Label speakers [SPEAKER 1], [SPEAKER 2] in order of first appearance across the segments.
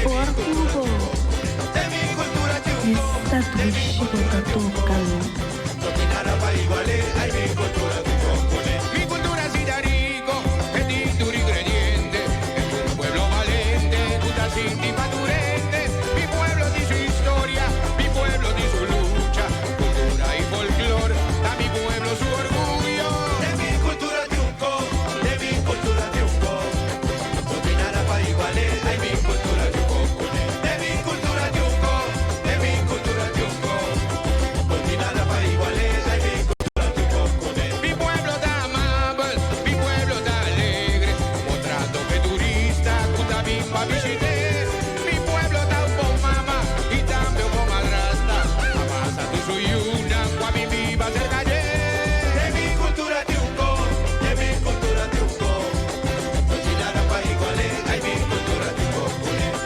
[SPEAKER 1] portugo. Esta tuishi kotatokan.
[SPEAKER 2] Mi cultura es Itarico, es di duri ingrediente, es un pueblo valiente, puta sin madurete. Mi pueblo di su historia, mi pueblo di su lucha, cultura y folclor, a mi pueblo su orgullo.
[SPEAKER 3] De mi cultura triunfo, de mi cultura triunfo, no tiene nada para igualar, ay mi cultura triunfo. De mi cultura triunfo, de mi cultura triunfo, no tiene nada para igualar, ay mi cultura triunfo.
[SPEAKER 2] Mi pueblo da amable, mi pueblo da alegre, mostrando que turista, puta bimba visiter. Mi pueblo da un buen mamá y también un buen madrastra, amasa tu suyuna, cua mi viva cerca de.
[SPEAKER 3] De mi cultura triunfo, de mi cultura triunfo, no tiene nada para igualar, ay mi cultura triunfo.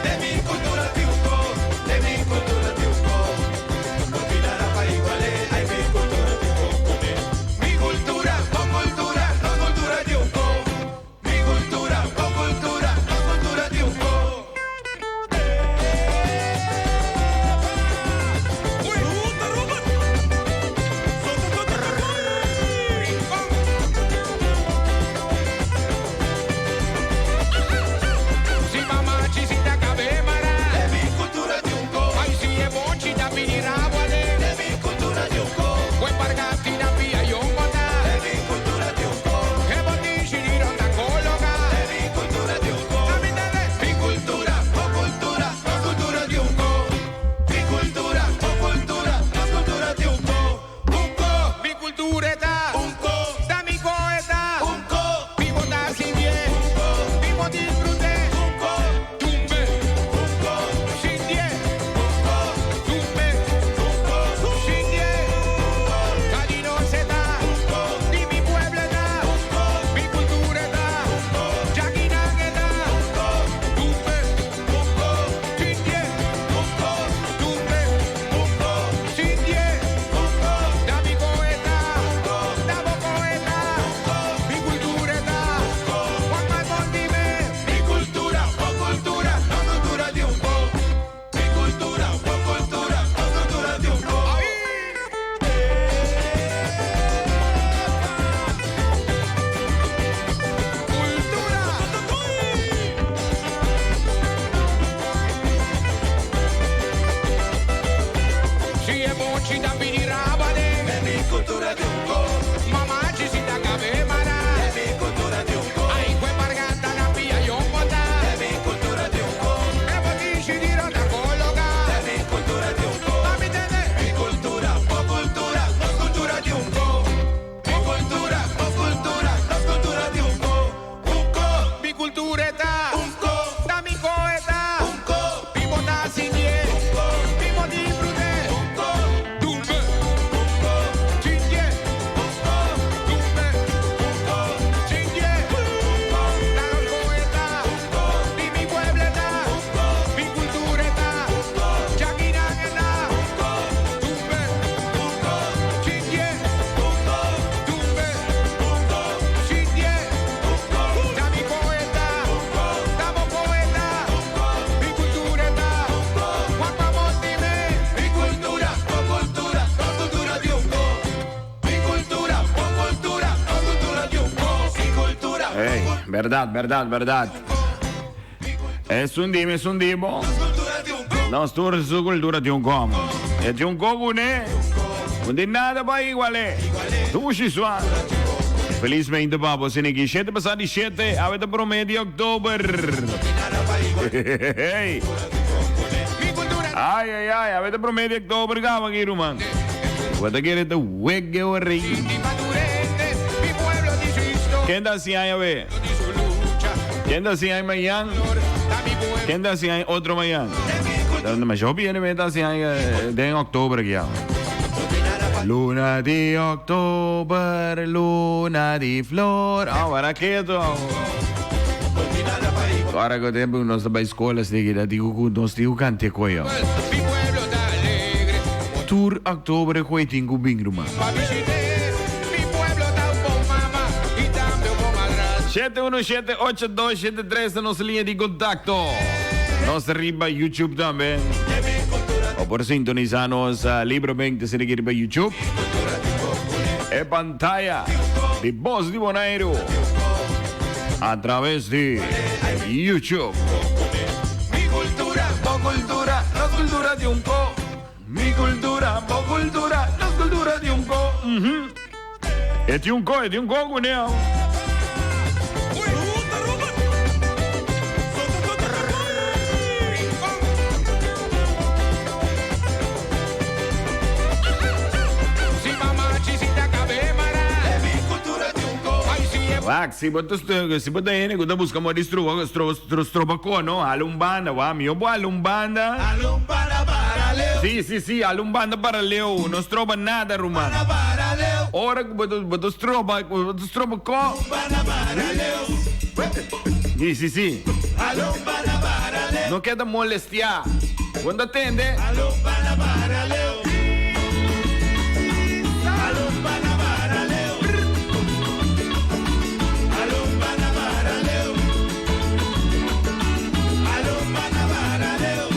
[SPEAKER 3] De mi cultura triunfo, de mi cultura triunfo, no tiene nada para igualar, ay mi cultura triunfo. Mi cultura, con cultura, no cultura triunfo. Mi cultura, con cultura, no cultura triunfo.
[SPEAKER 2] Si mamá chisita cabe mara,
[SPEAKER 3] De mi cultura triunfo,
[SPEAKER 2] ay si e bonchita piniragua
[SPEAKER 3] de
[SPEAKER 2] de,
[SPEAKER 3] mi cultura triunfo,
[SPEAKER 2] fue pargatina pia yombota,
[SPEAKER 3] de mi cultura triunfo,
[SPEAKER 2] que botici di ronda coloca.
[SPEAKER 3] de mi cultura triunfo.
[SPEAKER 2] Capitale,
[SPEAKER 3] Mi cultura, con cultura, no cultura triunfo. Mi cultura, con cultura, no cultura triunfo. Un co,
[SPEAKER 2] mi cultura está,
[SPEAKER 3] un co,
[SPEAKER 2] da mi coeta,
[SPEAKER 3] un co,
[SPEAKER 2] vivo da si bien, vivo disfrute,
[SPEAKER 3] un co,
[SPEAKER 2] tumbe,
[SPEAKER 3] un co,
[SPEAKER 2] sin die,
[SPEAKER 3] un co,
[SPEAKER 2] tumbe,
[SPEAKER 3] un co,
[SPEAKER 2] sin die, Cadino se da, di mi pueblo da, mi cultura da, Jaquina que da, tumbe, sin die, tumbe, sin die, da mi coeta, da bocoeta, mi cultura da, Juan Marcón dime,
[SPEAKER 3] mi cultura, con cultura, no cultura triunfo. Mi cultura, con cultura, no cultura triunfo.
[SPEAKER 2] si è bonci da pinirabade,
[SPEAKER 3] De mi cultura triunfo,
[SPEAKER 2] mamma ci si da cavemara,
[SPEAKER 3] de mi cultura triunfo,
[SPEAKER 2] ai que pargata na pia yombota,
[SPEAKER 3] de mi cultura triunfo,
[SPEAKER 2] e botici di ronda colloca,
[SPEAKER 3] de mi cultura triunfo.
[SPEAKER 2] ma mi tende,
[SPEAKER 3] Mi cultura, con cultura, no cultura triunfo. Mi cultura, con cultura, no cultura triunfo. Un co,
[SPEAKER 2] mi cultura está,
[SPEAKER 3] un co,
[SPEAKER 2] da mi coeta,
[SPEAKER 3] un co,
[SPEAKER 2] vivo da si bien,
[SPEAKER 3] un co,
[SPEAKER 2] vivo di frute,
[SPEAKER 3] un co,
[SPEAKER 2] tumbe,
[SPEAKER 3] un co,
[SPEAKER 2] sin die,
[SPEAKER 3] un co,
[SPEAKER 2] tumbe,
[SPEAKER 3] un co,
[SPEAKER 2] sin die, da los coeta, di mi pueblo está, mi cultura está, Jaquina que da, tumbe, sin die, tumbe, sin die, da mi poeta, damos poeta, mi cultura está, Juan Pablo dime,
[SPEAKER 3] mi cultura, con cultura, no cultura triunfo. Mi cultura, con cultura, no cultura triunfo. Mi cultura,
[SPEAKER 4] Hey, verdad. Es un dimo.
[SPEAKER 3] cultura triunfo.
[SPEAKER 4] Non stur su cultura di un uomo. E di un comune. Non di nada pa iguale. Tu ci suona. Felizmente papo, se ne chi 7 passati 7, avete promedio ottobre. Hey.
[SPEAKER 2] mi cultura
[SPEAKER 4] Ai, avete promedio ottobre, cava chi ruman. Guarda che rete wegge o rei.
[SPEAKER 2] di madurete, mi pueblo di su historia,
[SPEAKER 4] Che da si hai a ve?
[SPEAKER 2] di su lucha,
[SPEAKER 4] Che da si hai mayan?
[SPEAKER 2] da mi pueblo,
[SPEAKER 4] Che da si hai otro mayan? Ma yo viene me da si hai de ottobre che ha. Luna di ottobre, luna di flor. Ah, guarda che tu. Guarda che tempo non sta bei scuola sti che di cu non sti canti qua io.
[SPEAKER 2] mi pueblo da alegre,
[SPEAKER 4] Tour ottobre qua tingu bingruma.
[SPEAKER 2] pa visiter, mi pueblo da un buen mamá y también un buen madrastra.
[SPEAKER 4] 717-8273 la nostra linea di contatto. Nos arriba YouTube también. O por sintonizarnos libremente sin ir a YouTube. En pantalla de Voz de Bonaire a través de YouTube.
[SPEAKER 3] Mi cultura, bo cultura, la cultura de un co. Mi cultura, bo cultura, la cultura de un co.
[SPEAKER 4] É de um coco, né?
[SPEAKER 2] Si mamá chisita cabemara.
[SPEAKER 3] De mi cultura de un co.
[SPEAKER 2] Ay, si es
[SPEAKER 4] Se bota aí, quando buscamos a no? Alumbanda, meu boa alumbanda.
[SPEAKER 3] Alumbana para Leo.
[SPEAKER 4] Sim, alumbanda para Leo. Não trova nada, Romano.
[SPEAKER 3] Para Leo.
[SPEAKER 4] Ora que botas trova co.
[SPEAKER 3] Alumbana para Leo.
[SPEAKER 4] Sim.
[SPEAKER 3] Alumbana para Leo.
[SPEAKER 4] Não quer molestar. Quando atende,
[SPEAKER 3] Alumbana para Leo. Alumbana para Leo. Alumbana para Leo. Alumbana para Leo.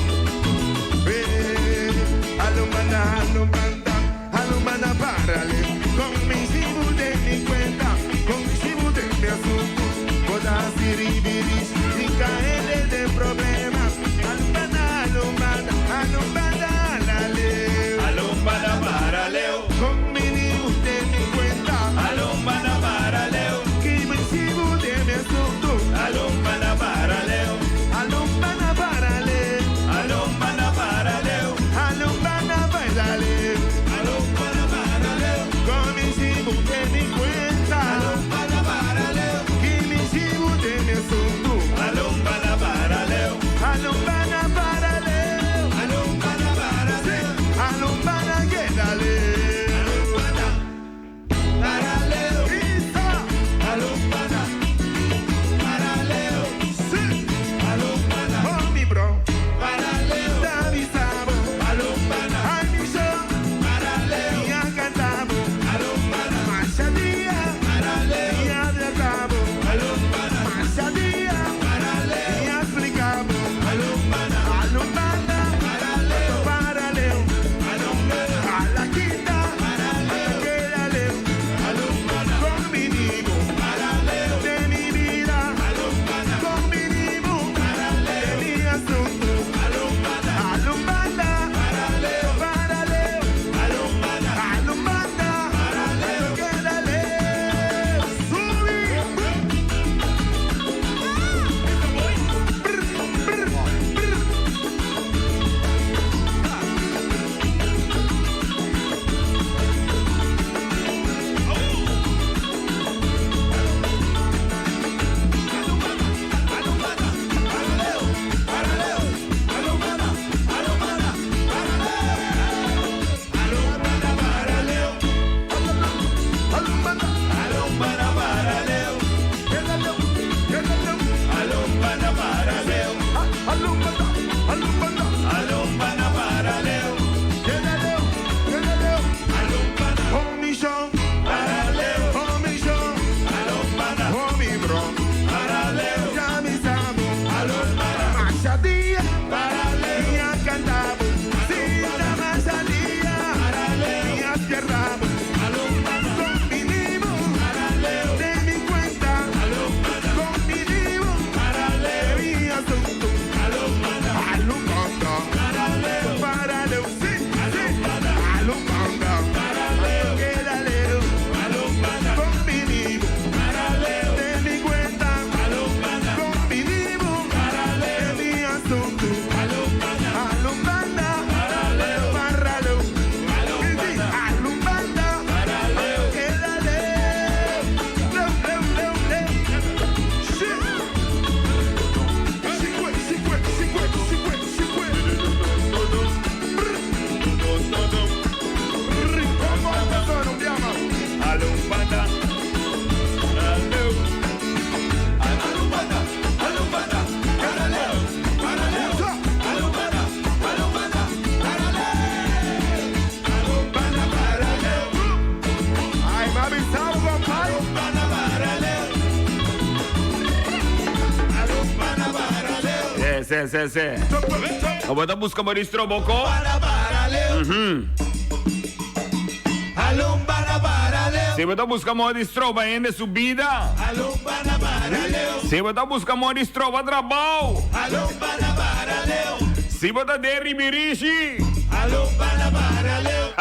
[SPEAKER 3] Alumbana, alumbana, alumbana para Leo. Con mi sibu de mi cuenta, con mi sibu de mi asunto. Bodas y ribiris, sin caer de problemas. Alumbana, alumbana, alumbana la Leo. Alumbana para Leo. Con mi sibu de mi cuenta. Alumbana para Leo. Que mi sibu de mi asunto. Alumbana para Leo. Alumbana para Leo. Alumbana para Leo. Alumbana para Leo. Alumbana para Leo. Con mi sibu de mi cuenta. Alumbana para Leo. Que mi sibu de mi asunto. Alumbana para Leo. Alumbana para Leo. Alumbana para Leo. Alumbana que da Leo. Alumbana para Leo. Alumbana para Leo. Sí. Alumbana. Oh, mi bro. Para Leo. David Sabo. Alumbana. Ay, mi son. Para Leo. Y cantamos. Alumbana. Machadía. Para Leo. Y adaptamos. Alumbana. Machadía. Para Leo. Y explicamos. Alumbana. Alumbana. Para Leo. Para Leo. Alumbana. A la quinta. Para Leo. Queda Leo. Alumbana. Con mi niño. Para Leo. De mi vida. Alumbana. Con mi niño. Para Leo. De mi asunto. Alumbana. Alumbana. Para Leo. Para Leo. Alumbana. Alumbana. Para Leo. Queda Leo. Subí. Alumbana,
[SPEAKER 4] Sí. ¿Cómo te busca Moristro Boco?
[SPEAKER 3] Para, Leo. Para, Leo.
[SPEAKER 4] Si você busca Moristro, vai em subida.
[SPEAKER 3] Para, Leo.
[SPEAKER 4] Se você busca Moristro, vai trabalho.
[SPEAKER 3] Para, Leo.
[SPEAKER 4] Se você der Ribirishi.
[SPEAKER 3] Para, Leo.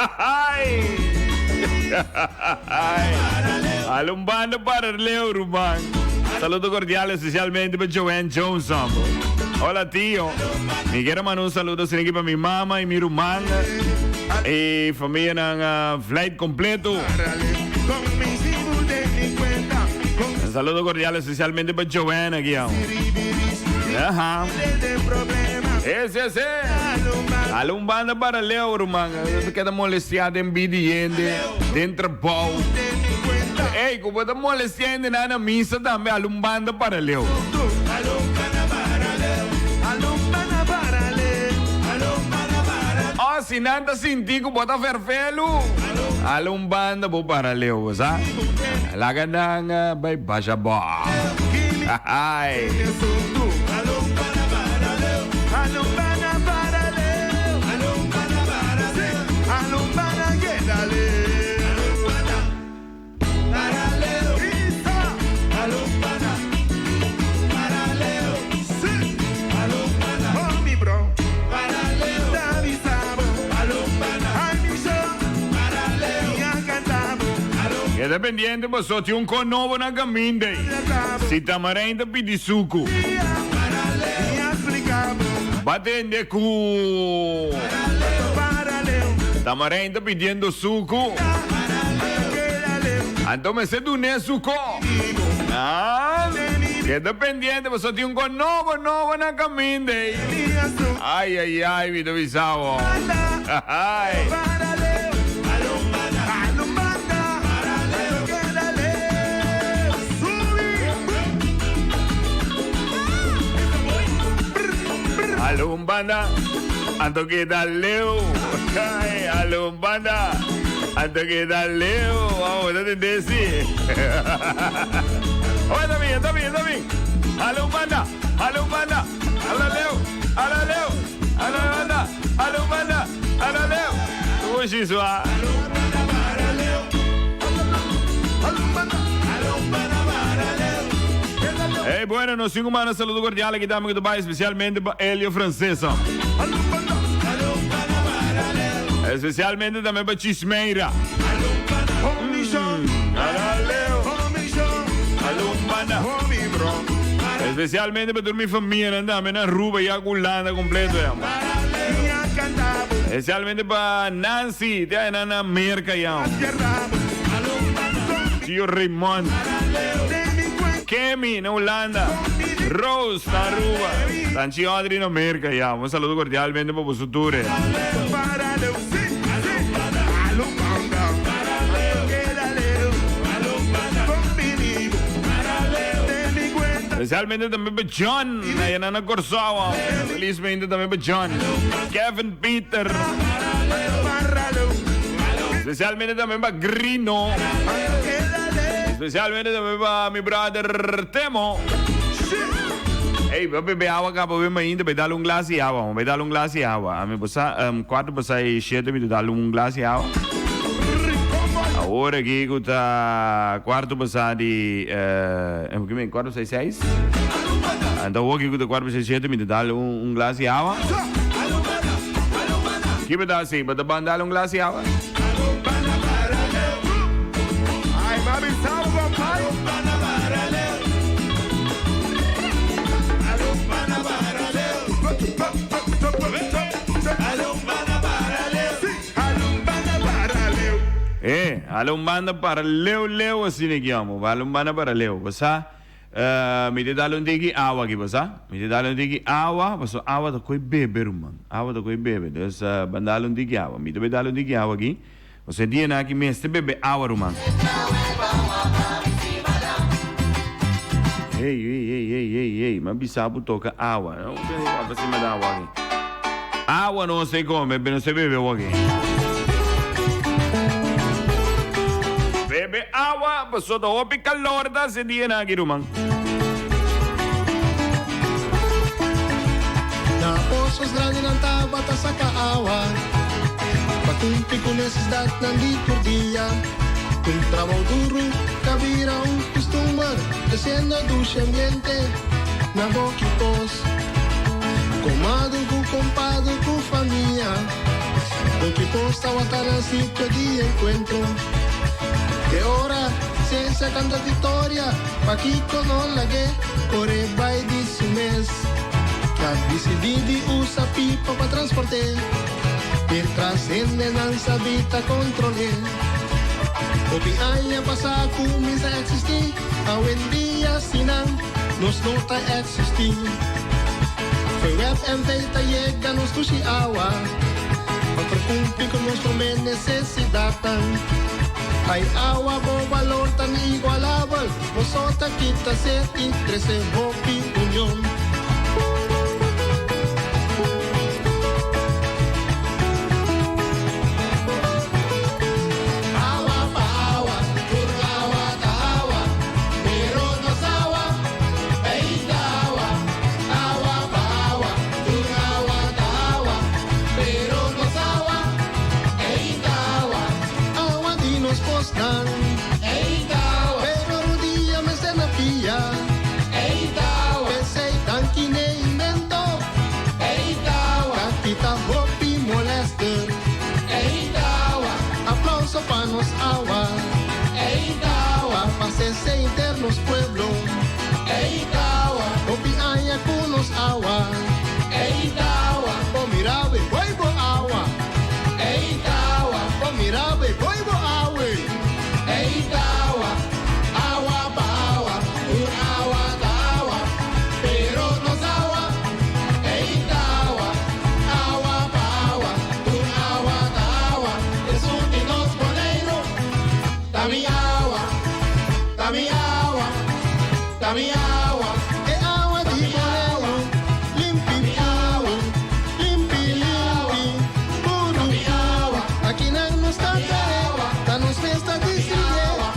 [SPEAKER 4] Alumbando para Leo, Ruban. Saludo cordial especialmente para Joanne Johnson. Hola, tío. Me quiero mandar un saludo aquí para mi mamá y mi rumán. Y familia en flight completo. Un saludo cordial especialmente para Joanne aquí. Ajá. Ese. Alumbando para Leo, rumán. Queda molestado en BDN, dentro Pau. Ei, como está molestando na missa também, alumbando para Leo. Oh, se nada sentir que bota ferfelo. Alumbando para Leo, sabe? Lagananga, vai baixa boa. Ai. Dependiente, mas só tinha um conovo na caminha. Se tamarém pedi suco. Batende cu. Tamarém pedindo suco. Então me se do ne suco. Ah, que dependiente, mas só tinha um conovo novo na caminha. Ai, me avisava. Ai. Alumbanda, anto que da Leo. Alumbanda, anto que da Leo. Vamos, no te decís. Oye, está bien. Alumbanda. Ala Leo. Uy, sí, suave. Hey, bueno, nos cinco manos, saludo cordial aqui também do Dubai, especialmente para Elio Francesa. Especialmente também para Chismeira. Especialmente para dormir família, também na Ruba e a Gulanda completo. Especialmente para Nancy, tem na América. Tio Raymond. Kemi na Holanda, Rose na Aruba, Tanchi Audrey na América. Un saludo cordialmente para vosotros. Especialmente también para John, allá en Corsawa. Felizmente también para John, Kevin Peter. Especialmente también para Grino. Especialmente também para meu brother Temo. Ei, vou beber água cá, vou beber ainda, vai dar um glass de água, vai dar um glass de água. A mim passa 4 para 7, vai dar um glass de água. Agora aqui está 4 para 7, 4 para 6. Então aqui está 4 para 7, vai dar um glass de água. Que vai dar assim, vai dar um glass de água. Alumbando para Leo, assim que chamo. Alumbando para Leo, você? Me te dá um digi água aqui, você? Me te dá um digi água, você água da coi beber, mano. Água da coi beber. Então, bandar um digi água. Me te dá um digi água aqui. Você dia na aqui mesmo bebe água, mano. Ei, mas bisabo toca água. Não vai para cima da água aqui. Água não sei como, não se bebe água aqui. Bebe água, passou da opi calor da se dia na aqui, mano.
[SPEAKER 5] sos grande ng tabata sa kaawa. Patumpi con necesidad nandito por día. Un trabajo duro, cabira un costumbre, haciendo dulce ambiente, na boquitos. Comado com compado com família, boquipos estava no sítio de encontro. Que hora, ciência canta vitória, Paquito não lague, corre vai de mês. La bici usa pipa para transporte, per trascende non sabita controle. Opi aya pasa kumisa existi, awen dia sinang, nos nota existi. Foi web en feita llega nos tushi awa, para cumplir con nuestro necesidad. Hay agua bo valor tan igualable, nosotros kita se interese hopi unión. Panos agua, papasese internos pueblo, opi aya kunos agua, o mirabe voibo agua, o mirabe voibo awe, agua pa agua, un agua da agua, pero nos agua, agua pa agua, un agua da agua, es un dinos boleiro, dame agua, dame agua, dame agua, agua di boleiro, limpi agua, limpi, puro agua, aquí no nos da agua, danos fiesta de agua,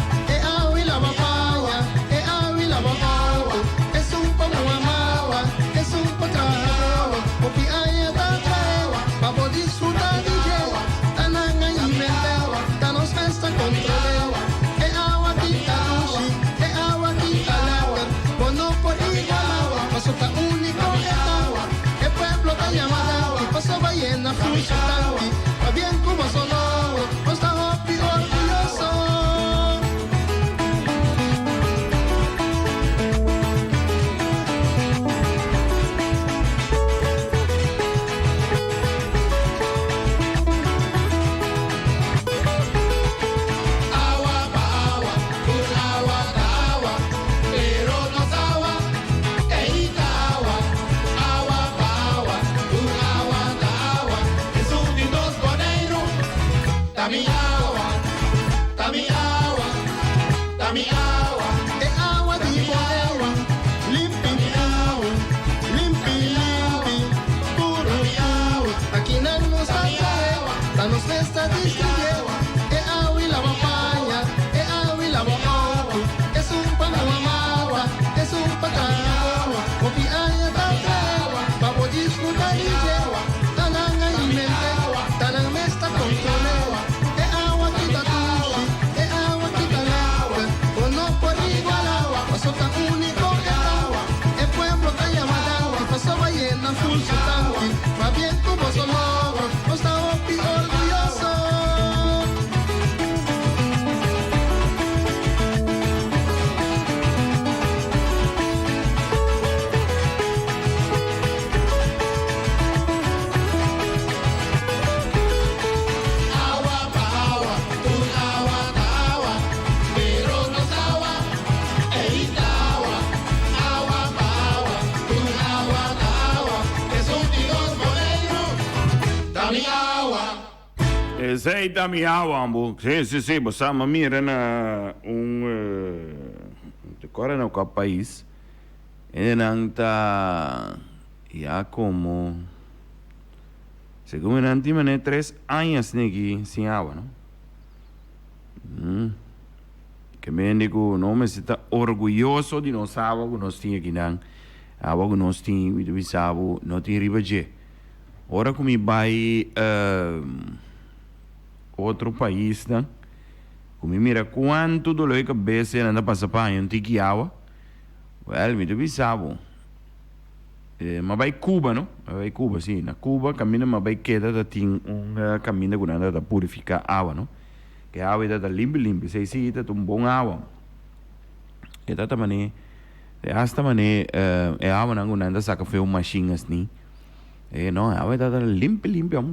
[SPEAKER 5] agua y la papaya, agua y la agua, es un poco amagua, es un poco agua, opi aya da agua, para disfrutar de agua, tananga y mente, danos fiesta contra agua, agua quita dushi, agua quita lagar, cuando por igual, paso ta único agua, el pueblo te llama y paso ballena frustrante, va bien como sonoro, no está happy orgulloso. Agua pa agua, un agua da agua, pero no es agua, agua, agua pa agua, un agua da agua, es un dinos boneiro, dame agua, dame agua, dame agua, agua di boneiro, limpi agua, limpi, puro agua, aquí no nos da agua, danos esta distribuye, agua y la papaya, agua y la agua, es un pan agua, es un patagua, copi aya da agua, vamos disfrutar y agua, tananga y mente, tanang mesta controle, agua quita tushi, agua quita agua, no por igual agua, paso tan único agua, el pueblo te llama agua, paso ballena full su tanque, va bien como sonoro, no está opi orgulloso. Agua pa agua, un agua da agua, pero no es agua, agua pa agua, un agua da agua, es un dios boleiro, dame agua.
[SPEAKER 4] Zeita mi agua, ambo. Sí, basta mira na agora no país. Enanta ya como según antes mané 3 años negi sin agua, ¿no? Que me digo, no me siento orgulloso de nos agua que nos tiene aquí nan. Agua que nos tiene, we sabe, no tiene ribaje. Ora como vai outro país, né? Como mira quanto dólar a cabeça anda para sapar em Tiquiawa. Well, me deve saber. Mas vai Cuba, não? Vai Cuba, sim. Na Cuba, caminho mas vai queda tem caminho que anda para purificar água, não? Que a água está limpa, se está um bom água. E tá também esta maneira água não anda saca feio machinhas nem. Não, a água está limpa,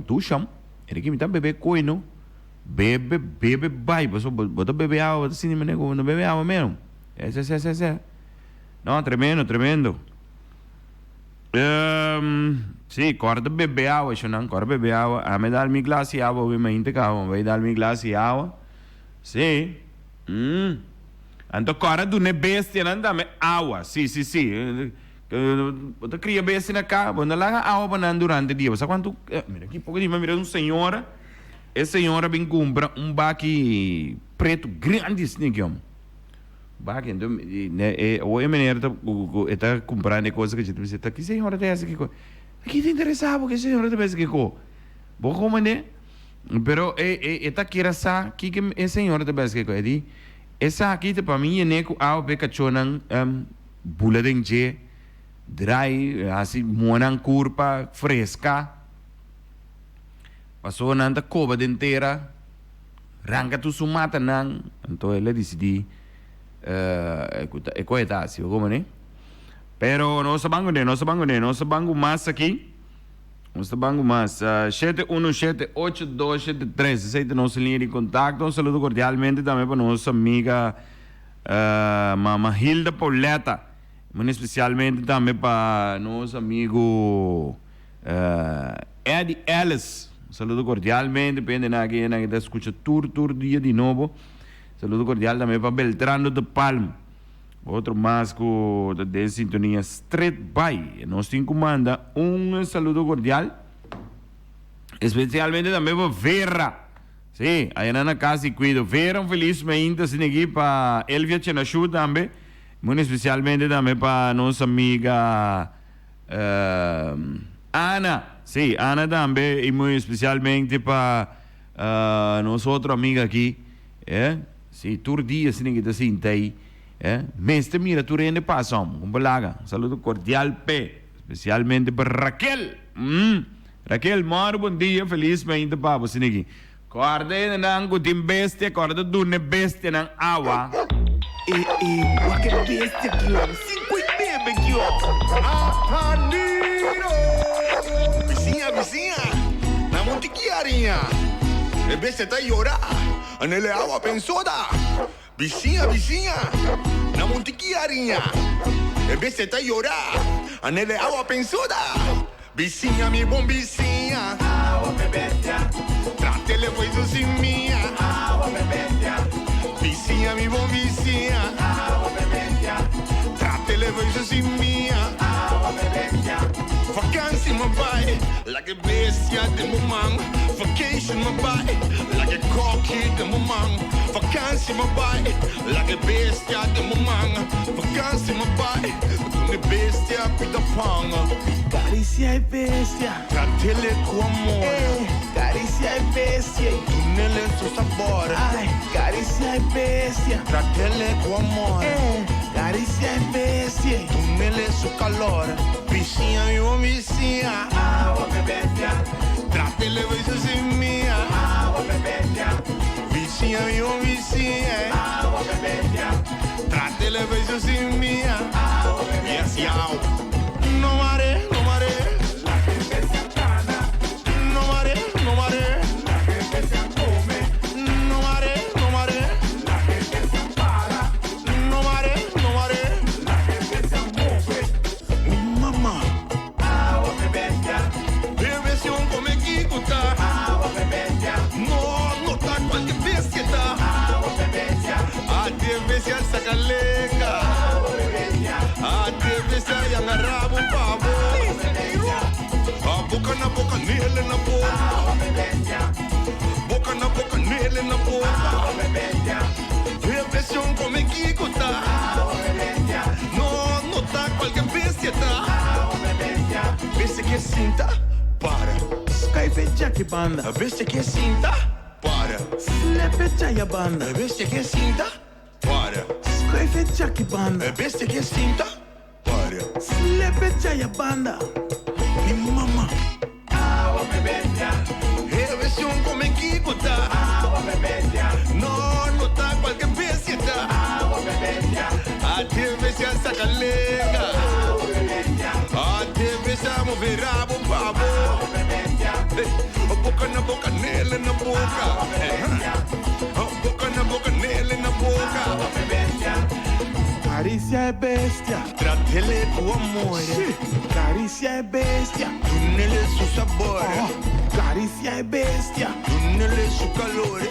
[SPEAKER 4] ducham. Ele que me tá bebê coi, não? Bebe, vai, você bota beber água, assim, não bebe água mesmo. Esse. Não, tremendo. Sim, corta beber água, corta beber água. A me dar mi glass de água, obviamente, calma, vai dar mi glass de água. Sim. Então, corta do ne bestia, não dá água. Sim. Você cria bestia na casa, você larga água para durante o dia. Sabe quanto? Mira aqui, pouco de mira uma senhora. Essa senhora vem comprar baque preto grande, assim, que baque, então, o menino está comprando coisa que a gente pensa, que senhora tem essa que coisa? Aqui te interessava que senhora tem essa que coisa? Bom, como é? Pero, está querendo saber que a senhora tem essa que coisa? Essa aqui, para mim, é neco ao pecachonan, bula de dry, assim, monan curpa, fresca. Passou nanda cova inteira, arranca tu sumata nang, então ele decidi coetácio, como né? Pero nosso banco mais aqui, nosso banco mais 7178273, essa é a nossa linha de contato. Um saludo cordialmente também para nossa amiga Mama Hilda Pauleta, muito especialmente também para nosso amigo Eddie Ellis. Saludo cordialmente, depende de quem está escutando tour dia de novo. Saludo cordial também para Beltrano de Palma. Outro masco de sintonia Street By. Nós temos comanda saludo cordial. Especialmente também para Vera. Sim, aí na casa e cuido. Vera, felizmente, assim aqui para Elvia Chenachu também. Muito especialmente também para nossa amiga Ana. Sim, Ana também, e muito especialmente para nossa outra amiga aqui, sim, todo dia assim que está sentado, mestre mira, tu rende passam, com balaga, saludo cordial, especialmente para Raquel, Raquel, muito bom dia, felizmente para você aqui. Corda nang kutim bestia, corda dune bestia nang awa.
[SPEAKER 3] Qualche bestia che ho, 5 bebe che ho. Vizinha, na montichiarinha. E bestia tá llorar, nelle água pensoda. Vizinha, na montichiarinha. E bestia tá llorar, nelle água pensoda. Vizinha, mi bom vizinha. Água bestia. Tratele foi assim minha. Água bestia. Vizinha, mi bom vizinha. Água bestia. Tratele foi assim minha. Água bestia. Vakantie my body, like a bestia de mamang. Vacation my body, like a cocky de mamang. Vakantie my body, like a bestia de mamang. Vakantie my body, une bestia qui da panga. Caricia e bestia, tratele com amor. Caricia e bestia, tunele su sabor. Ai, caricia e bestia, tratele com amor. Caricia e bestia, tunele su calor. Vizinha, meu vizinha, água bestia. Tratele beijos em minha, água bestia. Vizinha, meu vizinha, água bestia. Tratele beijos em minha, água bestia. No mare. La gente se afana. No mare. La gente se come. No mare. La gente se para. No mare. La gente se muove. Mamma. Agua bestia. Bebeción come kikuta. Agua bestia. No tá qualche bestia tá. Agua bestia. A te bestia sacalenga. Agua bestia. A te bestia yang rabo pavo. Boca na boca, nele na boca. Boca na boca, nele na boca. Bebeción come kikuta. No tá qualche bestia tá. Bestia que sinta, para.
[SPEAKER 6] Skype Jackie Banda.
[SPEAKER 3] A bestia que sinta, para.
[SPEAKER 6] Slepe Jaya Banda.
[SPEAKER 3] A bestia que sinta, para.
[SPEAKER 6] Skype Jackie Banda.
[SPEAKER 3] A bestia que sinta, para.
[SPEAKER 6] Slepe Jaya Banda.
[SPEAKER 3] Mi mamá. Agua me bestia. Bestia come kikuta. Agua me bestia. No tá qualquer bestia. Agua me bestia. Até bestia saca lenga. Agua me bestia. Até bestia mover rabo babo. Agua me bestia. Boca nele na boca. Boca nele na boca. Agua me bestia.
[SPEAKER 6] Caricia é bestia.
[SPEAKER 3] Tratele com amor.
[SPEAKER 6] Caricia é bestia.
[SPEAKER 3] Túnele su sabor.
[SPEAKER 6] Caricia é bestia.
[SPEAKER 3] Túnele su calor.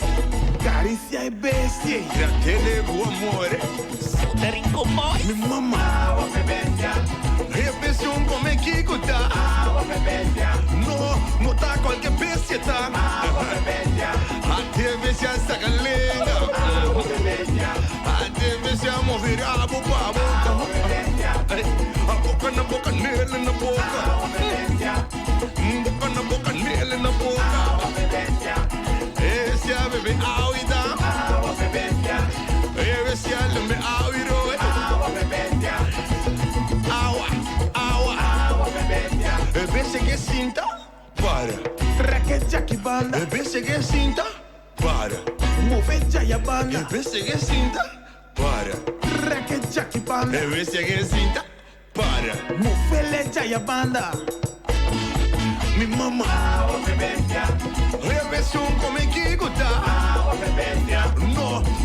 [SPEAKER 6] Caricia é bestia.
[SPEAKER 3] Tratele com amor. Mi mamá. Agua me bestia. Bestia come kikuta. Agua me bestia. No tá qualquer bestia. Agua me bestia. Até bestia saca lenga. Agua me bestia. Até bestia mover rabo babo. Agua me bestia. Boca nele na boca. Agua me bestia. Boca nele na boca. Agua me bestia. Esse a bebê auida. Agua me bestia. Esse a leme auiro. Agua me bestia. Agua me bestia. Bestia que sinta, para.
[SPEAKER 6] Traque Jackie Banda.
[SPEAKER 3] Bestia que sinta, para.
[SPEAKER 6] Move Jaya Banda.
[SPEAKER 3] Bestia que sinta, para.
[SPEAKER 6] Traque Jackie Banda.
[SPEAKER 3] Bestia que sinta, para.
[SPEAKER 6] Move Jaya Banda.
[SPEAKER 3] Mi mamá. Agua me bestia. Bestia come kikuta. Agua me bestia.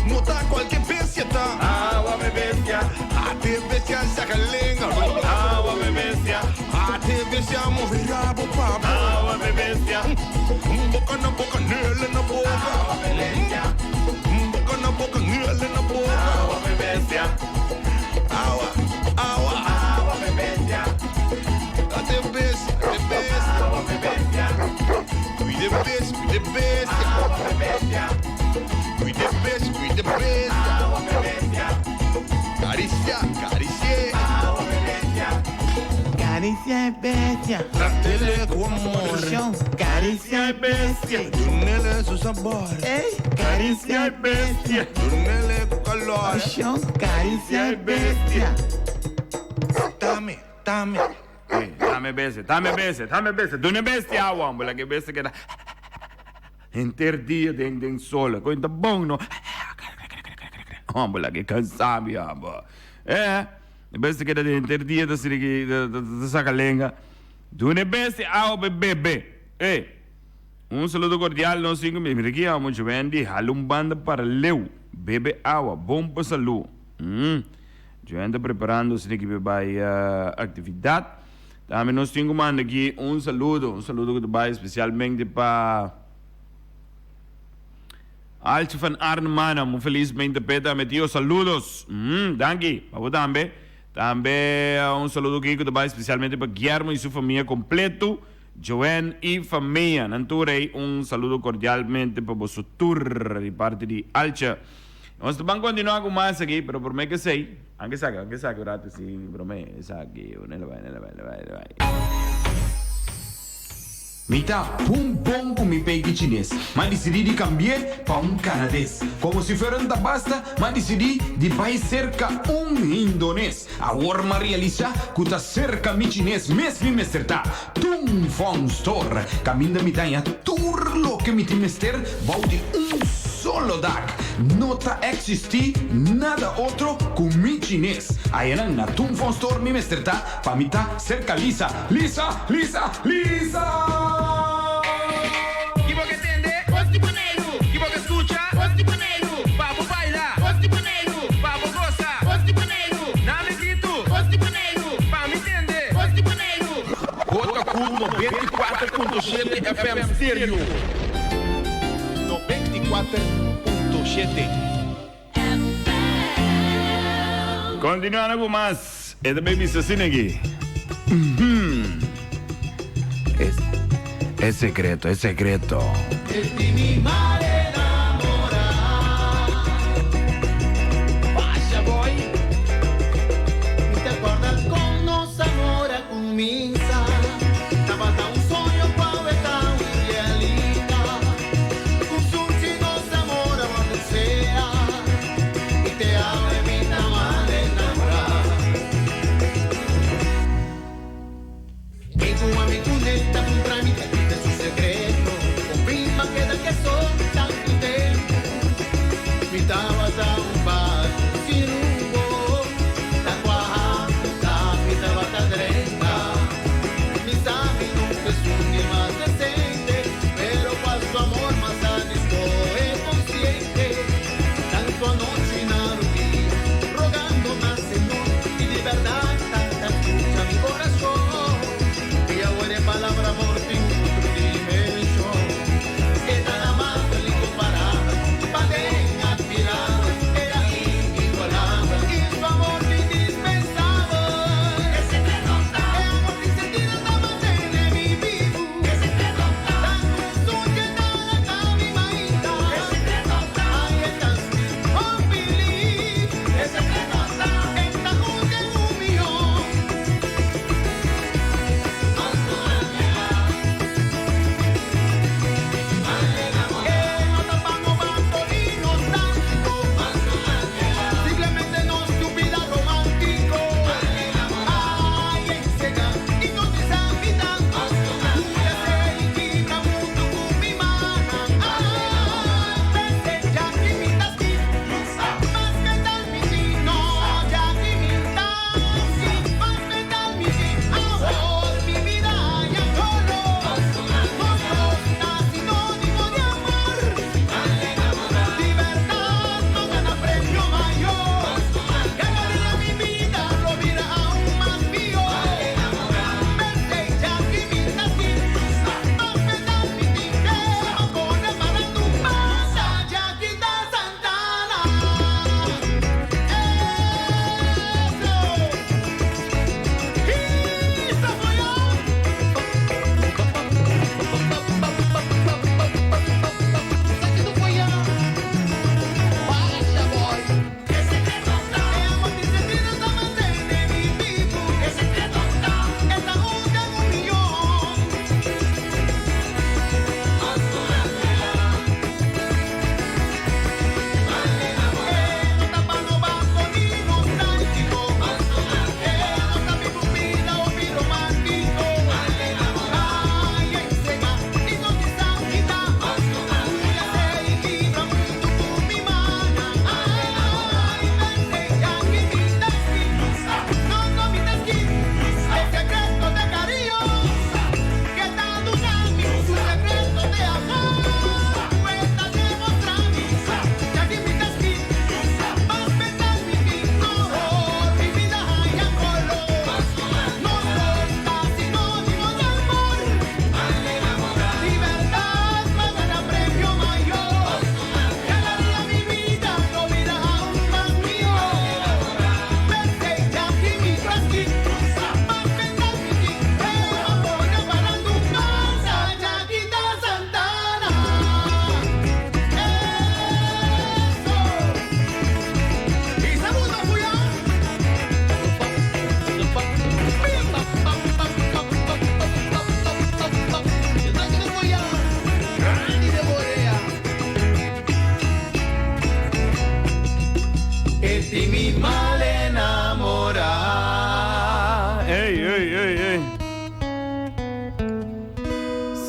[SPEAKER 3] No tá qualquer bestia. Agua me bestia. Até bestia saca lenga. Agua me bestia. Até bestia mover rabo babo. Agua me bestia. Boca nele na boca. Agua me bestia. Boca nele na boca. Agua me bestia. Agua me bestia. Até bestia. Agua me bestia. We the best. Agua me bestia. We the best. Agua me bestia. Caricia. Agua me bestia.
[SPEAKER 6] Caricia é bestia.
[SPEAKER 3] Tratele com amor.
[SPEAKER 6] Chão. Caricia é bestia.
[SPEAKER 3] Túnele su sabor.
[SPEAKER 6] Ei, caricia é bestia.
[SPEAKER 3] Túnele com calor.
[SPEAKER 6] Chão. Caricia é bestia.
[SPEAKER 3] Dame.
[SPEAKER 4] Dame bestia. Tu ne bestia awan, bola que bestia que da. Interdia den sola, conta bom no. Bola que cansabi aba. Bestia que da interdia da siri da sacalenga. Tu ne bestia awa bebê. Um saludo cordial, nós cinco me requiamos Joendi, halumbanda para leu, bebe água, bom para saúde. Joendi preparando-se aqui para a atividade. Também nós temos aqui um saludo que vai especialmente para Alce van Arnhem, muito felizmente peta metido saludos. Danke, para também. Também um saludo aqui que vai especialmente para Guillermo e sua família completo. Joanne e família, Nanturei, saludo cordialmente para você tour de parte de Alcha. Nós vamos continuar com mais aqui, mas por mim que sei, anche sabe, o rato sim, por mim, sabe, nela vai.
[SPEAKER 7] Me tá bom com meu pegue chinês, mas decidi cambiar para canadês. Como se fosse da basta, mas decidi de vai cerca indonês. Agora me realiza que tá cerca mi chinês, mesmo me acertar. Tung Fong Store, caminho me tanha tur lo que me timester, vou de solo dag. Não tá existir nada outro com mi chinês. Aí na Tung Fong Store me acertar, para me tá cerca Lisa.
[SPEAKER 8] Outra curva 94.7 FM Stereo. 94.7.
[SPEAKER 4] Continuando com mais. É também visto assim aqui. É secreto.
[SPEAKER 5] Mi madre enamorada. Vaya boy. ¿Te acuerdas con nos amor comienza? Estaba un sueño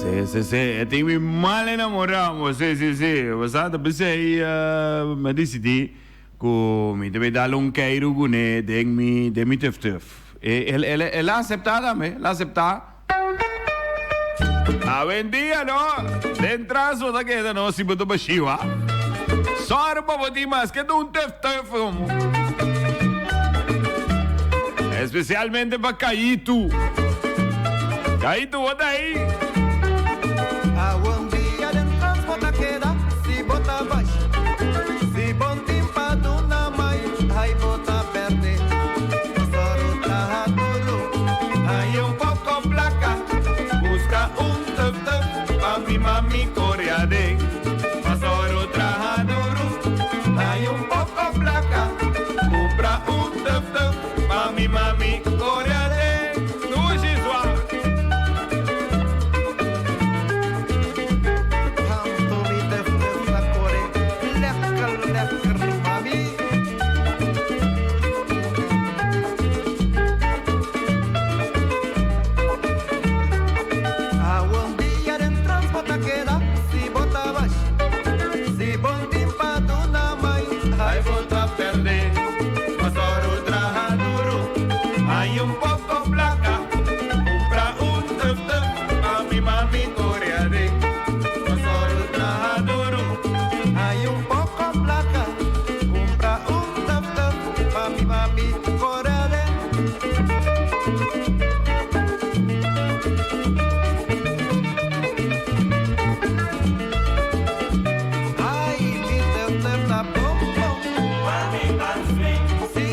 [SPEAKER 4] Sí. Estoy muy mal enamorado. Sí. Bastante pensé me decidí que me debe dar un cairo gune de mi tuf. Él ha aceptado, la acepta. A buen día, ¿no? De entrada, da que no, si puedo pashiwa. Solo para ti más que un tuf. Especialmente para Caíto. Caíto, bota aí.
[SPEAKER 3] A bom dia de transporta queda, se bota baixo. Se bom timpado na mãe, aí bota perde. Soro tá duro, aí
[SPEAKER 4] Pouco placa, busca tuf, papi mami coreade. Pasoro traja duro, hay poco placa, compra tuf, papi mami coreade. Tushi suave.
[SPEAKER 3] tanto me deve na core. Lekker, mami. A bom dia de transporta queda, se bota baixo. Se bom timpado na mãe,
[SPEAKER 4] Hay bota perder, pasoro traja duro, hay poco placa, compra tuf, papi mami coreade. Pasoro traja duro.
[SPEAKER 3] hay pouco placa. Compra tuf, mami, corale. Ai, me deu na bom.
[SPEAKER 2] Mami, man swing,
[SPEAKER 3] Si,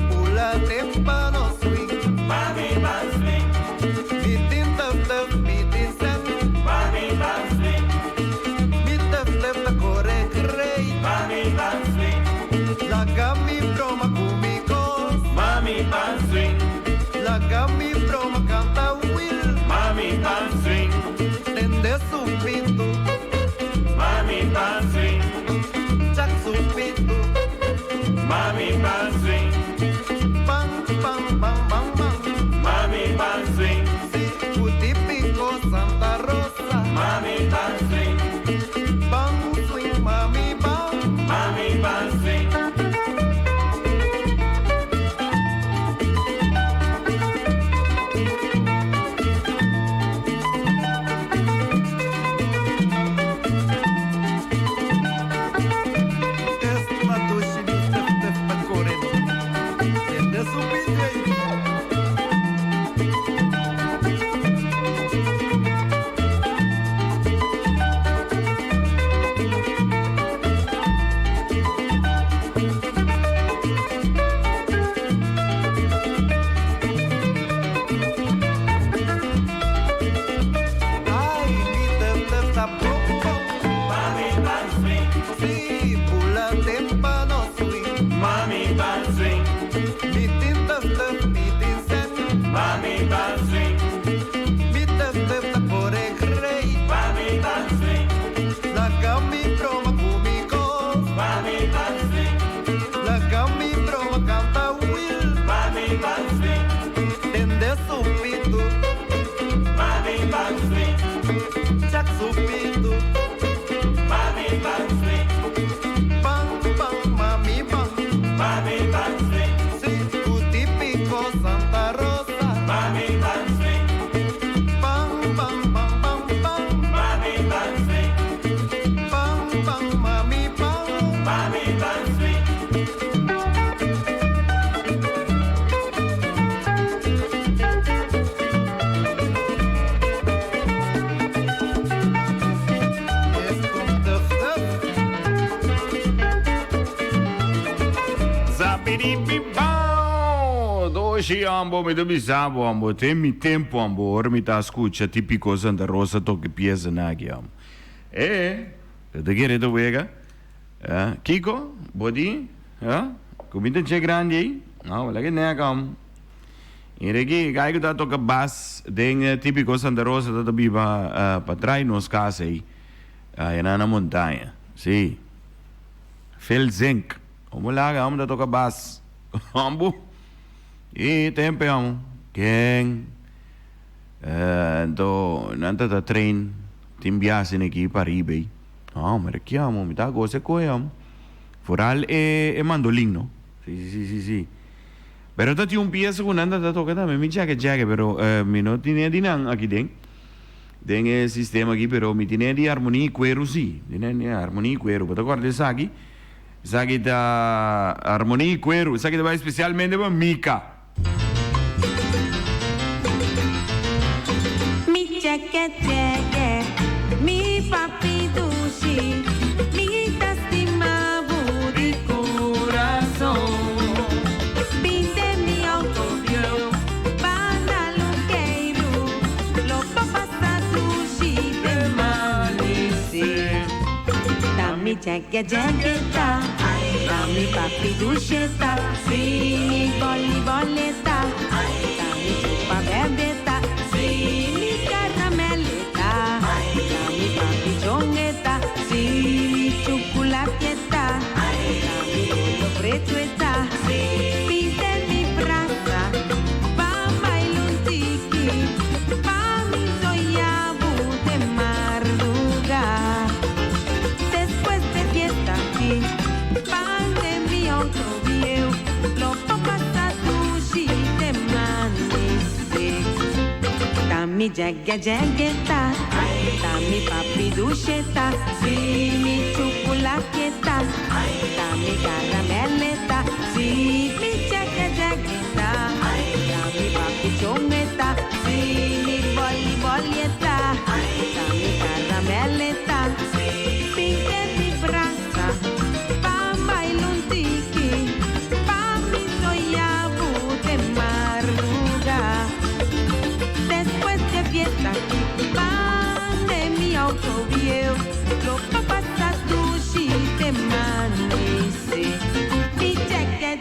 [SPEAKER 3] pula tempano swing.
[SPEAKER 2] mami, man swing,
[SPEAKER 3] Mitin tuf, mitin sen.
[SPEAKER 2] mami, man swing,
[SPEAKER 3] Mi tuf, na core grey.
[SPEAKER 2] mami, man swing,
[SPEAKER 3] Laga mi broma comigo.
[SPEAKER 2] mami, man swing,
[SPEAKER 3] Laga mi broma canta will.
[SPEAKER 2] mami, man swing,
[SPEAKER 3] Tende su pinto.
[SPEAKER 2] mami, man swing,
[SPEAKER 3] Jack su pinto.
[SPEAKER 2] mami, man swing,
[SPEAKER 3] Bang, bang, bang, bang, bang.
[SPEAKER 2] mami, man swing,
[SPEAKER 3] Si, típico Santa Rosa.
[SPEAKER 2] mami, man swing,
[SPEAKER 3] Bang, swing, mami, bang.
[SPEAKER 2] mami, man swing.
[SPEAKER 3] Es una tushi, tef, pa coreno. Tende su pinto. Ay, mi tef, ta poco.
[SPEAKER 2] Mami, man swing,
[SPEAKER 3] Si, pula tempano swing.
[SPEAKER 2] mami, man swing,
[SPEAKER 3] Mitin tef, mitin sen.
[SPEAKER 2] mami, man swing,
[SPEAKER 3] Mi tef, ta core grey.
[SPEAKER 2] mami, man swing,
[SPEAKER 3] Laga mi broma comigo.
[SPEAKER 2] mami, man swing,
[SPEAKER 3] Laga mi broma canta will.
[SPEAKER 2] mami, man swing,
[SPEAKER 3] Tende su pinto.
[SPEAKER 2] mami, man swing,
[SPEAKER 3] Jack su pinto.
[SPEAKER 2] mami, man swing,
[SPEAKER 3] Bang, bang, mami, bang.
[SPEAKER 2] mami, man swing,
[SPEAKER 3] Si, típico Santa Rosa.
[SPEAKER 2] mami, man swing,
[SPEAKER 3] Bang, bang, bang, bang, bang.
[SPEAKER 2] mami, man swing,
[SPEAKER 3] Bang, bang, mami, bang.
[SPEAKER 2] mami, man swing.
[SPEAKER 3] Es con tuf, tuf.
[SPEAKER 4] Zapiripipau! Doshi ambo, mi dobi zabo ambo, temi tempo ambo, ormi ta scuccia tipico Santa Rosa toque pieza nagi ambo. Da che redo wega? Kiko, bodi? Comita c'è grandi aí? Não, lagi nega am. Iregi, gai da toca bas, deng tipico Santa Rosa da biba pa trai nos casa aí. Na montanha. Sim. Felsenk. Vamos lá, vamos da toca bas. Ambo. E tempo am. Quem? então, nanta da train, tem viagem aqui para Ribei. Ah, mas aqui amo, me dá gosto de coisa. Foral é mandolim, não? Sim. Pero tá tinha pieza com nanta da toca também, me jaga, pero me não tinha dinang aqui dentro. Tem sistema aqui, pero me tinha de harmonia e cuero, sim. Tinha harmonia e cuero. Mas agora de sagi da harmonia e cuero, sagi vai especialmente para Mika.
[SPEAKER 1] Cheque, mi papi dushi, mi tastimavo di corazón. Vinte mi autobio, panaluqueiro, lo papasa dushi de manice. Dami cheque, dami papi dusheta, si mi boleta, dami chupa bebeta, si mi carameleta, dami papi chongueta, si mi chocolatieta, dami bollo frechueta, pide mi brasa, pa' bailar tiki, pa' mi soyabu de madrugada. Después de fiesta aquí, pan de mi autoview, lo papas a sushi de manice. Dami jagueta, dami papi ducheta, si mi chocolatieta, dami carameleta, si mi jagueta, dami papi chometa, si mi bollieta, dami carameleta, pinte mi brasa, pa' bailar un tiki, pa' mi soyabu de madrugada. Después de fiesta, pan de mi autoview, lo papas a sushi de manice. Mi cheque,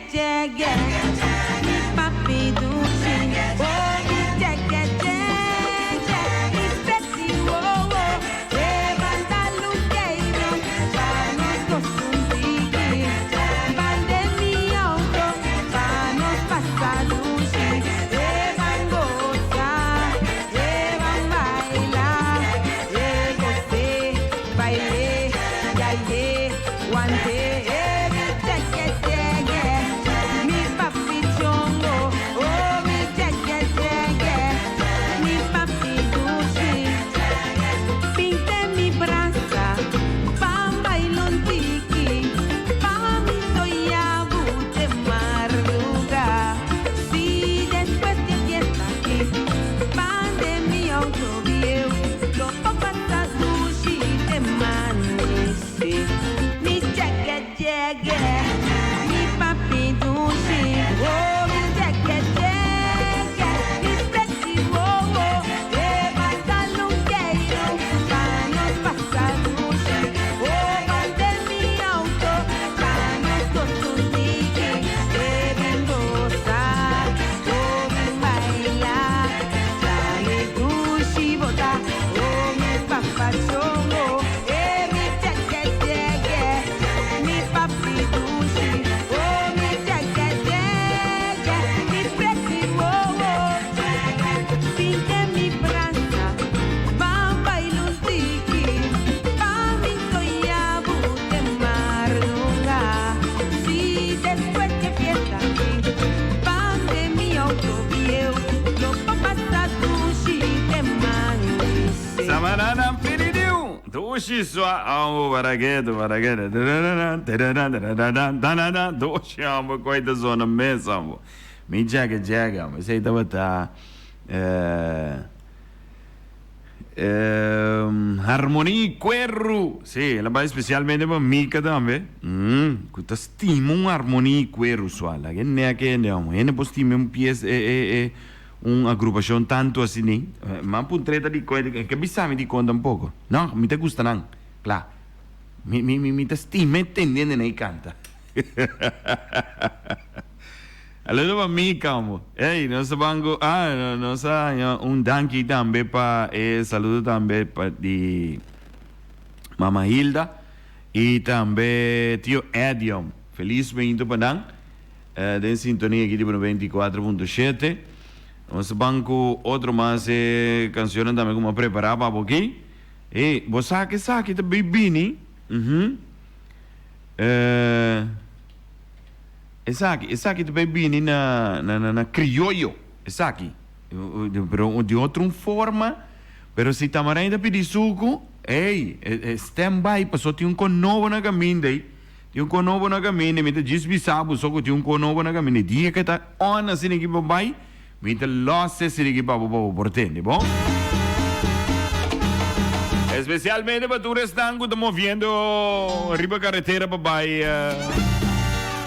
[SPEAKER 1] mi papi dushi, oh mi cheque, mi spezi, oh, levanta luqueiro, vamos costumbriki, pan de mi auto, vamos pasar dushi, van gozar, van bailar, gocé, bailé, yaye, guante, mi cheque, mi papi chongo, oh mi cheque, mi papi dushi, pinte mi brasa, pa' bailar un tiki, pa' mi soyabu de madrugada. Si después de fiesta aquí, pan de mi autoview, lo papas a sushi de manice. Mi cheque, mi papi dushi, oh mi cheque, mi spezi, oh, levanta luqueiro, vamos pasar dushi, oh, pan de mi auto, vamos costumbriki, deben gozar, deben bailar, dale dushi bota, oh mi papachongo, mi cheque, mi papi dushi, oh mi cheque, mi spezi, oh, pinte mi brasa, va bailar un tiki, pa' mi soyabu de madrugada. Si después de fiesta aquí, pan de mi autoview, lo papas a sushi de manice.
[SPEAKER 4] Samarana piridiu, dushi swa, amo baragueto, dushi amo coita zona mesa, amo. Mi jaga, amo. Sei tava tá harmonia e cuero. Sì, la vai specialmente per Mika também. Questa stima harmonia e cuero suala. Che ne ha che andiamo. E ne postime un pies un'aggruppazione tanto assim, ma puntreta di coisa che bisogna di conta un poco. No, mi te gusta nan. Clar. Mi te stima entendendo nei canta. Allora Mika, amo. Ehi, nostro banco, un danki também para saludo também para di Mama Hilda e também tio Edion. Feliz bem-vindo para dan. Den sintonia aqui de 24.7. Vamos banco outro mais canções também como preparar para aqui. E você sabe que bibini. Essa aqui também bibini na criollo. Essa aqui. Pero de outra forma, pero se tamarém da pedir suco, stand by, passou tinha novo na caminho daí. Tinha novo na caminho, me diz bisabo, só que tinha novo na caminho. Dia que tá on assim aqui para vai, me losse assim aqui para portende, bom? Especialmente para tu restan que estamos vendo arriba a carretera para vai,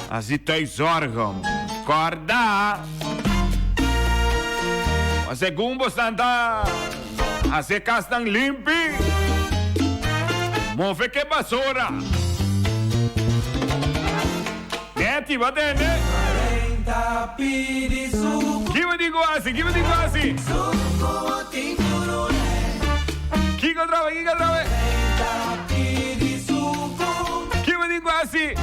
[SPEAKER 4] assim tem zorgam. Corda! Você gumbo stanta, você castan limpi, move que basura. Neti, va bene? Chi mi dico assim? Chi controva? Chi mi dico assim?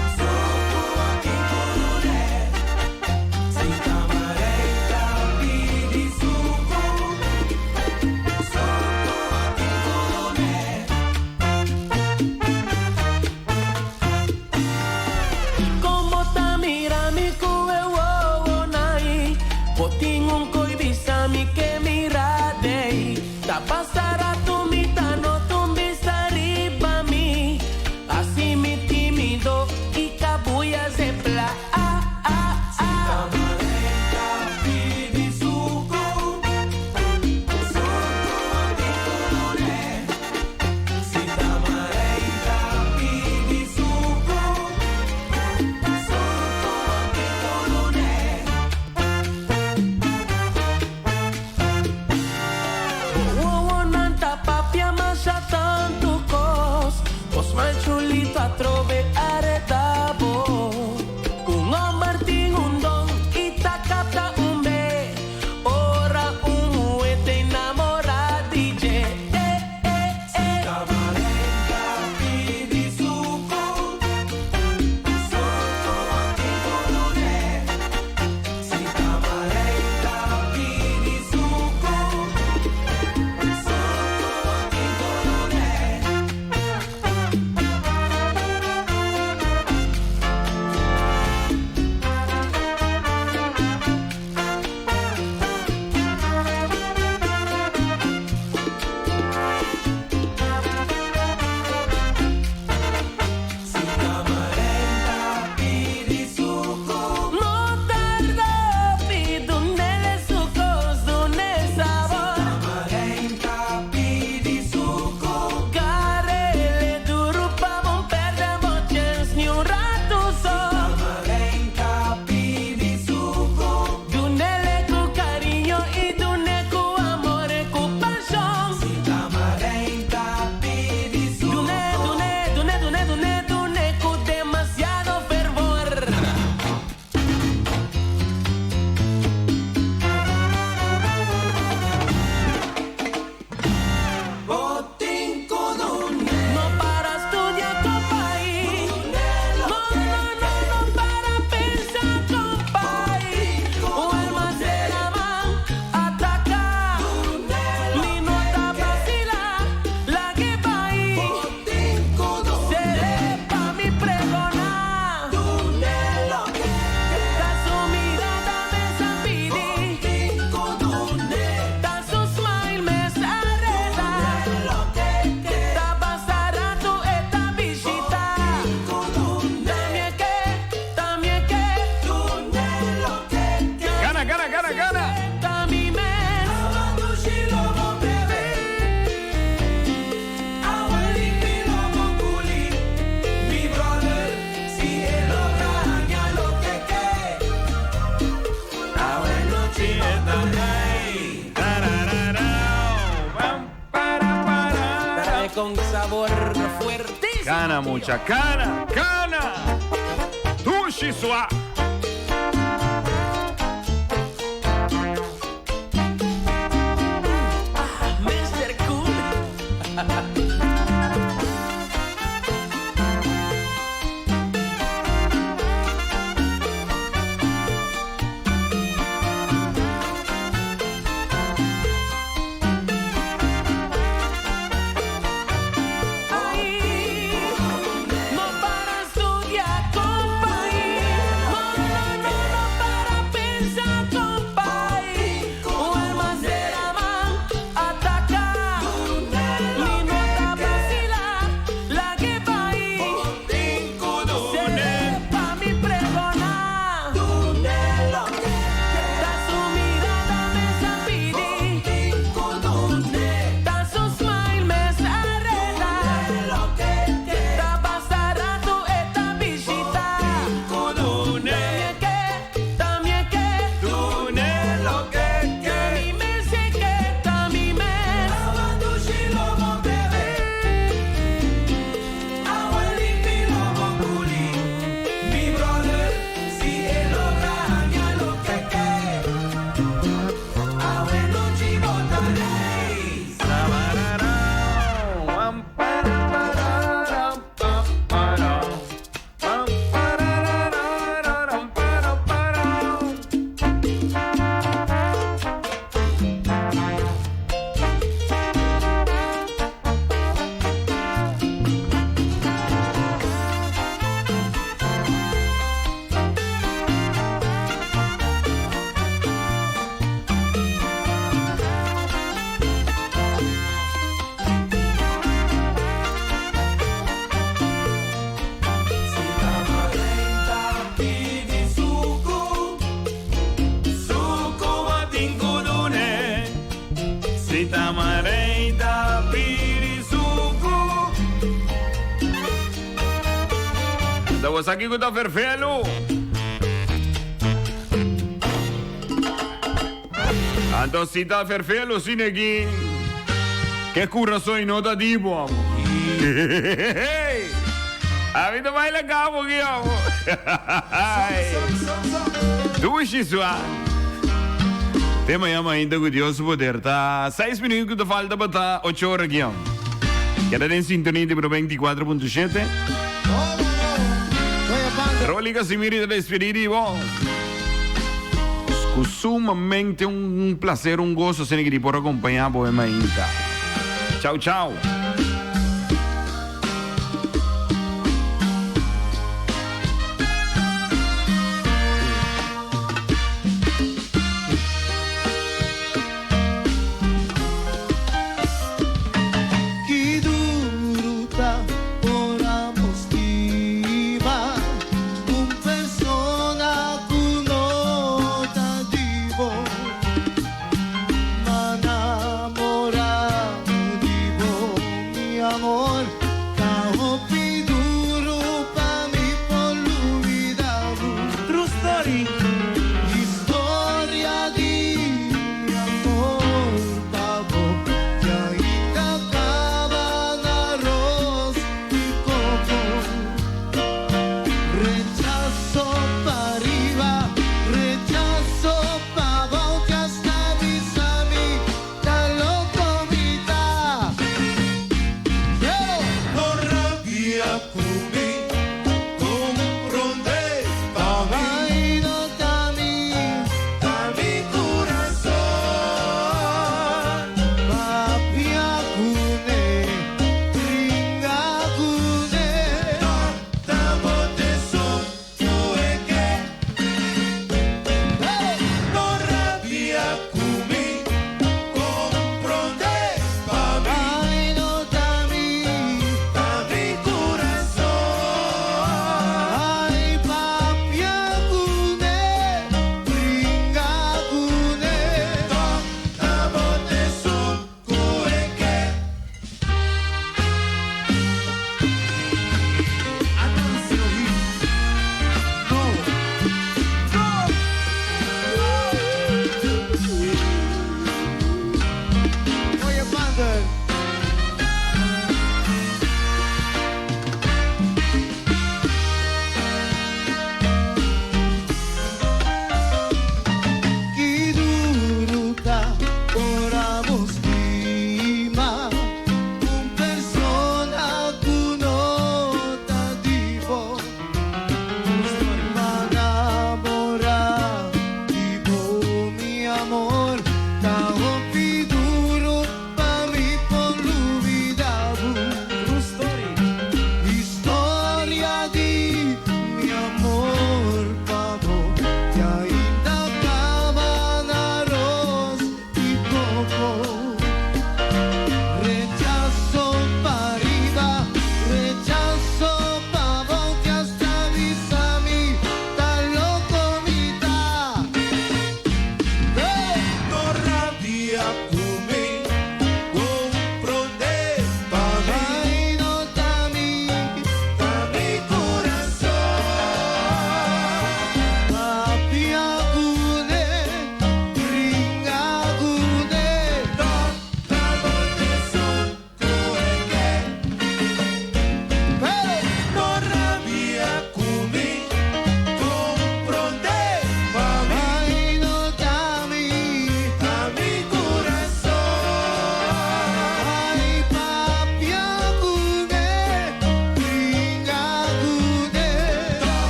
[SPEAKER 9] Pasará tu mitad, no tu vista arriba mí. Así mi tímido y cabuya se pla. Trove aretabo un Martín un don y tacata un be ora un muete enamorado DJ Tamarenta pidi suco soto anticolone si tamarenta pidi suco soto anticolone. Con sabor fuertísimo.
[SPEAKER 4] Cana, mucha cana. Tushi sua.
[SPEAKER 9] Mr. Cool.
[SPEAKER 4] Estamos aquí con la Ferfelo. Antosita Ferfelo, sin aquí. ¿Qué curra soy nota tipo, amo? A mí te baila cabo, que amo. Dushi suan. Tema llama ainda que Dios poder. Tá 6 minutos que te falta para tá 8 horas aqui, amo. Queda em sintonia de 24.7. Rolly Casimiri de despedir y vos. Sumamente un placer, un gozo ser que por acompañar por Mainta. Chao, chao.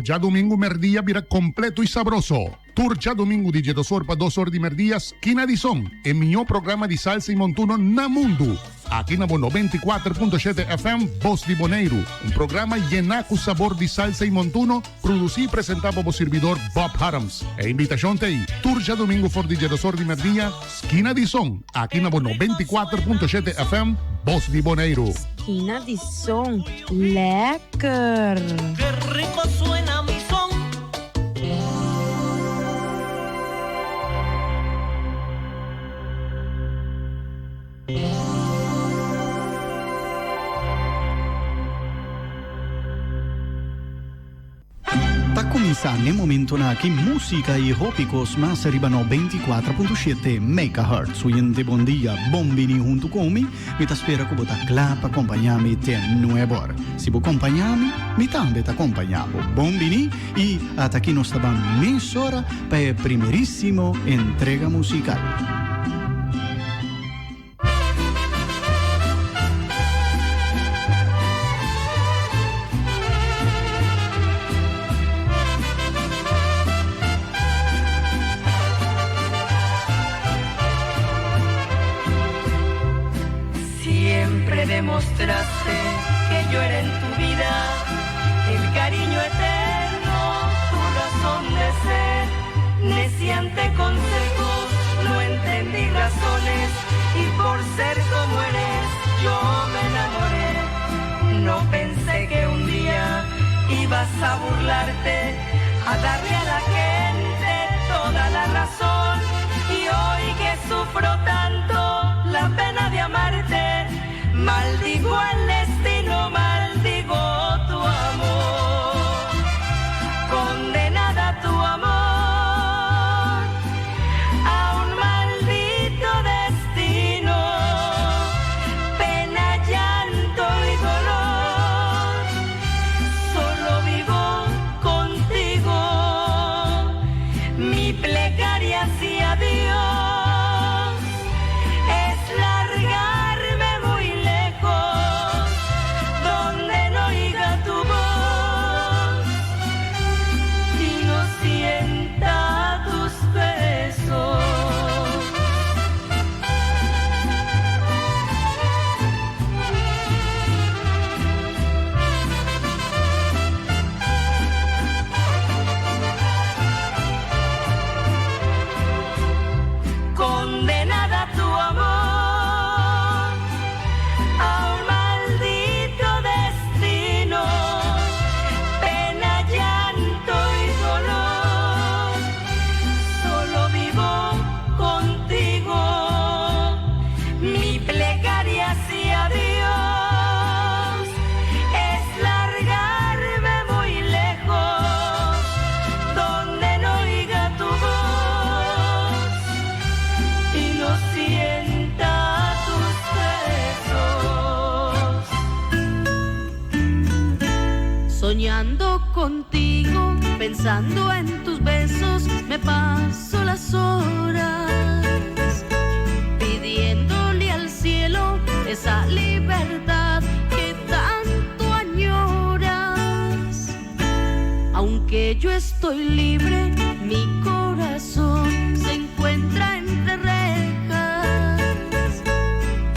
[SPEAKER 10] ya domingo merdía vira completo y sabroso. Tour ya domingo di Jetosor para 2 horas de merdía, esquina de son, el mejor programa de salsa y montuno na mundo. Aquí na 94.7 FM, Voz de Boneiro. Un programa llenaco sabor de salsa y montuno, producido y presentado por servidor Bob Harams. E invitación te ahí, Tour ya domingo for di Jetosor de merdía, esquina de son, aquí na 94.7 FM, Voz de Boneiro.
[SPEAKER 1] Esquina de son. Lekker.
[SPEAKER 9] Qué rico suena mi son.
[SPEAKER 11] Tá começando o momento na que música e tópicos mais arribano 24.7 MHz. Oyente, bom dia, bombini junto comigo. Me tá espera que você clapa acompanhar-me até 9 horas. Se você acompanhar-me, me também tá acompanhando. Bombini e até aqui nós estamos meia hora para a primeiríssima entrega musical.
[SPEAKER 9] Demostraste que yo era en tu vida el cariño eterno, tu razón de ser. Neciante consejos, no entendí razones y por ser como eres yo me enamoré. No pensé que un día ibas a burlarte, a darle a la gente toda la razón. Y hoy que sufro tanto la pena de amarte, maldigo al destino, maldigo tu amor, condenada tu amor a un maldito destino, pena, llanto y dolor, solo vivo contigo, mi plegaria hacia Dios es largarme muy lejos, donde no oiga tu voz y no sienta tus besos. Condenada tu amor a un maldito destino, pena, llanto y dolor, solo vivo contigo, mi plegaria hacia Dios es largarme muy lejos, donde no oiga tu voz y no sienta tus besos. Soñando contigo, pensando en tus besos, me paso las horas pidiéndole al cielo esa libertad que tanto añoras. Aunque yo estoy libre, mi corazón se encuentra entre rejas,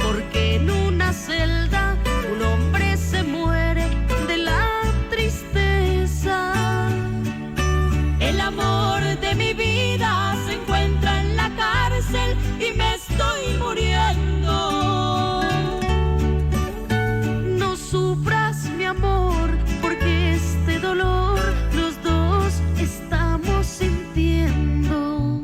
[SPEAKER 9] porque en una celda un hombre se muere de la tristeza. El amor de mi vida se encuentra en la cárcel y me estoy muriendo. No sufras, mi amor, porque este dolor los dos estamos sintiendo.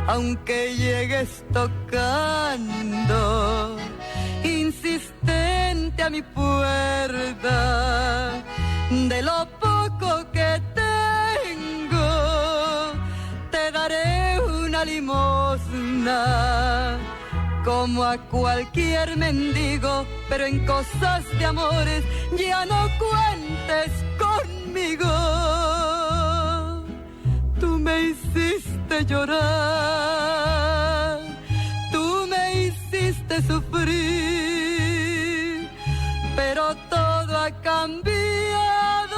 [SPEAKER 9] aunque llegues tocando, insistente a mi puerta, de lo poco que tengo, te daré una limosna, como a cualquier mendigo, pero en cosas de amores ya no cuentes conmigo. Tú me hiciste llorar, tú me hiciste sufrir, pero todo ha cambiado,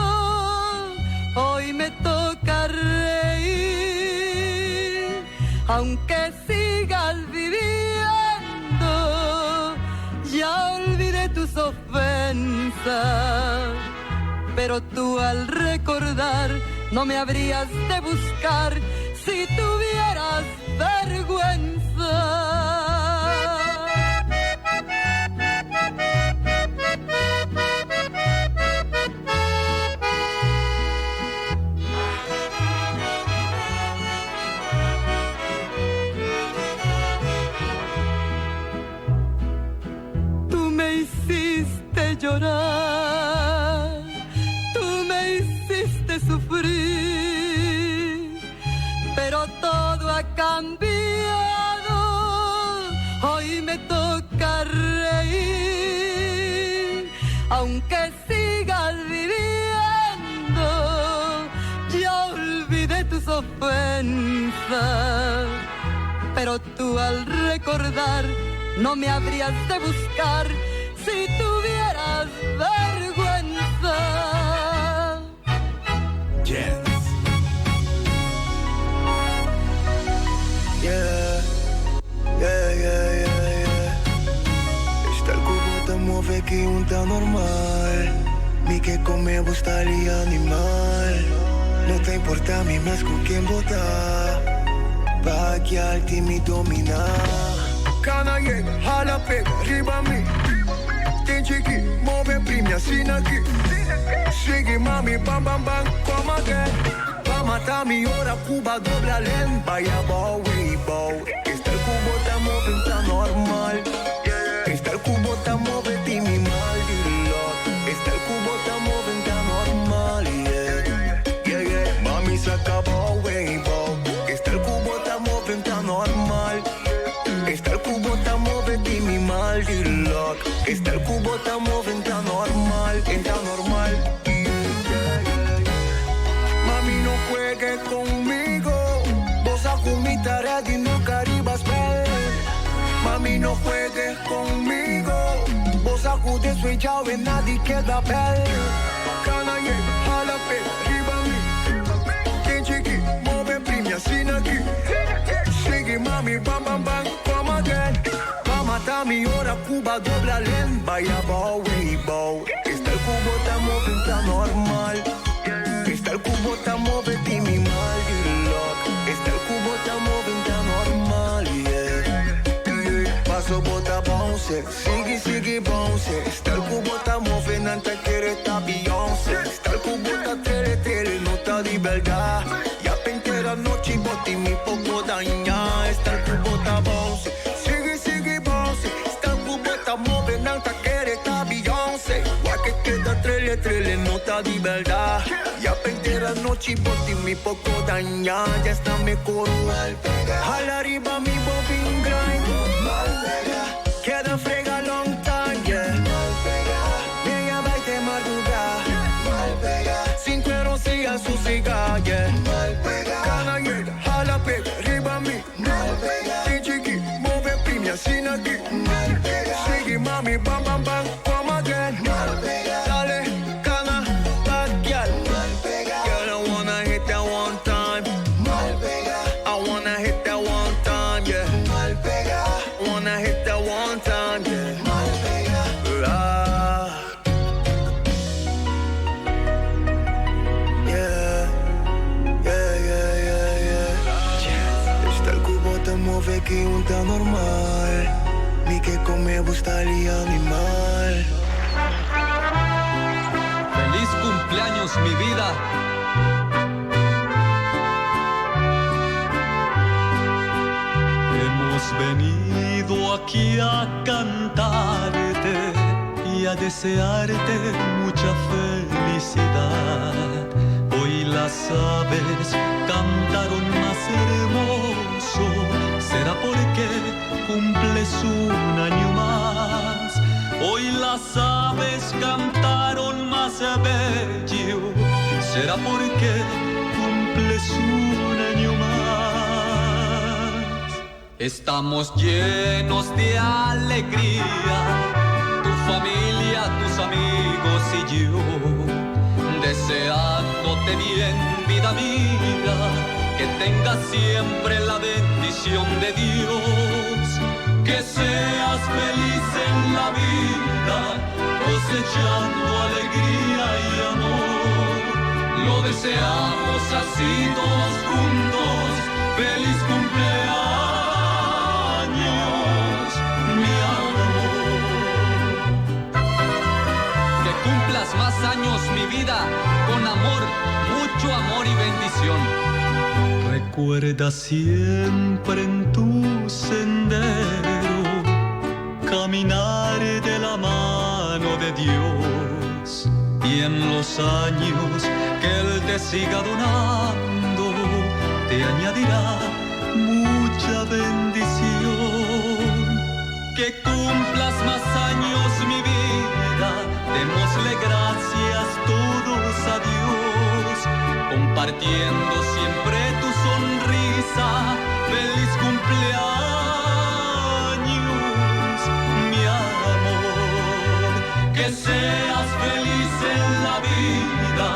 [SPEAKER 9] hoy me toca reír, aunque sigas viviendo, ya olvidé tus ofensas, pero tú al recordar no me habrías de buscar si tuvieras vergüenza. Tú me hiciste llorar, tú me hiciste sufrir, pero todo ha cambiado, hoy me toca reír, aunque sigas viviendo, ya olvidé tus ofensas, pero tú al recordar no me habrías de buscar si tuvieras vergüenza.
[SPEAKER 3] Yes. Yeah, yeah, yeah, yeah, yeah. Está el cubo tan mueve que un tan normal. Mi que come gustaría animal. No te importa a mí más con quién votar. Pa' que al time dominar. Cana llega, jala, pega, arriba a mí. Tem chiqui, move, prime, assina aqui. Sigue mami, bam, bam, bam, como again. Pa' matar mi hora, Cuba dobla lenta. Vaya bow, way bow. Está el cubo, tá movendo, tá normal. Está el cubo, tá movendo, tem mi mal, está el cubo, tá movendo, tá normal, yeah. Yeah, yeah. Mami, saca bow, way bow. Está el cubo, tá movendo, tá normal. Está el cubo, tá movendo, tem mi mal, está el cubo, tá movendo, tá normal, tá normal. Mami, no juegues conmigo. Vos con mi tarea y no caribas ver. Mami, no juegues conmigo. Vos acude su echado en nadie queda ver. Cana llega, jala, pega, arriba a mí. Tem chiqui, move, prime, assina aqui. Sigue mami, bam, bam, bam, como again. Pa' matar mi hora, Cuba dobla lenta. Vaya bow, way bow. Está el cubo, tá movendo, tá normal. Está el cubo, tá movendo, tem mi mal, está el cubo, tá movendo, tá normal, yeah. Paso, bota, bounce, sigue, sigue, bounce. Está el cubo, tá movendo, antes quiere tá Beyoncé. Está el cubo, tá tele, tele, no tá de verdad. Ya pinté la noche y boté mi poco daña. Está el cubo, tá bounce, sigue, sigue, bounce. Está el cubo, tá movendo, antes quiere tá Beyoncé. Ya que queda trele, trele, no tá de verdad. Ya pinté la noche y boté mi poco daña. Ya está mejor. Jala arriba mi bobin grind. Queda frega long time, yeah. Ella va y te madruga. Cinco euros y a su cigarro, yeah. Cana llega, jala, pega, arriba a mí. Tem chiqui, move, prime, assina aqui. Sigue mami, bam, bam, bam, como again. Dale, cana, bad girl. Girl, I wanna hit that one time. I wanna hit that one time, yeah. I wanna hit that one time, yeah. Ah. Yeah, yeah, yeah, yeah, yeah. Está el cubo, te mueve que un tan normal. Mi que come gustaría animal.
[SPEAKER 12] Feliz cumpleaños, mi vida. aquí a cantarte y a desearte mucha felicidad. Hoy las aves cantaron más hermoso, será porque cumples un año más. Hoy las aves cantaron más bello, será porque cumples un año más. Estamos llenos de alegría, tu familia, tus amigos y yo, deseándote bien, vida mía, que tengas siempre la bendición de Dios, que seas feliz en la vida, cosechando alegría y amor. Lo deseamos así todos juntos, feliz cumpleaños, mi amor. Que cumplas más años, mi vida, con amor, mucho amor y bendición. Recuerda siempre en tu sendero caminar de la mano de Dios, y en los años que Él te siga donando te añadirá mucha bendición. Que cumplas más años, mi vida, démosle gracias todos a Dios, compartiendo siempre tu sonrisa. Feliz cumpleaños, mi amor. Que seas feliz en la vida,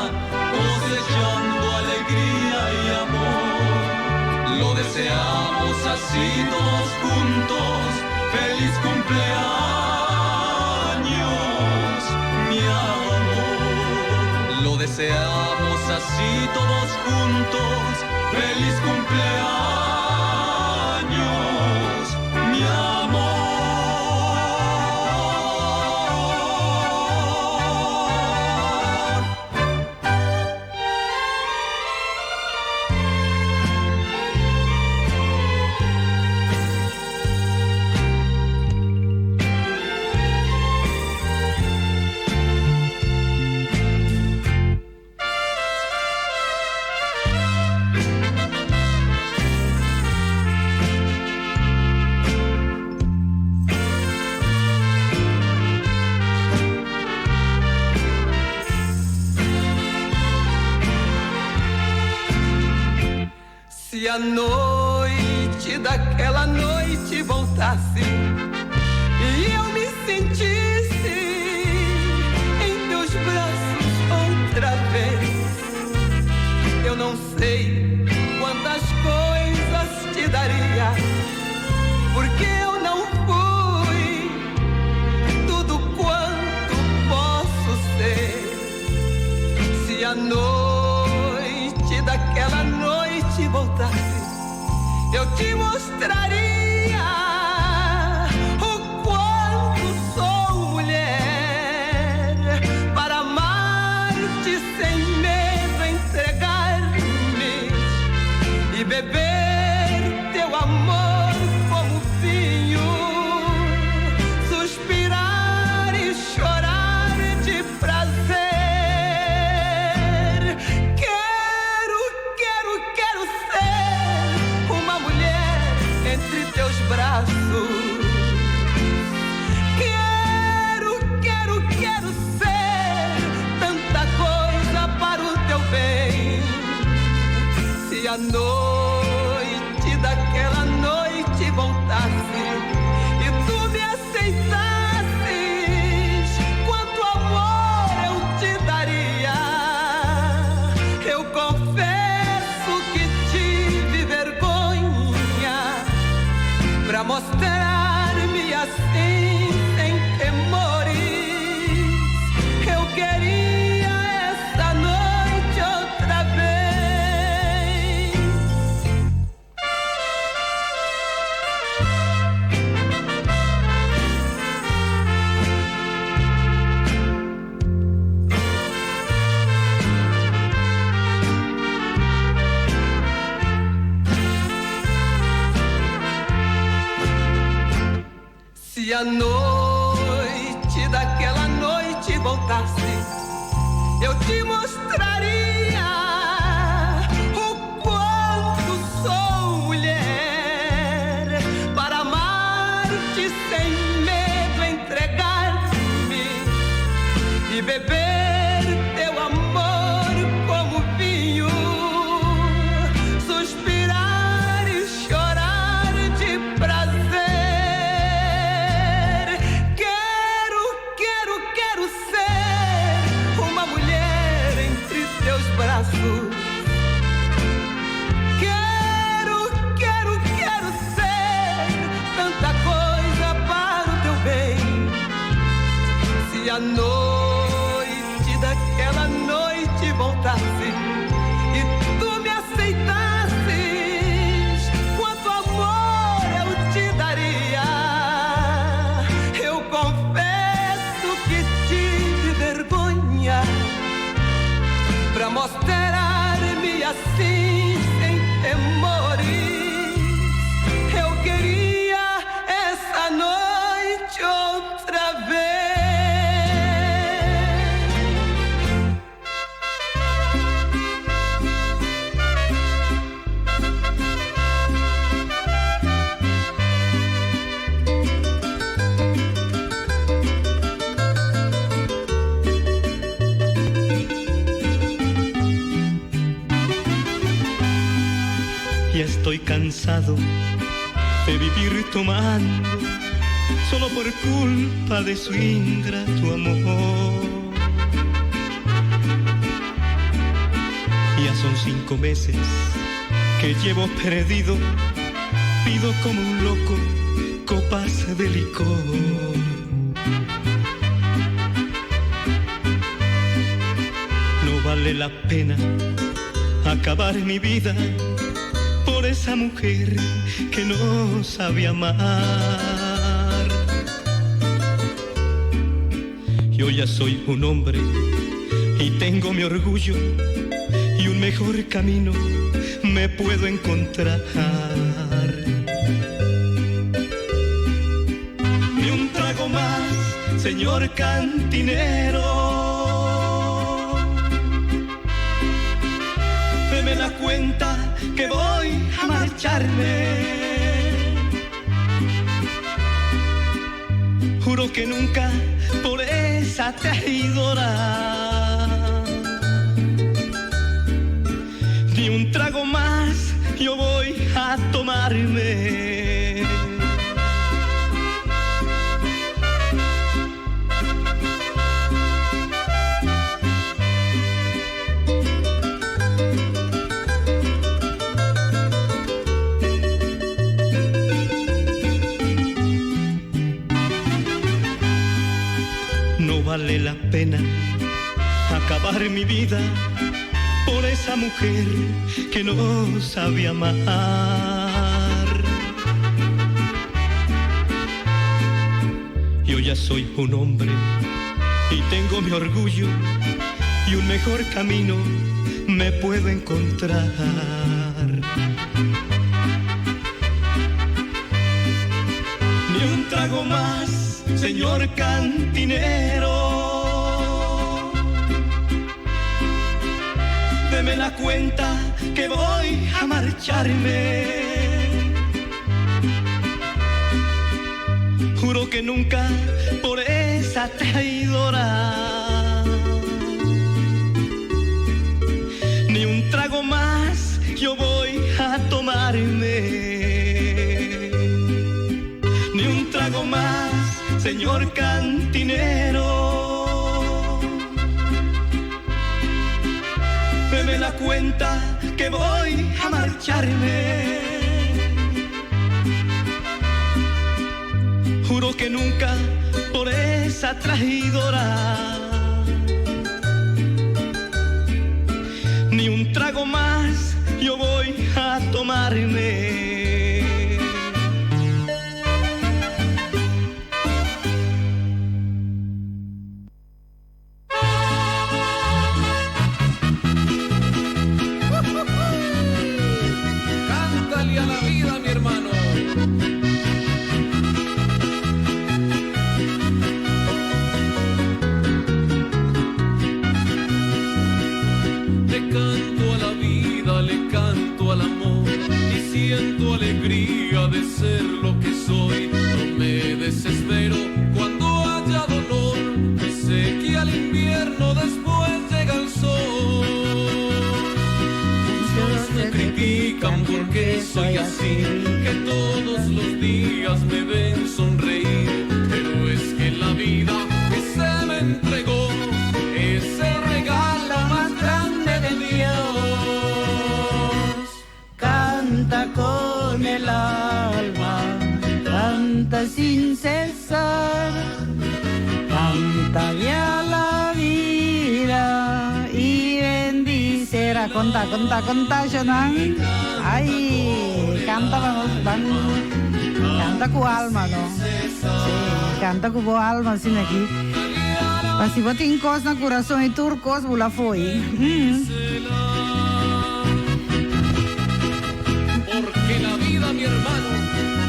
[SPEAKER 12] cosechando alegría y amor. Lo deseamos así todos juntos. Feliz cumpleaños, mi amor. Lo deseamos así todos juntos. Feliz cumpleaños, mi amor.
[SPEAKER 13] Se a noite daquela noite voltasse e eu me sentisse em teus braços outra vez, eu não sei quantas coisas te daria, porque eu não fui tudo quanto posso ser. Se a noite daquela noite voltasse, eu te mostraria o quanto sou mulher, para amar-te sem medo, entregar-me e beber teu amor como vinho, suspirar e chorar de prazer. Quero ser uma mulher entre teus braços. Quero ser tanta coisa para o teu bem. Se a noite daquela noite voltasse e tu me aceitasses, quanto amor eu te daria. Eu confesso que tive vergonha pra mostrar-me assim sem temores. Eu queria essa noite outra vez. Se a noite daquela noite voltasse, eu te mostraria o quanto sou mulher para amar-te sem medo, entregar-me e beber teu amor como vinho, suspirar e chorar de prazer. Quero ser uma mulher entre teus braços. Quero ser tanta coisa para o teu bem. Se a noite daquela noite voltasse e tu me aceitasses, quanto amor eu te daria. Eu confesso que tive vergonha pra mostrar-me assim sem temores. Eu queria essa noite outra vez.
[SPEAKER 14] Ya estoy cansado de vivir tomando, solo por culpa de su ingrato amor. Ya son 5 meses que llevo perdido, pido como un loco copas de licor. No vale la pena acabar mi vida por esa mujer que no sabe amar. Yo ya soy un hombre y tengo mi orgullo, y un mejor camino me puedo encontrar. Ni un trago más, señor cantinero. Deme la cuenta que voy a marcharme. Juro que nunca por esa traidora, ni un trago más yo voy a tomarme. No vale la pena acabar mi vida por esa mujer que no sabe amar. Yo ya soy un hombre y tengo mi orgullo, y un mejor camino me puedo encontrar. Ni un trago más, señor cantinero. Deme la cuenta que voy a marcharme. Juro que nunca por esa traidora, ni un trago más yo voy a tomarme. Ni un trago más, señor cantinero. Deme la cuenta que voy a marcharme. Juro que nunca por esa traidora, ni un trago más yo voy a tomarme.
[SPEAKER 8] Cántale a la vida, mi hermano.
[SPEAKER 12] así, que todos los días me ven sonreír. Pero es que la vida que se me entregó es el regalo más grande de Dios.
[SPEAKER 15] Canta con el alma, canta sin cesar, cántale a la vida y bendicera. Conta, Shonan. Ay, canta, canta con alma, ¿no? Sí, canta con alma, sin aquí. Pasi bating cos na corazón y turcos bula foi.
[SPEAKER 12] Porque la vida, mi hermano,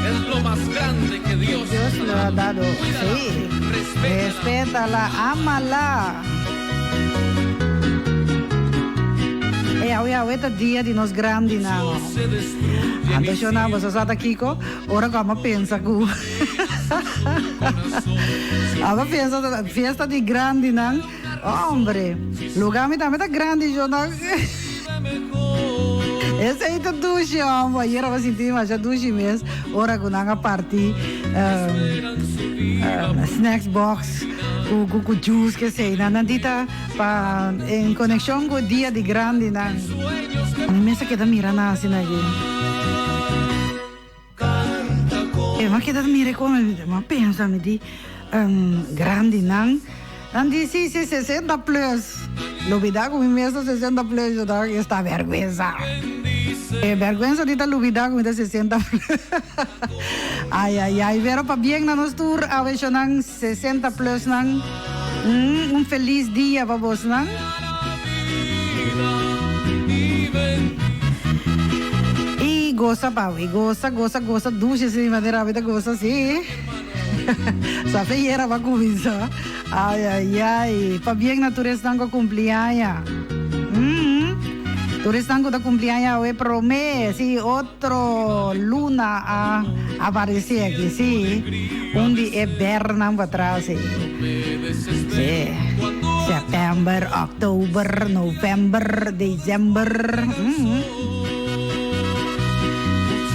[SPEAKER 12] es lo más grande que Dios
[SPEAKER 15] lo ha dado. Sí. Respétala, ámala. Esta dia de nós grande não. Antes eu não, você está aqui com, ora como pensa que, agora pensa festa de grande não, hombre, lugar me também tá grande eu não. Esse aí tá duche, homem, aí era para sentir mais já duche mesmo, ora que não a partir, snacks box. Com juice que sei, nandita pa em conexão com o dia de grande na mesa que da mira na assim aqui. Mas que da mira como mas pensa me di grande não, andi sim 60 plus, lubida com mesa 60 plus eu dá está vergonha. Vergüenza de lubida com 60 plus. Ai, vero pa bien na nos tour a ver nang 60 plus nang feliz dia para vos nang. E goza pau, e goza duche se maneira vida goza sim. Sa feira va começar. Ai, pa bien na tour estão com cumpleaños. Turistang da cumpleaños hoy promete, sí, otro luna a aparecer aquí, sí. Un día es Bernam atrás, sí. Sí. September, October, November, December.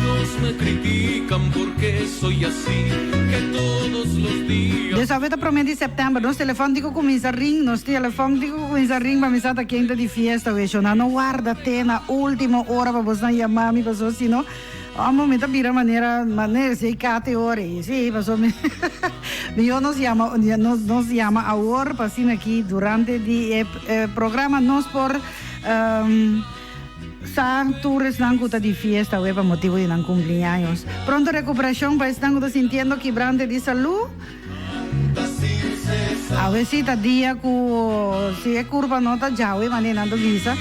[SPEAKER 12] Muchos me critican porque soy así, que todos los días.
[SPEAKER 15] Dessa vez promete setembro, nosso telefone começa a ring, nosso telefone começa a ring, para me estar aqui de festa, vejo, não guarda até na última hora para você chamar me passou assim, não? A momento vira maneira, sei que horas, sim, passou me, eu nos chama a hora, passando aqui durante o programa, nós por tours não custa de festa, para motivo de não cumpleaños. Pronto recuperação, para estar sintiendo quebrante de saúde. A veces dia que se é curva nota já é maneira do visa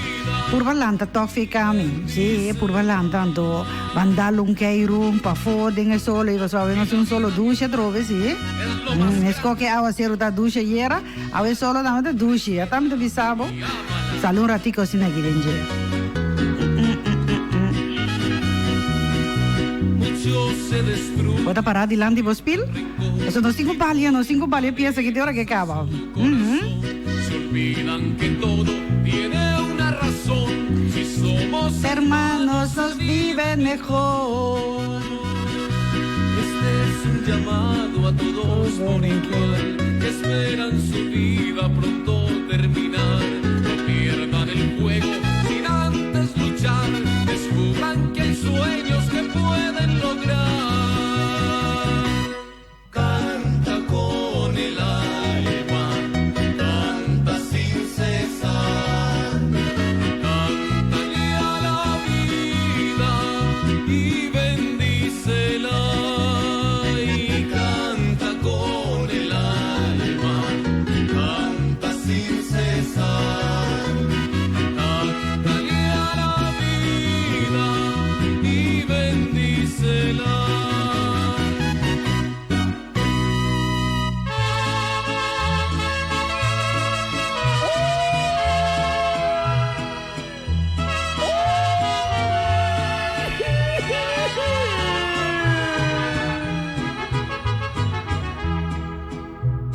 [SPEAKER 15] curva lanta toque kami se curva lanta ando bandalo um queiro para foden é solo e você não solo ducha trove se escolhe a ser da ducha era a ver solo da ducha até me bisabo salun ratico sin aqui dentro. Bota parar de lá de bospil? Eso no cinco palhas piensa que te hora que acaba.
[SPEAKER 12] Se olvidan que todo tiene una razón. Si somos
[SPEAKER 15] hermanos nos vive mejor.
[SPEAKER 12] Este es un llamado a todos por igual, que esperan su vida pronto terminar. No pierdan el juego sin antes luchar. Descubran que hay sueños que pueden lograr.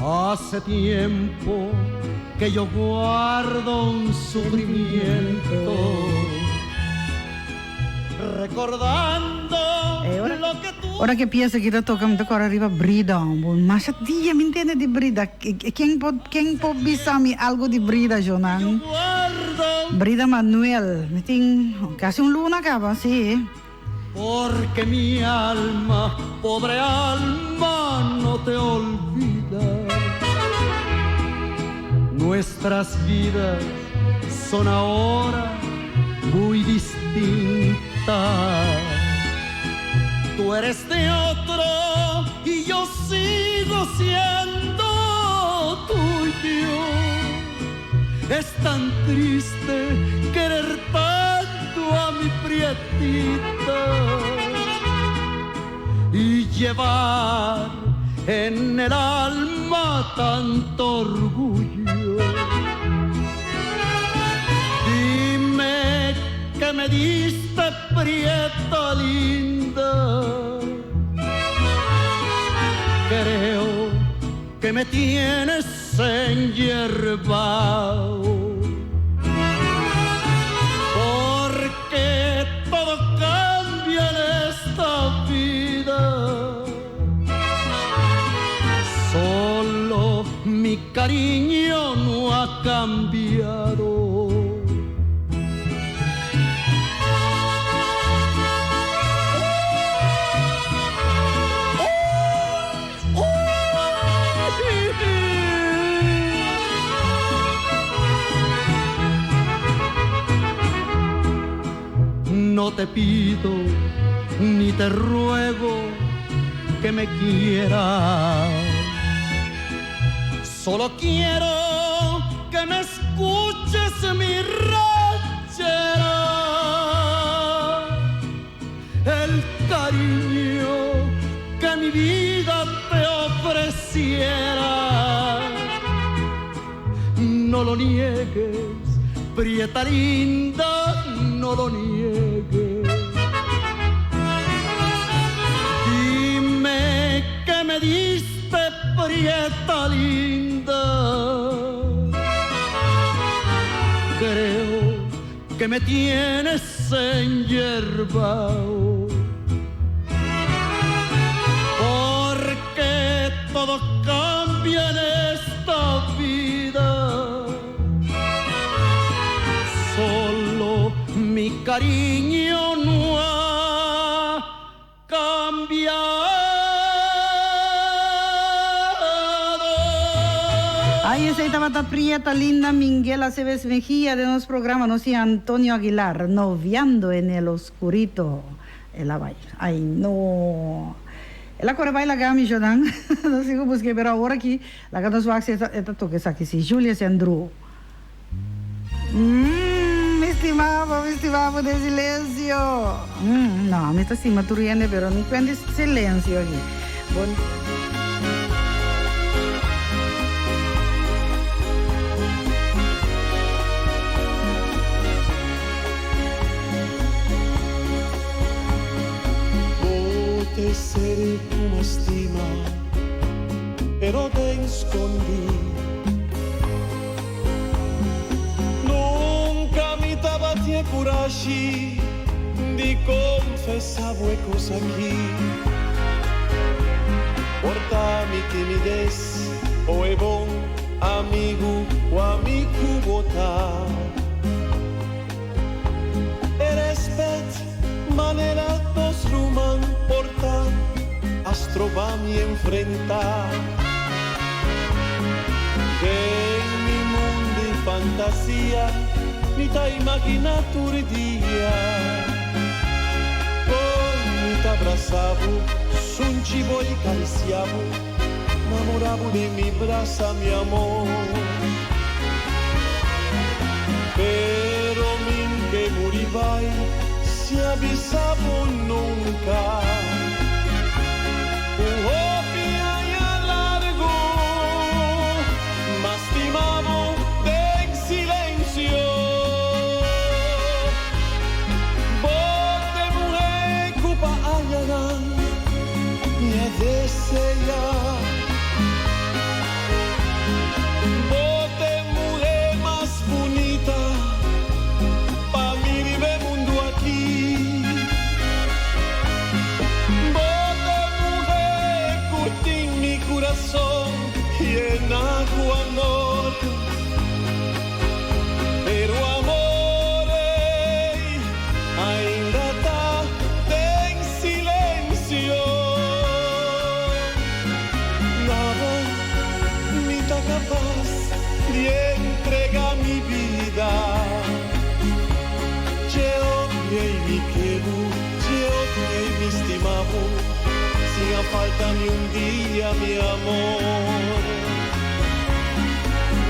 [SPEAKER 16] Hace tiempo que yo guardo un sufrimiento, recordando
[SPEAKER 15] Ora che piensa che da tocca mi tocca arriva brida, ma se dia mi intende di brida, quem può bisami algo di brida, Jonan? Brida Manuel, mi ting, casi un luna cava, sì.
[SPEAKER 16] Porque mi alma, pobre alma, no te olvida. Nuestras vidas son ahora muy distintas. Tú eres de otro y yo sigo siendo tuyo. Es tan triste querer tanto a mi prietita y llevar en el alma tanto orgullo. Dime que me diste, prieta linda. Creo que me tienes enyerbao, porque todo cambia en esta vida. Solo mi cariño no ha cambiado. No te pido ni te ruego que me quieras, solo quiero que me escuches mi ranchera. El cariño que mi vida te ofreciera, no lo niegues, prieta linda, no lo niegues. Dime que me diste, prieta linda. Creo que me tienes enyerbao, porque todo cambia en esta vida. Solo mi cariño no ha cambiado.
[SPEAKER 15] Ahí estaba esta prieta linda Minguela Aceves Mejía de nuestro programa, no sé, Antonio Aguilar, Noviando en el Oscurito. Ela vai. Ai, no. Ela agora vai lagar mi Jordan. Não sei como busquei, pero agora aqui, lagar nos vai ser esta toque aqui, se Júlia se Andrew. Me estimava de silêncio. Não, me está assim, maturiendo, pero me cuenta silêncio aqui. Bom.
[SPEAKER 3] Te seré como estima, pero te escondí. Nunca mi tabatie curashi di confessar huecos aquí. Porta mi timidez, o é bom amigo o amigo botar. Eres pet, manera dos ruman portar, astro va mi enfrentar. En mi mundo de fantasía, ni ta imaginato il dia. Poi ti abbracciavo, sun cibo e cariciavo, m'amoravo de mi brasa, mi amor. Pero min que moribai, si avisavo nunca.
[SPEAKER 17] Bote mujer más bonita, pa' mí vive mundo aquí. falta ni un día, mi amor.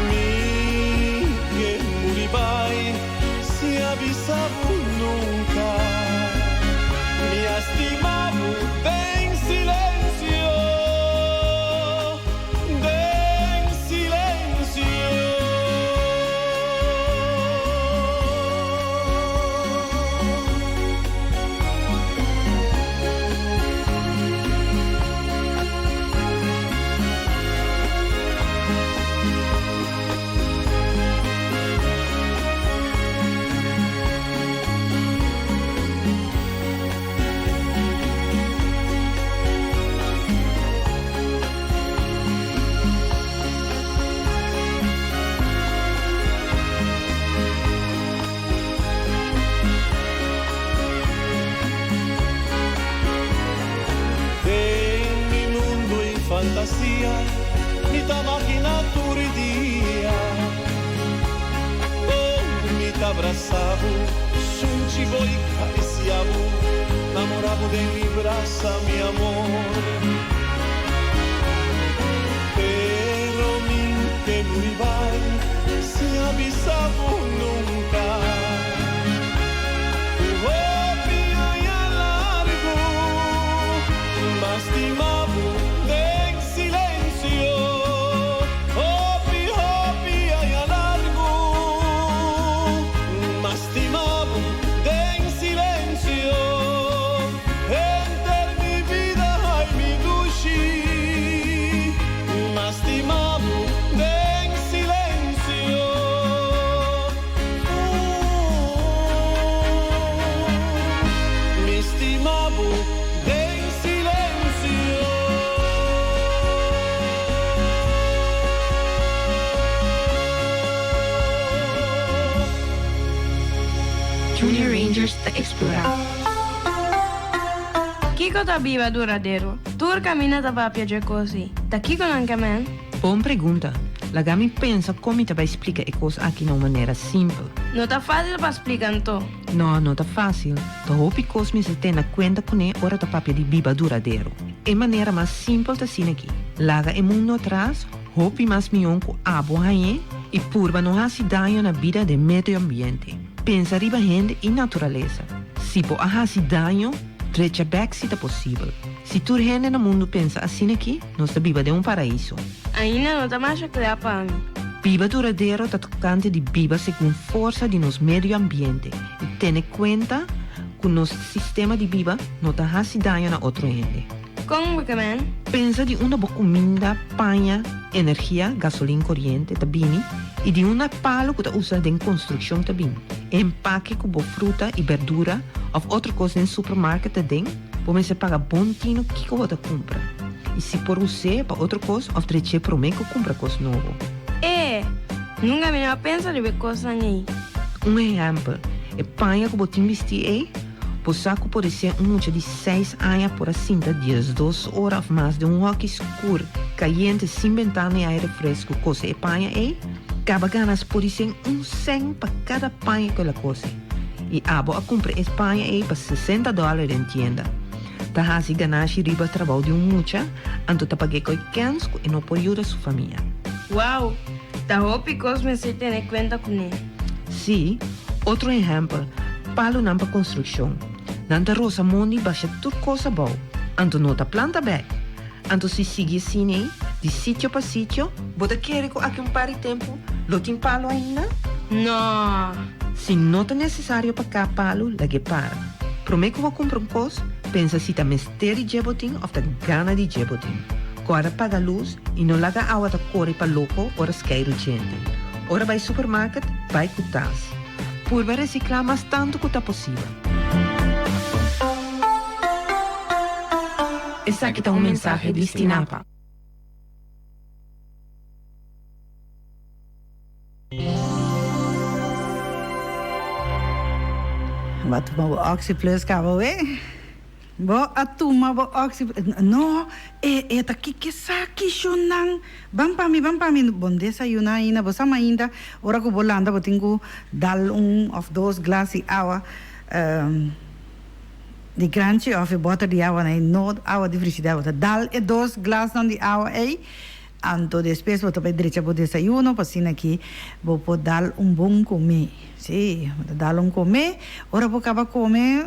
[SPEAKER 17] Mi que muribai se avisaba nunca. Mi estimado en silencio, en silencio. Fantasia, mita máquina turdia. Oh, mita abraçavo, suntivo e cariciavo, namoravo de mi braça, mi amor. Pero min que muribai, se avisavo nunca. Oh, pia e largo, mastimavo.
[SPEAKER 1] Junior Rangers te explorar.
[SPEAKER 18] Kiko tá viva duradeiro. Tur camina tá papia de cosi. Tá Kiko não camen?
[SPEAKER 1] Bom pergunta. Lagami pensa como te vai explicar a coisa aqui de uma maneira simples.
[SPEAKER 18] Não tá fácil para explicar então.
[SPEAKER 1] Não tá fácil. Tá hopi cosme se tem na conta com ele ora tá papia de viva duradeiro. É maneira mais simples tá assim aqui. Laga e mundo atrás, hopi mais mion com abo haie e purba não há se daño na vida do meio ambiente. Pensa riba gente e natureza. Se po há se daño, trecha back se tá possível. Se tur gente no mundo pensa assim aqui, nós tá viva de um paraíso.
[SPEAKER 18] Ainda não tá mais claro para mim.
[SPEAKER 1] Viva duradeiro tá tocante de viva segundo força de nosso meio ambiente e tem em conta que nosso sistema de viva não tá há se daño na outra gente.
[SPEAKER 18] Como que man?
[SPEAKER 1] Pensa de uma boa comida, panha, energia, gasolina corrente, tabini, e de uma palo que usa em construção também. Empaque com boa fruta e verdura, ou outra coisa em supermercado também, você paga bom tino que você compra. E se por você para outra coisa, ou treche para mim que compra coisa nova.
[SPEAKER 18] Nunca me pensa de ver coisa aí.
[SPEAKER 1] Exemplo, a panha que você investir aí, o saco pode ser mucho de 6 anos por cinta dias, 2 horas ou mais de rock escuro, caliente, sem ventana e aire fresco, coisa e panha aí, cada ganas pode ser 1 cent para cada panha que ela coisa. E abo a comprar essa panha aí para $60 em tienda. Tá hasi ganagem riba trabalho de mucha, anto tá paguei com cans e não pode ajudar sua família.
[SPEAKER 18] Uau! Tá hopi cosme se tem em conta com ele.
[SPEAKER 1] Sim, outro exemplo, palo não para construção. Nanta rosa moni baixa tudo coisa boa. Anto nota planta bem. Anto se sigue assim, de sítio para sítio, você quer que aqui par de tempo, lo tem palo ainda?
[SPEAKER 18] Não.
[SPEAKER 1] Se não é necessário para cá palo, lage para. Prometo que vou comprar coisa, pensa se tá mistério de jebotin ou tá gana de jebotin. Agora paga luz e não laga água da corre para louco ou esqueiro gente. Ora vai supermercado, vai cutas. Purva reciclar mais tanto que tá possível. Esse aqui tá mensagem de Stinapa.
[SPEAKER 15] Wat mo oxyplus ka bo Bo atuma bo oxyplus. No, eta kikisaki shunang. Bampami bondesa yuna ina bo sama inda. Ora ko bolanda bo tingu dal of those glassy agua. de grande of bota de agua, no agua de frigidaire. Dal e 2 glas de agua aí. Anto después vou tomar derecha para desayuno, para assim aqui vou dar bom comer. Sim, vou dar comer. Ora vou acabar comer,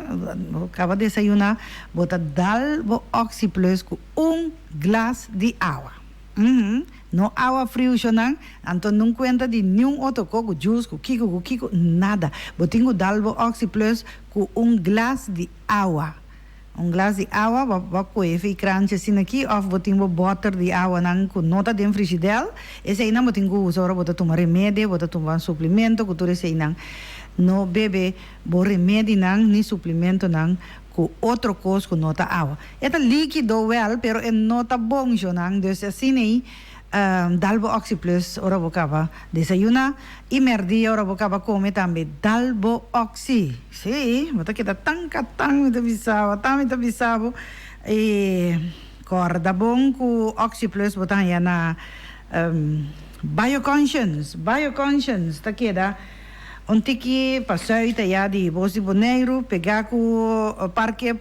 [SPEAKER 15] vou acabar desayunar, vou dar Oxy Plus com glas de água. No água frio não, então não conta de nenhum outro coco, juice, com kiko, nada. Vou ter que dar Oxy Plus com glas de água. Glas de água, vou coer e crunch assim aqui, ou vou ter butter de água com nota de frigideira. Esse aí não vou ter que usar, vou tomar remédio, vou tomar suplemento, com tudo isso aí não bebe, vou remédio nem suplemento com outro coisa com nota água. É líquido well, pero é nota bom, então assim aí, dalbo Oxy Plus, ora vou acabar desayunar, e merdia ora vou acabar comer também, dalbo Oxy. Sim, vou ter que dar muito bisavo, e corda bom com Oxy Plus, vou ter aí na Bioconscience, tá aqui, dá. Ontem que passou aí de Bosi Boneiro, pegar com o parque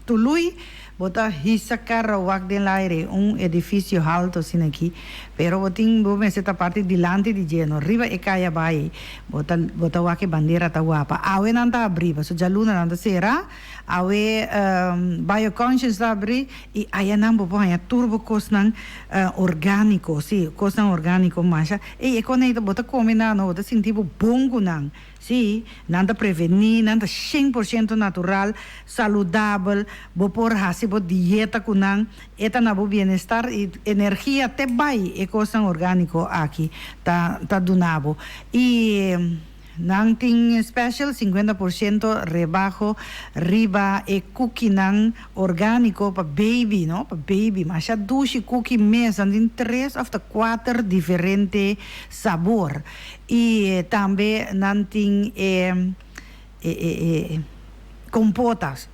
[SPEAKER 15] Tului, botar hisa carro wak den aire, edifício alto assim aqui, pero botin bo me seta parte delante de geno, riba e caia bai, botar wak bandeira ta guapa, awe nanta abriba, so jaluna nanta sera, awe Bioconscience abri e aya nambo po aya turbo kosnang orgânico, sim, kosnang orgânico masha, e econeita botar come na no, botar sintibo bongo nang. Sim, nada prevenir, nada 100% natural, saludável, vou por hasibo dieta kunang, eta na bo bienestar e energia te vai e coisa orgânico aqui, tá donavo. E nang ting special 50% rebaixo riba e cookie nang orgânico para baby, no? Para baby, mas já dushi cookie mês, tem 3 of the 4 diferente sabor. E também nang ting compotas.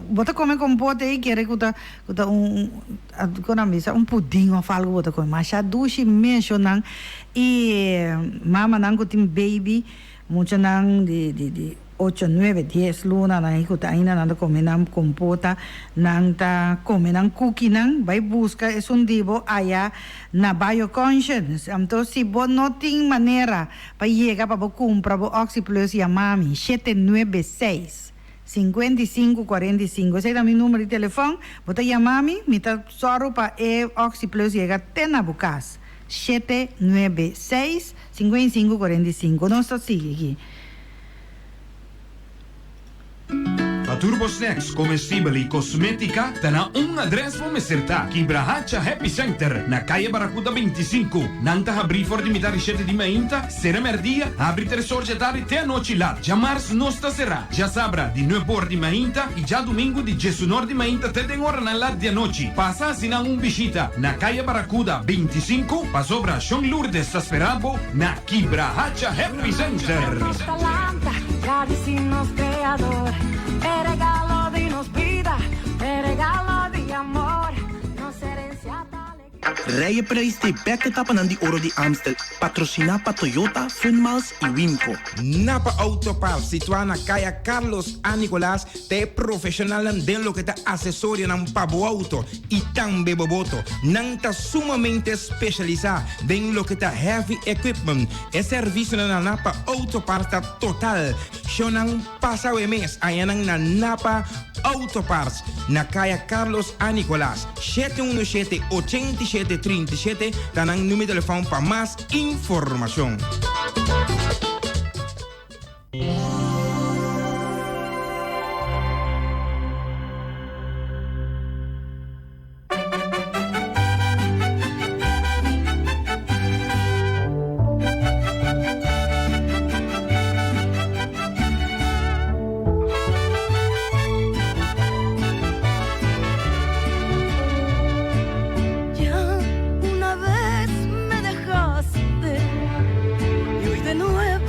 [SPEAKER 15] Bota comer compota aí, quer que tá pudim ou algo bota comer, mas já dushi mencionam e mama nango tem baby, muita nang de 8, 9, 10 luna nang que tá ainda nanda comer nang compota, nang tá comer nang cookie nang, vai buscar é dibo aí na Bioconscience. Então se bo não tem maneira para chegar para comprar o Oxy Plus e a mami 796 5545. Esse é o meu número de telefone. Bota chamar-me, me tá só para Oxy Plus chega até na Bucas. 796 5545. Não está assim aqui.
[SPEAKER 7] A Turbo Snacks comestível e cosmética está na adresso para me acertar. Quibrahacha Happy Center, na Calle Baracuda 25. Nanta abrir for de mitad 7 de mainta, será merdia, abre 3 horas de tarde até a noite lá. Já março não está será. Já sabra de 9 horas de mainta e já domingo de 19 de mainta até 10 horas na lá de noite. Passa assinar visita na Calle Baracuda 25, para sobra São Lourdes Sasperabo, na Quibrahacha Happy Center.
[SPEAKER 9] Creador, el regalo de nos vida, el regalo de amor, nos herencia tal.
[SPEAKER 19] Rijden prijs de bekke tappen die oro di Amstel. Patrocina pa Toyota, Funmals e Winco.
[SPEAKER 20] Napa Autoparts, situada na Caia Carlos A. Nicolás, te profissional den lo que te assessoria nan pabo auto e também boboto. Nan ta sumamente especializado den lo que te heavy equipment. E serviço na Napa Autoparts ta total. Shonan passa o mês, ayanang na Napa Autoparts, na Caia Carlos A. Nicolás, 717-8737, dan número de telefone para mais informação.
[SPEAKER 9] Ya una vez me dejaste y hoy de nuevo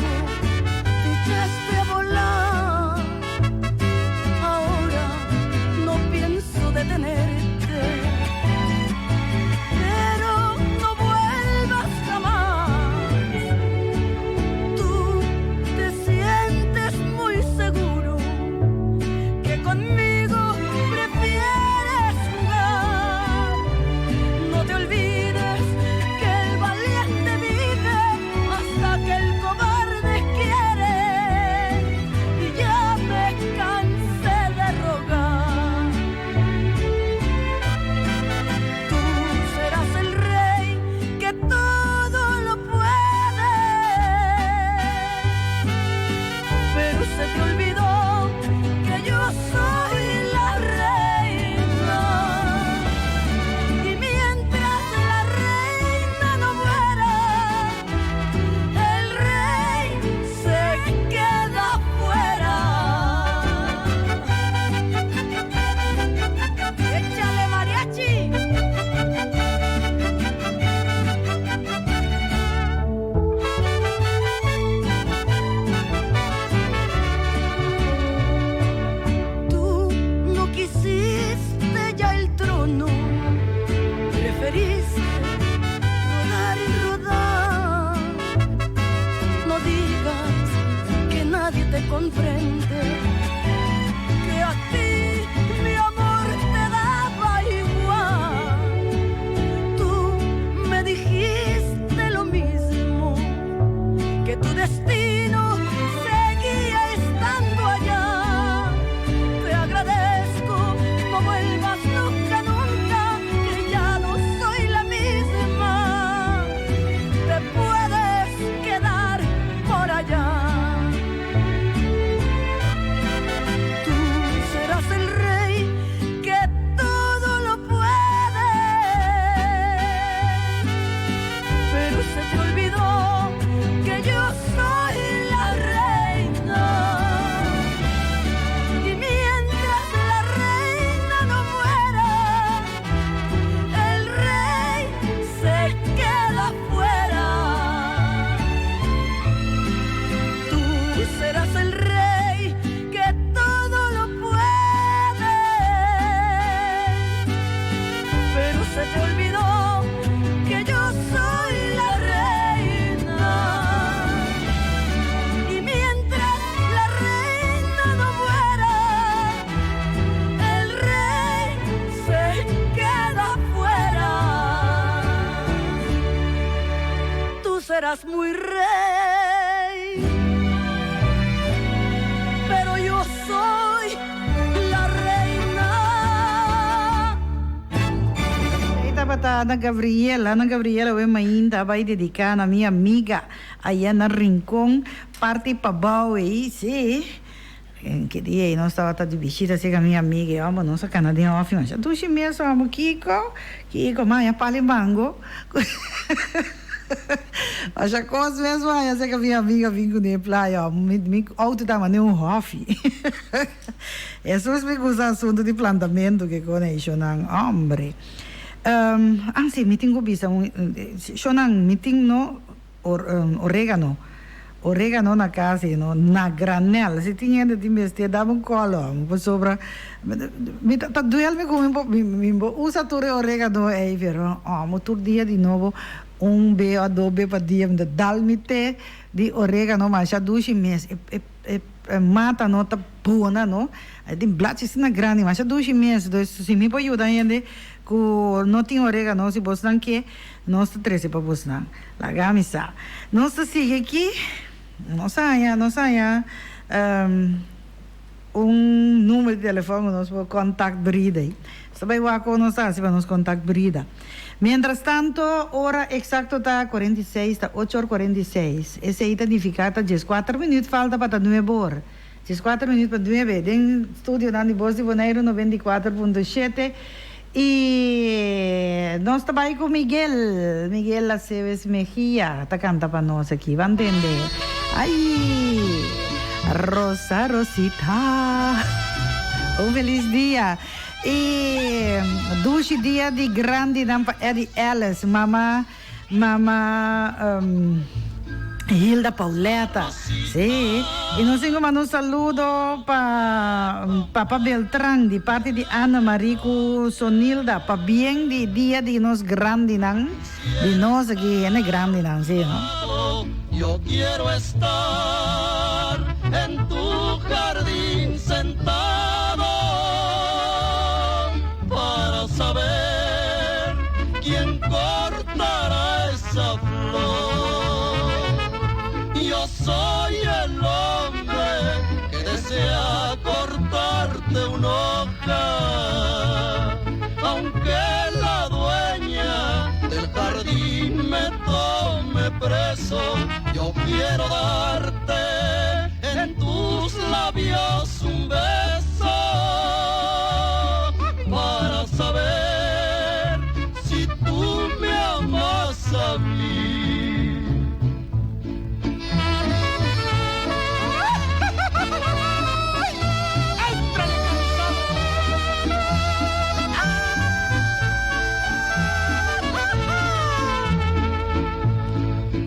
[SPEAKER 13] fueras muy rey, pero yo soy la reina.
[SPEAKER 15] Esta patada Gabriela voy mainda, vai dedicar a minha amiga aí na Rincón, parte para Bowie, sim. Que dia nós estava de visita assim com a minha amiga, eu amo nossa canadenha off, mas tu se mesmo amo Kiko, mãe, palimango. Mas a coisa mesmo é assim que a minha amiga vem com a praia, me auto da maneira off. Isso me gusta assunto de plantamento que conheço não, hombre. Anzi, meeting ko bisa shonang meeting no orégano na casa, no, na granel. Se tinha de investir, dava colo, sobra. Tá doendo me usa tudo orégano aí, vero? Motor dia de novo, be adobe para dia, dalmite de orégano, mas já 2 meses. Mata no tá puna, no? De blaches na grande, mas já 2 meses. Se me pode ajudar ainda, que não tem orégano, se você não quer, nós três para você não. Lagamisa. Nós sigue aqui. Não saia, número de telefone, nós vamos contact brida. Sabe o que nós vamos contact brida. Mientras tanto, hora exacta está 46, está 8h46. Esse aí está identificado, 14 minutos falta para 9 horas. 14 minutos para 9, den estúdio na Voz de Bonaire 94.7. E nós estamos com Miguel Aceves Mejia, está cantando para nós aqui, vai entender. Ai, Rosita, feliz dia. E 2 dias de grande nampa Eddie Ellis, mama Hilda Pauleta, sim. E nós temos um saludo para Papa Beltrán, de parte de Ana Marico Sonilda, para bem de dia de nós grande, não? De nós aqui, é grande, não, sim, não?
[SPEAKER 16] Yo quiero estar en tu jardín sentado para saber quién cortará esa flor. Yo soy el hombre que desea cortarte una hoja, aunque la dueña del jardín me tome preso. Yo quiero darte en tus labios un beso para saber si tú me amas a mí.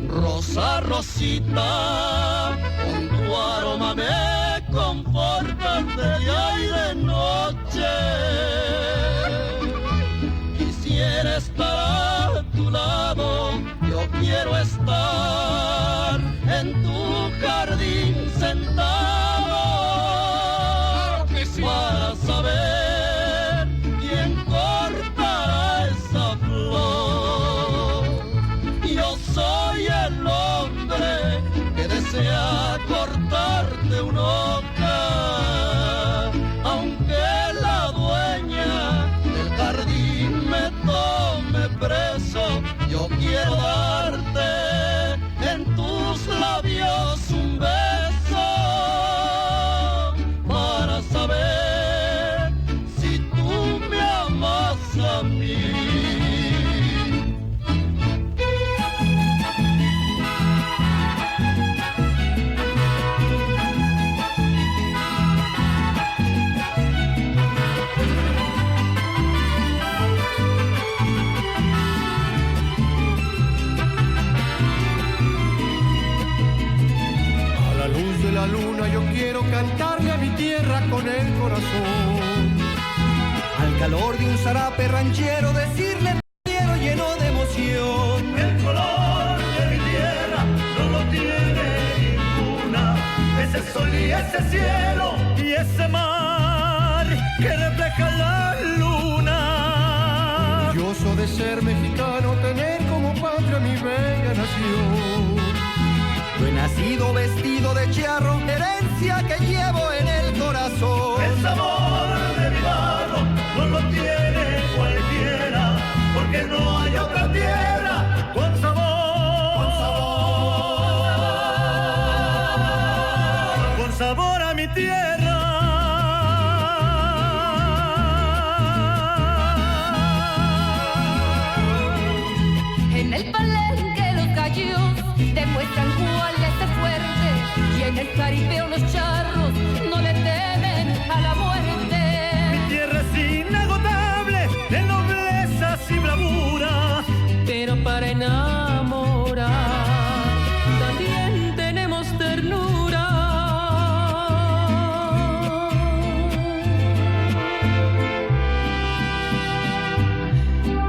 [SPEAKER 16] Rosa, Rosita, con tu aroma me confortas de día y de noche. Quisiera estar a tu lado, yo quiero estar en tu jardín sentado para saber quién cortará esa flor. Yo soy el hombre que desea cortarte una hoja, aunque la dueña del jardín me tome preso. Yo quiero darte en tus labios un beso para saber si tú me amas a mí. La luna yo quiero cantarle a mi tierra con el corazón. Al calor de un zarape ranchero decirle te quiero lleno de emoción. El color de mi tierra no lo tiene ninguna. Ese sol y ese cielo y ese mar que refleja la luna. Orgulloso de ser mexicano, tener como patria mi bella nación. nacido vestido de charro, herencia que llevo en el corazón.
[SPEAKER 3] El sabor de mi barro no lo tiene cualquiera, porque no hay otra tierra con sabor a mi tierra.
[SPEAKER 21] En el palenque los gallos demuestran cuál es el fuerte, y en el caripeo los charros no le temen a la muerte.
[SPEAKER 3] Mi tierra es inagotable de noblezas y bravura,
[SPEAKER 21] pero para enamorar también tenemos ternura.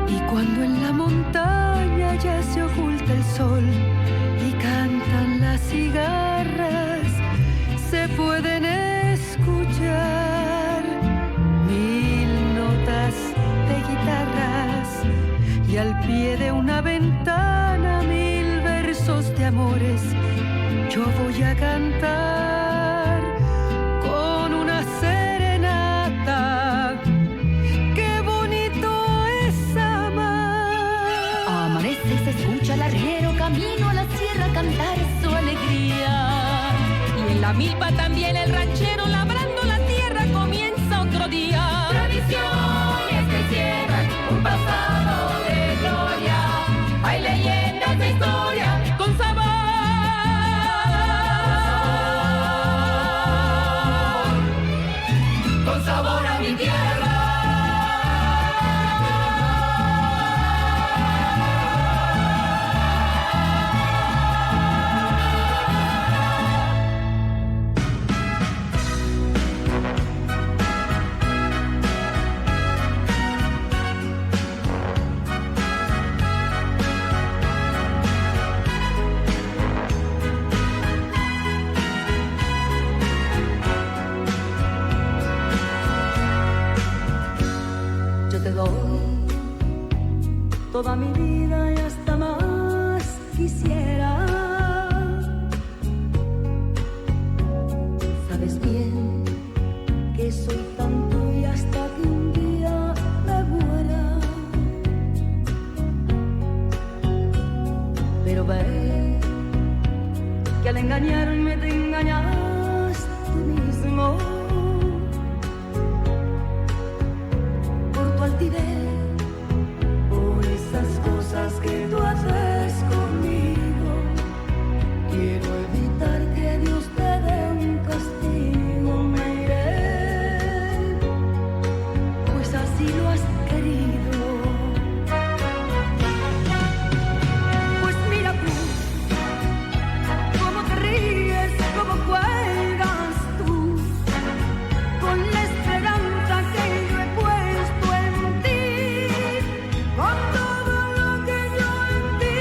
[SPEAKER 21] Y cuando en la montaña ya se oculta el sol y cantan las cigarras, se pueden escuchar 1000 notas de guitarras, y al pie de una ventana 1000 versos de amores yo voy a cantar con una serenata. ¡Qué bonito es amar! Amanece y se escucha el arriero camino a la sierra a cantar su alegría, y en la milpa también el ranchero labrando la tierra comienza otro día. Tradiciones que cierran un pasado de gloria, hay leyendas de historia con sabor, con sabor a mi tierra.
[SPEAKER 13] Yo te doy toda mi vida y hasta más quisiera. Sabes bien que soy tan tuya hasta que un día me muera. Pero ve que al engañarme te engañas tú mismo. Por tu altivez, por esas cosas que tú haces conmigo, quiero evitar que Dios te dé un castigo. Me iré, pues así lo has querido. Pues mira tú, cómo te ríes, cómo juegas tú, con la esperanza que yo he puesto en ti, con todo lo que yo en ti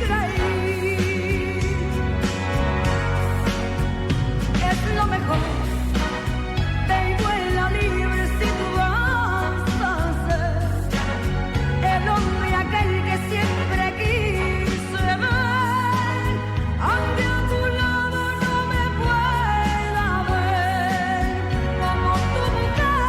[SPEAKER 13] creí. Es lo mejor, ve y vuela libre si tú vas a ser el hombre aquel que siempre quise ver, aunque a tu lado no me pueda ver como tu mujer.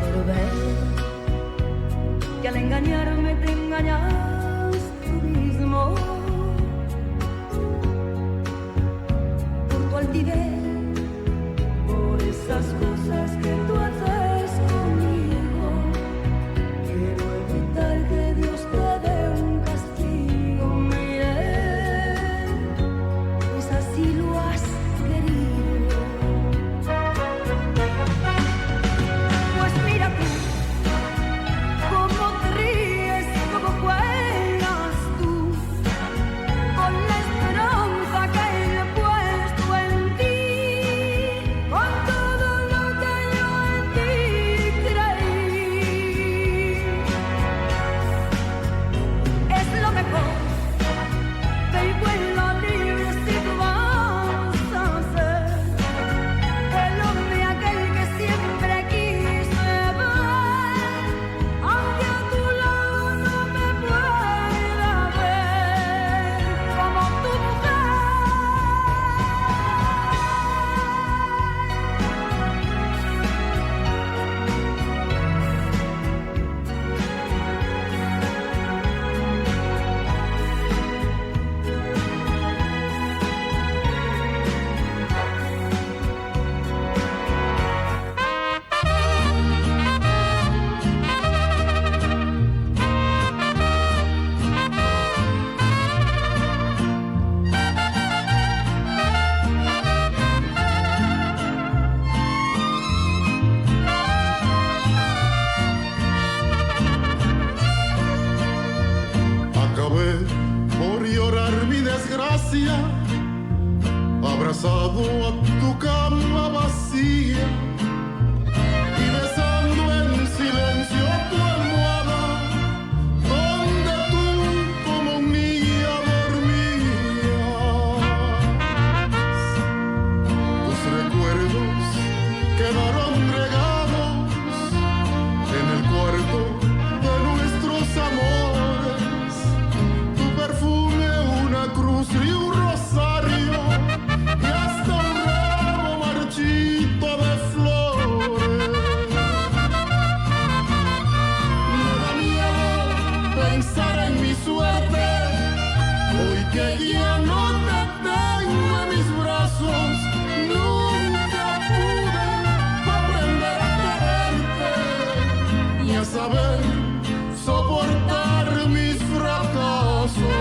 [SPEAKER 13] Pero ve que al engañarme te engañas tú mismo. Por tu altivez, por esas cosas que tú haces conmigo, quiero evitar que Dios te dé un castigo. Me iré, pues así lo has querido. Pues mira tú, cómo te ríes, cómo juegas tú, con la esperanza que he puesto en ti,
[SPEAKER 6] atado a tu cama vacía y besando en silencio tu almohada, donde tú como mía dormías. Tus recuerdos quedaron regados en el cuarto de nuestros amores, tu perfume, una cruz y un rosario, y hasta un ramo marchito de flores. Me da miedo pensar en mi suerte, hoy que ya no te tengo en mis brazos. Nunca pude aprender a quererte y a saber soportar mis fracasos.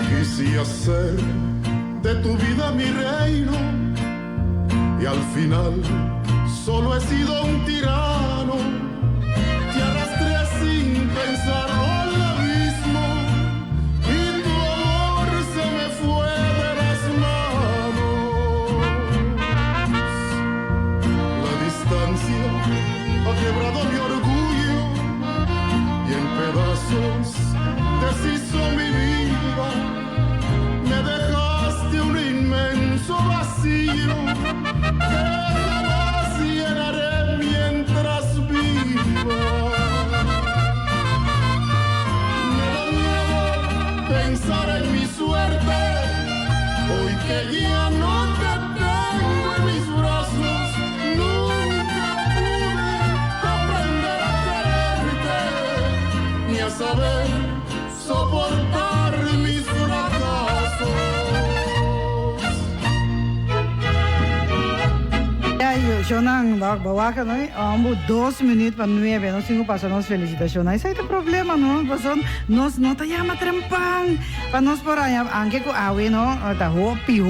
[SPEAKER 6] Quise hacer de tu vida mi reino y al final solo he sido un tirano. Te arrastré sin pensarlo al abismo y tu amor se me fue de las manos. La distancia ha quebrado mi orgullo y en pedazos deshizo mi vida. Me dejaste un inmenso vacío que jamás llenaré mientras viva. Me da miedo pensar en mi suerte, hoy que ya no te tengo en mis brazos. Nunca pude aprender a quererte ni a saber soportar mis fracasos.
[SPEAKER 15] Yo nang bawa ka no, ambo 2 minutos para 9, no 5 para nos felicitaciones. Ese es el problema, no, pues nos no te llama trempang, para nos por allá, aunque ko awe no, ta hopi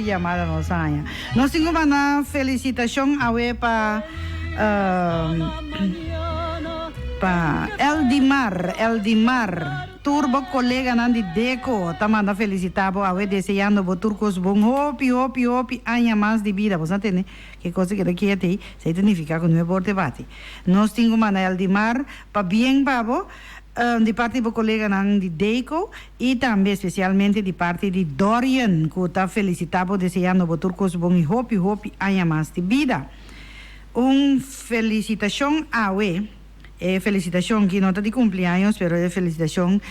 [SPEAKER 15] llamada no saya. No 5 para felicitación awe pa Eldimar, turbo colega nandi deco, tamanda felicitabo awe deseando bo turcos bon hopi aña más de vida, vos entende que cosa que requiere se significa con nuevo debate. Nos tengo mana Eldimar pa bien babo de parte do colega nang de Deco e também especialmente de parte de Dorian, que está felicitado deseando bo turcos bon e hopi aña más de vida. Felicitação awe. Felicitación que no está de cumpleaños, pero es felicitación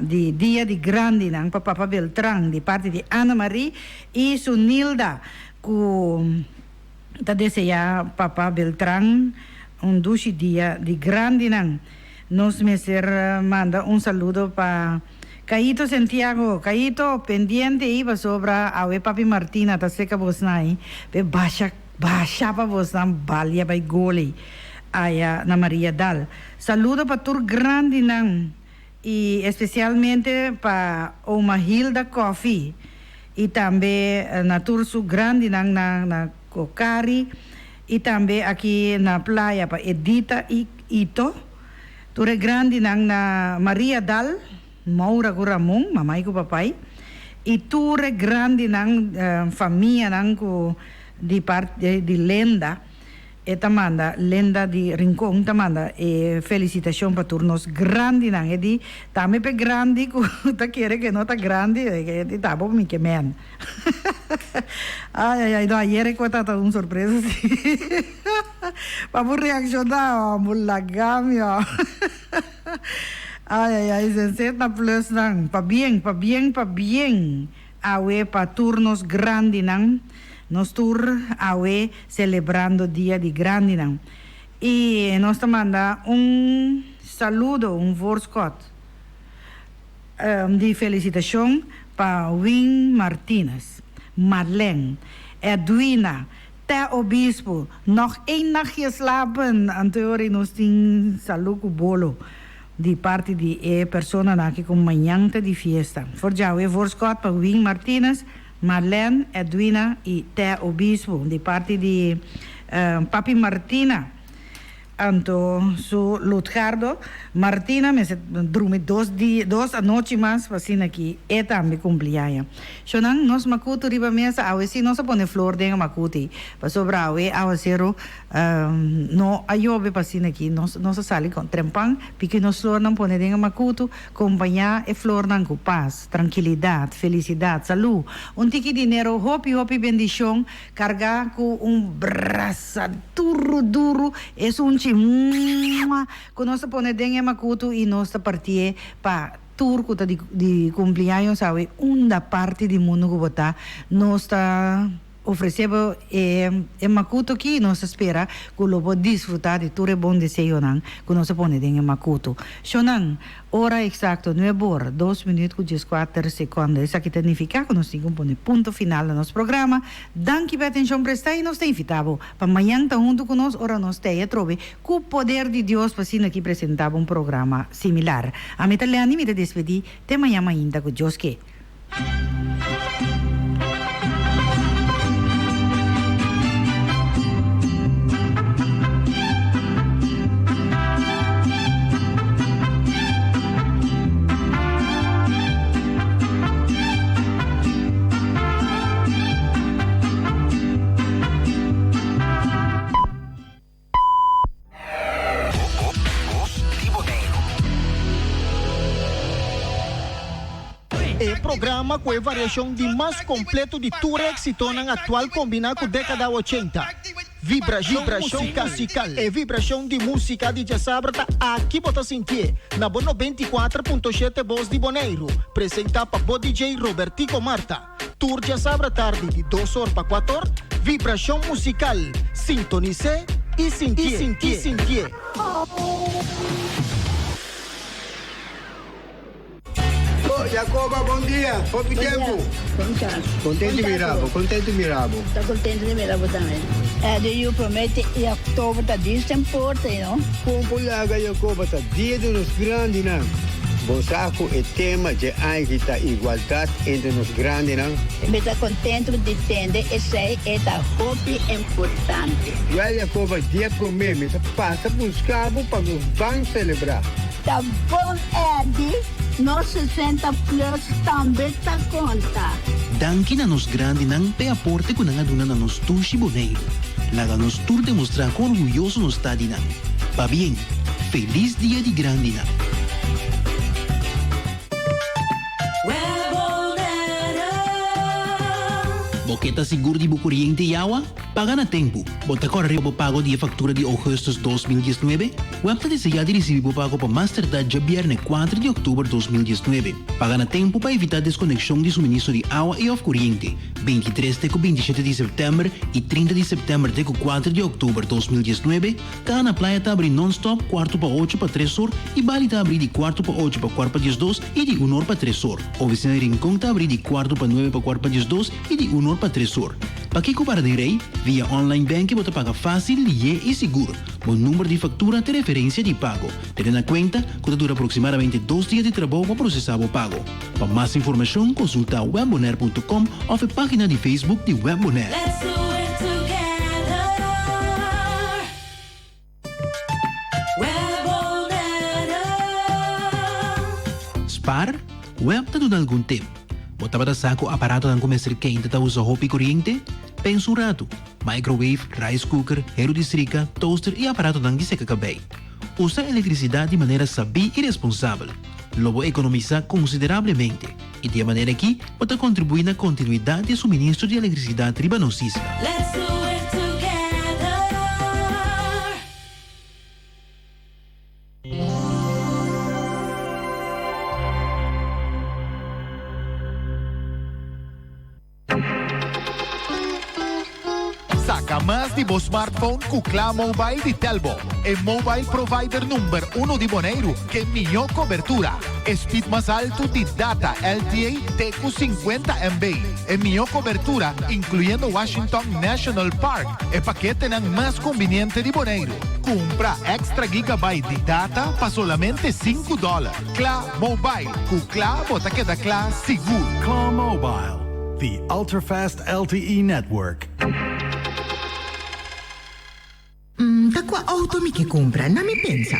[SPEAKER 15] de día de grande nang Papa Beltrán de parte de Ana Marie y su Nilda que ta desea Papa Beltrán un dulce día de grande nang. Nos meser manda un saludo para Caíto Santiago, Caíto pendiente iba sobra awe Papi Martina ta seca bosnai pe basha pa bosnan balia by gole. Aya na Maria Dal. Saludo para tur grande nang e especialmente para Oma Hilda Coffee e também na tur su grande nang na Cocari e também aqui na praia para Edita e Ito. Tur grande nang na Maria Dal, Maura Guramong, mamãe com papai. E tur grande nang família nang de parte de Lenda. Tamanda Lenda di Rincon tamanda felicitación para turnos grandi nang edi tame pe grandi ku ta quiere que no ta grandi que ti tabo mi que men ay no ayer ko ta un sorpresa sí para reaccionar mulla gamio ay senseta plus nang pa bien awe pa turnos grandi nang nos tur awe celebrando Día de Grandinang. Y nos manda un saludo, un vorscot de felicitación para Win Martínez, Marlene, Edwina, Te Obispo. Nog 1 nachtje slapen. Anteori nos tin saluku bolo. de parte de persona na que com manhã de fiesta. Forjau Scott para Wing Martinez, Marlene, Edwina e Té Obispo, de parte de Papi Martina. Anto su Lutgardo, Martina me dorme 2 noches más assim aqui e também cumpleaños. Shonan nos makuto riba mesa awe si nos pone flor de makuti. Pa sobra awe awasero no ayobe pasin aqui nos sali com trempang porque nos flor não pone de makuto companhia e flor nan com paz, tranquilidade, felicidade, saúde. Tiki dinheiro, hopi bendição, cargar com braça duro, é que nós pone dengue makuto e nós partir para turco de cumpleaños sabe da parte do mundo que botar nós está oferecendo makuto que nós espera que lo pode desfrutar de tudo bom desejo nan que nós pone dengue makuto shonan hora exacto 9 horas 2 minutos e 14 segundos isso aqui significa que nós temos um ponto final do nosso programa danke pela atenção prestada e nós te invitamos para amanhã tá junto conosco ora nós te trove com o poder de Deus para assim aqui apresentar um programa similar a mim me despedir até amanhã ainda com Deus que
[SPEAKER 5] programa com a variação de mais completo de tour éxito na atual combinado com a década 80. Vibração musical e vibração de música de Jasabrata aqui bota sentir na Bono 24.7 Voz de Boneiro apresenta para o DJ Robertico Marta Tour Jasabra tarde de 2 horas para 4 horas vibração musical sintonize e sentir.
[SPEAKER 22] Jacoba, bom dia. Pouco tempo. Contente de Mirabo.
[SPEAKER 23] Está contente de Mirabo também. Eu prometo que em outubro está disto importante, não?
[SPEAKER 22] Como laga Jacoba está dia dos grandes, não? Bosaco é tema de a igualdade entre os grandes, não?
[SPEAKER 23] Eu estou contente de entender isso é da hobby importante.
[SPEAKER 22] Jacoba, dia comer, me passa buscar para nos vamos celebrar.
[SPEAKER 23] Tá bom, Eddie. Nos 60 plus também tá conta.
[SPEAKER 24] Danke na nos grande nang pe aporte ko nang aduna na nos tushi boneiro. Laga nos tour demostrar quão orgulhoso nos está de nang. Pa bien, feliz dia de grande nang. Boqueta seguro de Bucuriente e Yawa? Paga na tempo. Bota correr o pago de factura de agosto 2019. Webta desejar de receber o pago para Mastercard já viernes 4 de outubro 2019. Paga na tempo para evitar desconexão de suministro de água e of corriente. 23 de 27 de setembro e 30 de setembro de 4 de outubro 2019. Cá na praia está abrindo non-stop 4 para 8 para 3 horas e Bali está abrindo de 4 para 8 para 4 para 12 e de 1 hora para 3 horas. Oficina de Rincón está abrindo de 4 para 9 para 4 para 12 e de 1 hora para 3 horas. Para que comprar direi, via online banking você paga fácil, e seguro. O número de factura tem referência de pago. Tendo na conta, que dura aproximadamente 2 dias de trabalho para processar o pago. Para mais informação, consulta webbonaire.com ou a página de Facebook de Webbonaire. Spar, web está dando algum tempo. Botava da saco aparato de começar quente da usa roupa e corrente, pensurato, microwave, rice cooker, aerodistrica, toaster e aparato de seca cabelo. Usa eletricidade de maneira sabia e responsável. Logo economiza consideravelmente e de maneira que pode contribuir na continuidade de suministro de eletricidade ribanosíssima.
[SPEAKER 2] Saca más de vos smartphone Kukla Mobile de Telbo. El mobile provider número 1 de Bonaire que mejor cobertura. Speed más alto de data LTE TQ 50 MB. El mejor cobertura incluyendo Washington National Park. El paquete más conveniente de Bonaire. Compra extra gigabyte de data para solamente $5. Kla Mobile. Kukla bota queda Kla seguro.
[SPEAKER 4] Kla Mobile, the ultra-fast LTE network.
[SPEAKER 10] Qual auto mi che compra? Non mi pensa.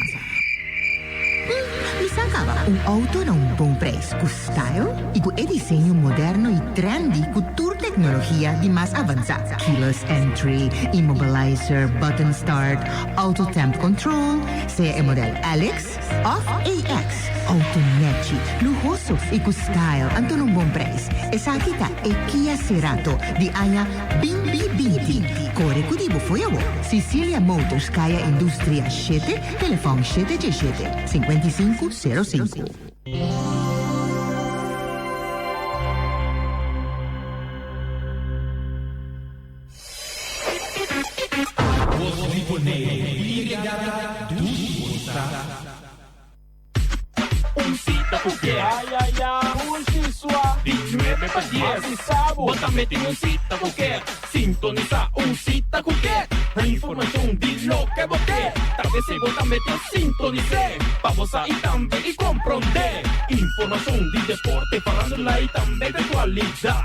[SPEAKER 10] Mi sacava un auto a un buon prezzo, con style e con disegno moderno e trendy con tour tecnologia di más avanzata. Keyless entry, immobilizer, button start, auto temp control, sea el model Alex of AX. Automatici, lujoso e con style, anche un buon prezzo. E sa kita e Kia Cerato di Anya Bimbi Binti. Core kudibo foyawo. Sicilia Motors Kaya Industria 7, telefoon 7G7 5505.
[SPEAKER 11] Uncita porque ay, ay, ay, Unchisua, de 9 para 10, bótame en Uncita porque sintoniza Uncita porque la información de lo que boté, tal vez se bótame te sintonicé, vamos a ir también y comprender, información de deporte, farándula y también de actualidad,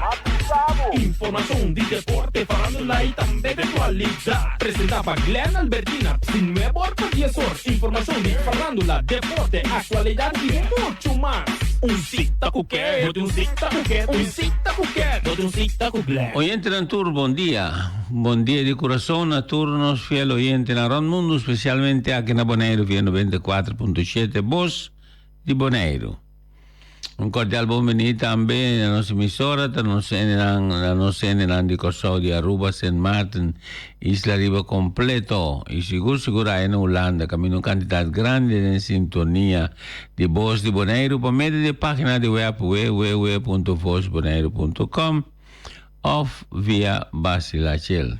[SPEAKER 11] información de deporte, farándula y también de actualidad, presentaba Glenn Albertina, sin nuevo por 10 horas, información de farándula, deporte, actualidad y mucho más. Uncita Cuquet, Uncita Cuquet, Uncita Cuquet, Uncita Cuquet.
[SPEAKER 25] Oyente na tour, bom dia de coração na tour, nos fiel oyente na Ron Mundo, especialmente aqui na Bonaire, via 94.7, voz de Bonaire. Un cordial benvenuto também na nossa emissora, na nossa di Kosovo di Aruba, St. Martin, Isla Riba completo, e seguro aí na Holanda, caminho quantidade grande em sintonia de voz de Bonaire, por meio da página de web www.vozbonaire.com ou via Basilachel.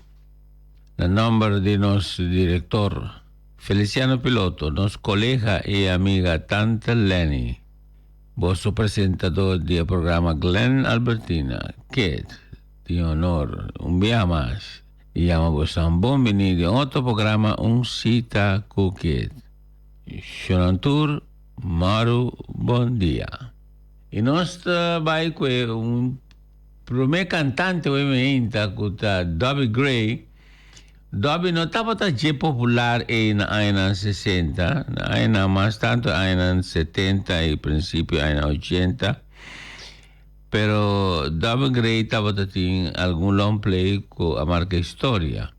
[SPEAKER 25] O número de nosso diretor, Feliciano Piloto, nosso colega e amiga Tanta Lenny, vostro presentador del programa Glenn Albertina, que de honor, un día más, y llamamos a un buen venido en otro programa, Uncita Cuquet. Shonantur, Maru, buen día. Y nuestro baico es un primer cantante, obviamente, que Dobby Gray. Dobby no estaba tan popular en los años 60, más tanto en los años 70 y principio de los años 80. Pero Dobby Gray estaba en algún long play con la marca Historia.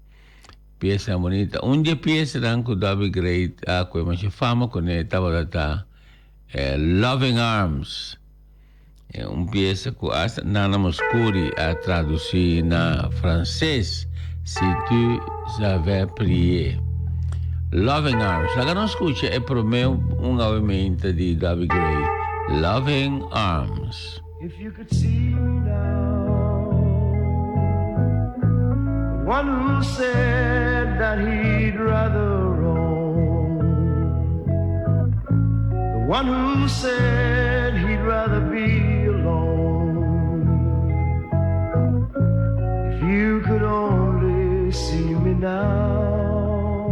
[SPEAKER 25] Pieza bonita. Un día pieza con Dobby Gray, que más fama con él, estaba Loving Arms. Un pieza que hasta Nana Moscuri a traducir en francés. Si tu savais prier. Loving Arms. La que non escucha è per me un avvimento di Dobby Gray. Loving Arms.
[SPEAKER 26] If you could see now, the one who said that he'd rather roam, the one who said he'd rather be alone. If you could only see me now,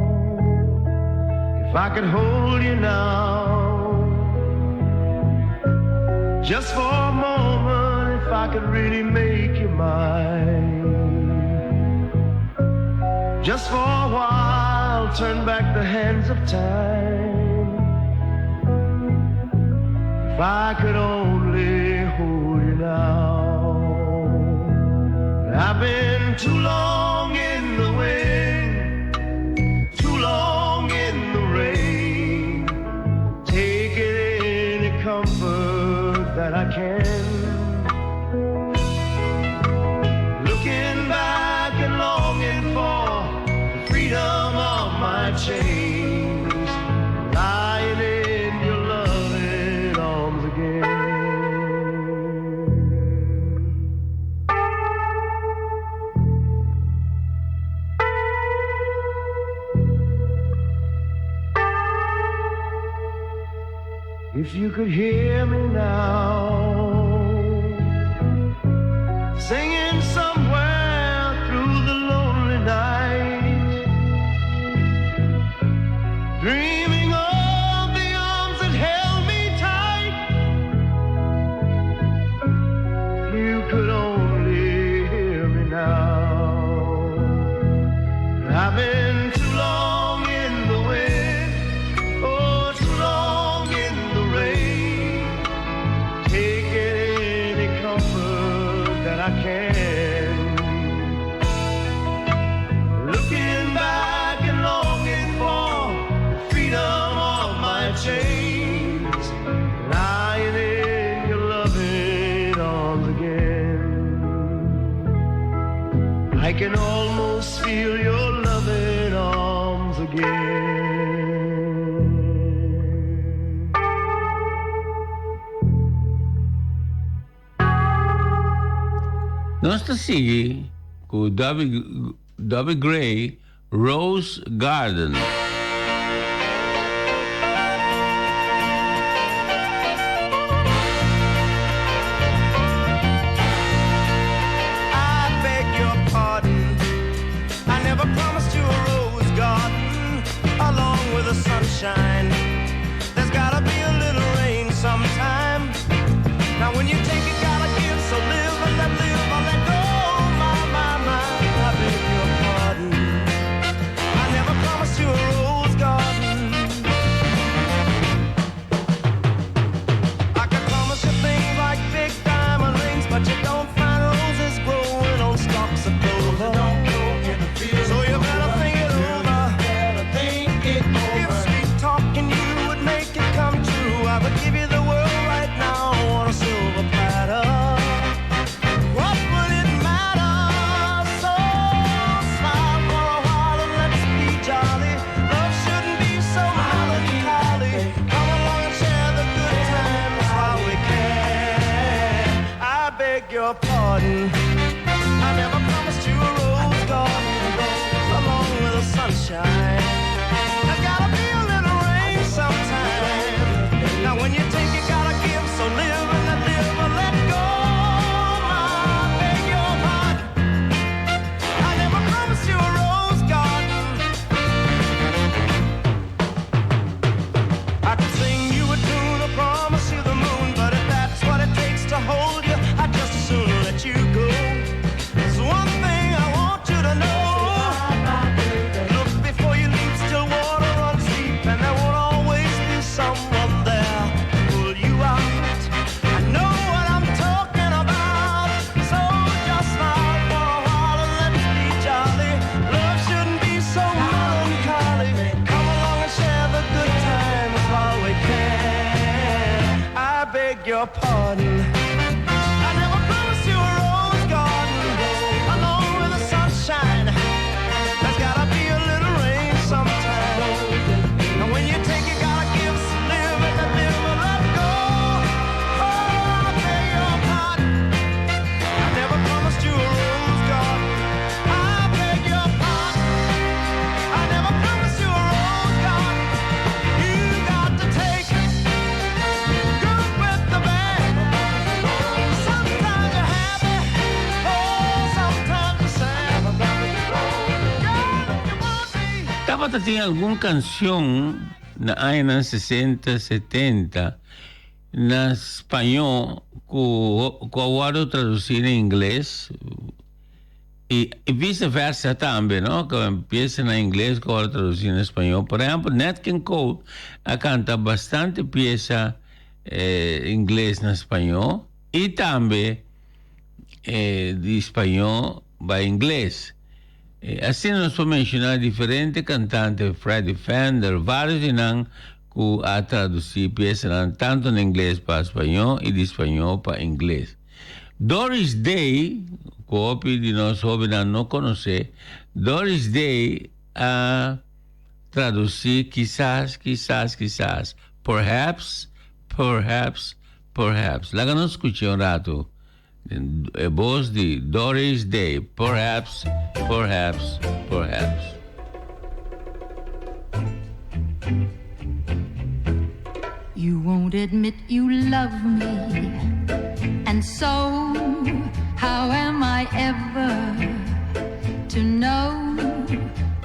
[SPEAKER 26] if I could hold you now, just for a moment, if I could really make you mine, just for a while, turn back the hands of time, if I could only hold you now. I've been too long in the wind, too long in the rain, taking any comfort that I can, looking back and longing for the freedom of my chains, lying in your loving arms again. If you could hear me now, singing somewhere through the lonely night, dreaming of the arms that held me tight. If you could only hear me now. I've been too long in the wind, oh, too long in the rain, taking any comfort that I can. Looking back and longing for the freedom of my chains, lying in your loving arms again. I can almost feel your loving arms again.
[SPEAKER 25] Nostra Sigi con Dobby Gray, Rose Garden.
[SPEAKER 26] I beg your pardon. I never promised you a rose garden along with the sunshine. There's gotta be a little rain sometime. Now when you take it, gotta give. So live and let live or let go. My, I beg your pardon. I never promised you a rose garden. I can promise you things like big diamond rings, but you don't find roses growing on stalks of clover. So you better think it over. If sweet talking you would make it come true, I would give you the world right now on a silver platter. What would it matter? So smile for a while and let's be jolly. Love shouldn't be so melancholy. Come along and share the good times while we can. I beg your pardon. I never promised you a rose garden along with the sunshine. There's gotta be a little rain sometime. Now when you take it, gotta give. So live and let live or let go. I beg your pardon. I never promised you a rose garden. I could sing you a tune or promise you the moon, but if that's what it takes to hold you, I'd just as soon let you go. There's one thing I want you to know. Look before you leap, still water runs deep, and there won't always be someone there to pull you out. I know what I'm talking about, so just smile for a while and let's be jolly. Love shouldn't be so melancholy. Come along and share the good times while we can. I beg your pardon. I never promised you a rose garden along with the sunshine. There's gotta be a little rain sometime. And when you take it, gotta give. So live and let live or let go. Oh, I beg your pardon. I never promised you a rose garden. I beg your pardon. I never promised you a rose garden. You got to take it good with the bad. Sometimes you're happy, oh, sometimes you're sad.
[SPEAKER 25] Dapat natin alguna canción na ay ng 60, 70 na Espanyol ko awado traducir en inglés y viceversa también, ¿no? Que empieza en inglés que ahora traducir en español. Por ejemplo, Nat King Cole canta bastante pieza inglés en español y también de español va inglés. Así nos puede mencionar diferentes cantantes, Freddie Fender, varios que ha traducido piezas tanto en inglés para español y de español para inglés. Doris Day, copia de nosotros jóvenes no conoce, Doris Day ha traducido quizás, perhaps. La que no escuché un rato. Voz de Doris Day, perhaps.
[SPEAKER 21] you won't admit you love me. And so, how am I ever to know?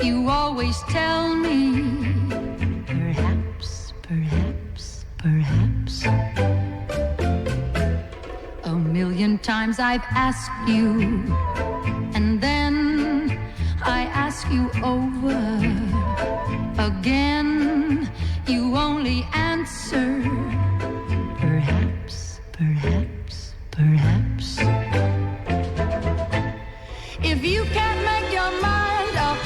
[SPEAKER 21] You always tell me, perhaps, perhaps, perhaps. A million times I've asked you, and then I ask you over again. You only answer, perhaps, perhaps, perhaps. If you can't make your mind up,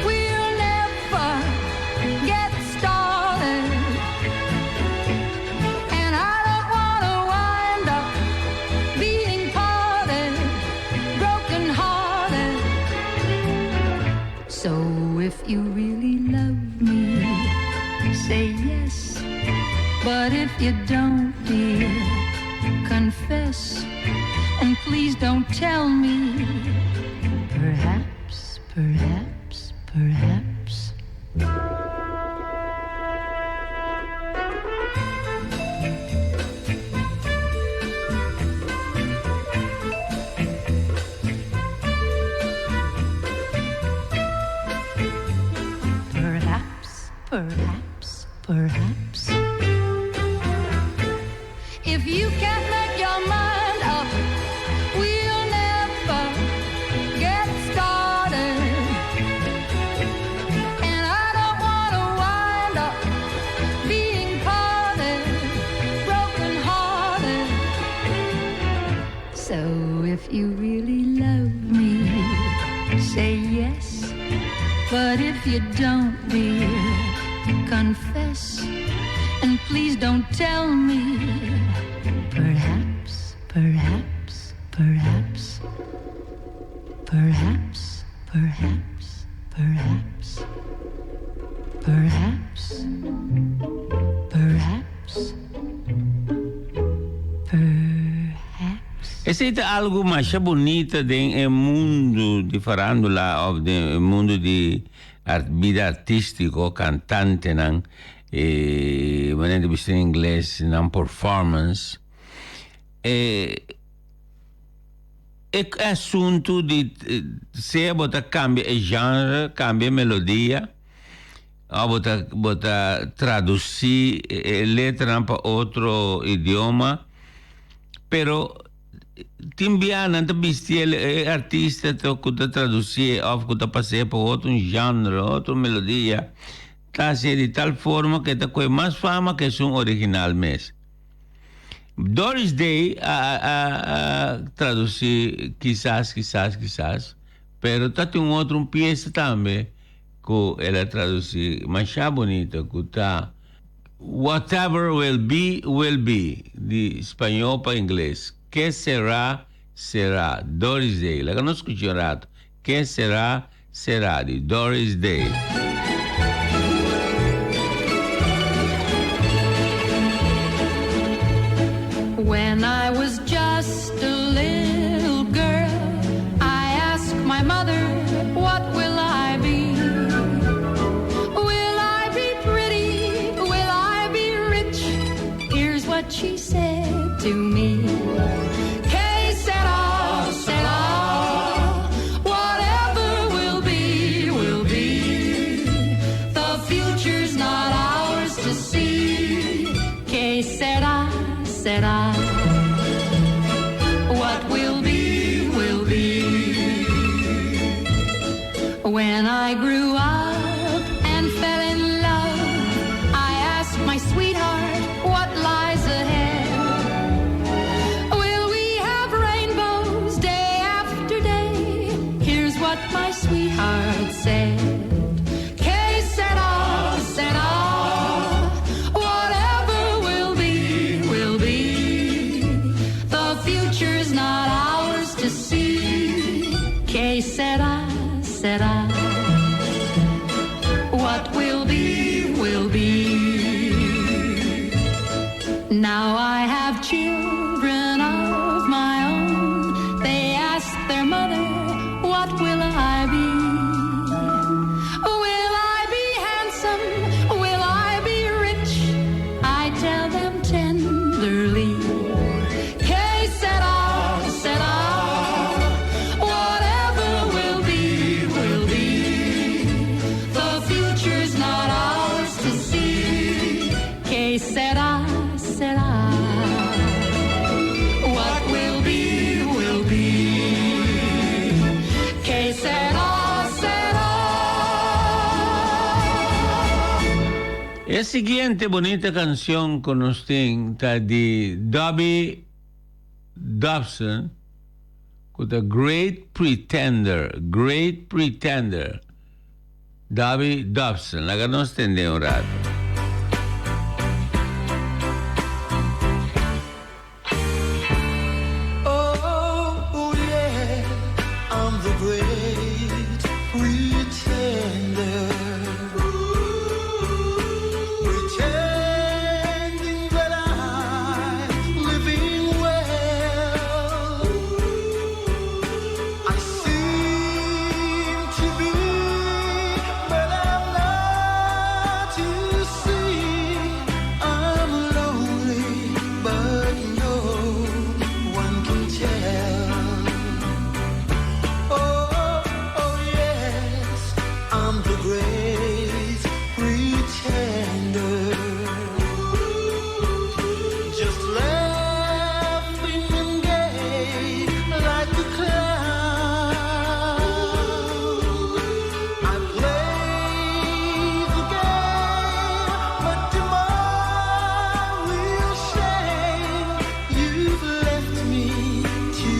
[SPEAKER 21] we'll never get started. And I don't want to wind up being parted, broken hearted. So if you really love me, say yes. But if you don't, dear, confess. And please don't tell me, perhaps, perhaps, perhaps. Perhaps, perhaps, perhaps. If you can't make your mind up, we'll never get started. And I don't want to wind up being parted, broken hearted. So if you really love me, say yes. But if you don't, dear, confess. And please don't tell me, perhaps, perhaps, perhaps, perhaps, perhaps, perhaps, perhaps, perhaps, perhaps.
[SPEAKER 25] Esiste algo mais bonito do mundo de farandula, ou do mundo de vida artístico, cantante, não? Maneira de vestir em inglês, não performance. É assunto de se você cambia genre, cambia melodia, ou você traduzir letra para outro idioma, pero timbiana te vestir artista que traduzir ou que passar para outro genre, outra melodia, tá de tal forma que tá com mais fama que o original mesmo. Doris Day a traduzir quizás, pero tá tem outra peça também que ela traduzir mais bonita que tá Whatever will be, de espanhol para inglês. Que será, será. Doris Day. La que não escutou rato. Que será, será. De Doris Day.
[SPEAKER 21] When I was just a little girl, I asked my mother, what will I be? Will I be pretty? Will I be rich? Here's what she said to me. Que sera, sera. Whatever will be, will be. The future's not ours to see. Que sera, sera. What will be, will be. When I grew up and fell in love, I asked my sweetheart what lies ahead. Will we have rainbows day after day? Here's what my sweetheart said. Que sera, sera. Whatever will be, will be. The future's not ours to see. Que sera, sera. What will be, will be. Now I have children of my own. They ask their mother, what will I be? Will I be handsome? Will I be rich? I tell
[SPEAKER 25] La siguiente bonita canción con usted está de Dobby Dobson con The Great Pretender. Dobby Dobson, la ganó usted de un rato.
[SPEAKER 3] Oh, yeah, I'm the great pretender. Pretending that I'm living well. I seem to be, but I'm not, you see. I'm lonely, but no one can tell. Oh, yes, I'm the great pretender. Just laughing and gay like a clown. I play the game, but tomorrow will shame. You've left me to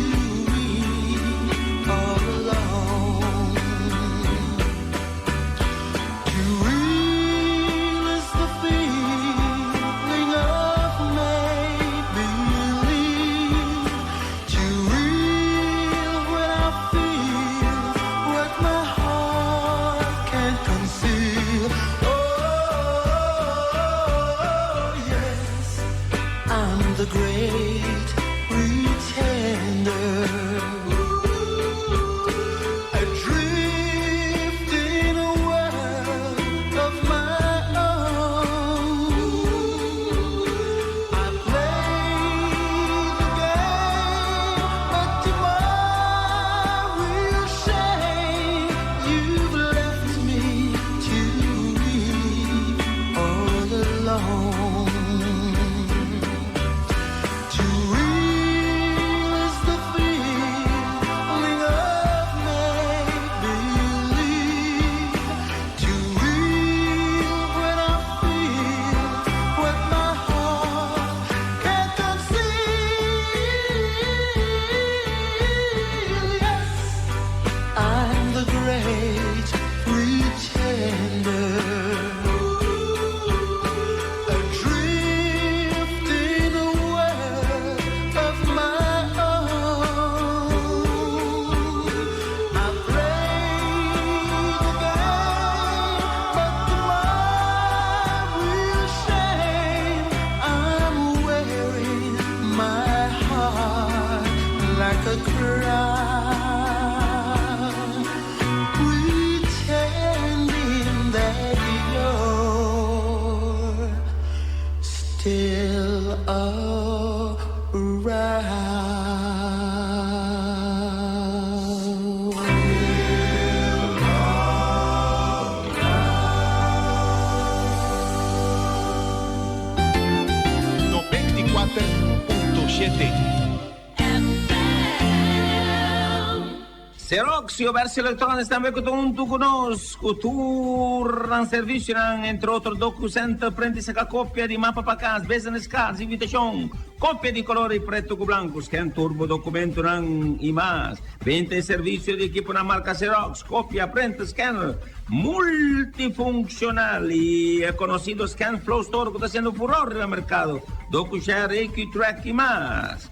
[SPEAKER 3] weep all alone. Too real is the feeling of make-believe. Too real when I feel what my heart can't conceal. Oh, yes, I'm the great pretender. Adrift in a world of my own. I play the game, but tomorrow will shame. You've left me to weep all alone. Too real is the feeling of make-believe. Too real when I feel what my heart can't conceal. Yes, I'm the great pretender. Adrift in a world of my own. I play the game, but tomorrow will shame. I'm wearing my heart like a crown, pretending that you're still around.
[SPEAKER 2] 94.7
[SPEAKER 1] Xeroxio versi elettronici também com junto conosco, turno serviço entre outros documentos, prende-se a cópia de mapa para casa, business cards, invitation, cópia de colore preto com branco, scan turbo documento e mais, vende e serviço de equipe na marca Xerox, cópia, print, scanner, multifuncional e é conhecido Scan Flow Store que está sendo furor no mercado, DocuShare, EquiTrack e mais.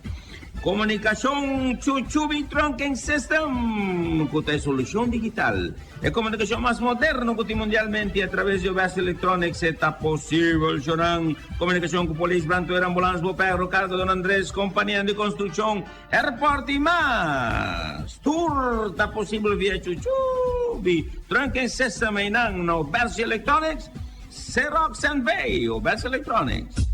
[SPEAKER 1] Comunicação Chuchubi Trunking System, com a solução digital. É a comunicação mais moderna que tem mundialmente através de West Electronics. Está possível, Joran. Comunicação com Polícia, Brantoeira, Ambulância, Bopé, Ricardo, Don Andrés, Companhia de Construção, Airport e mais. Tour está possível via Chuchubi Trunking System e não no West Electronics, Xerox and Bay, o West Electronics.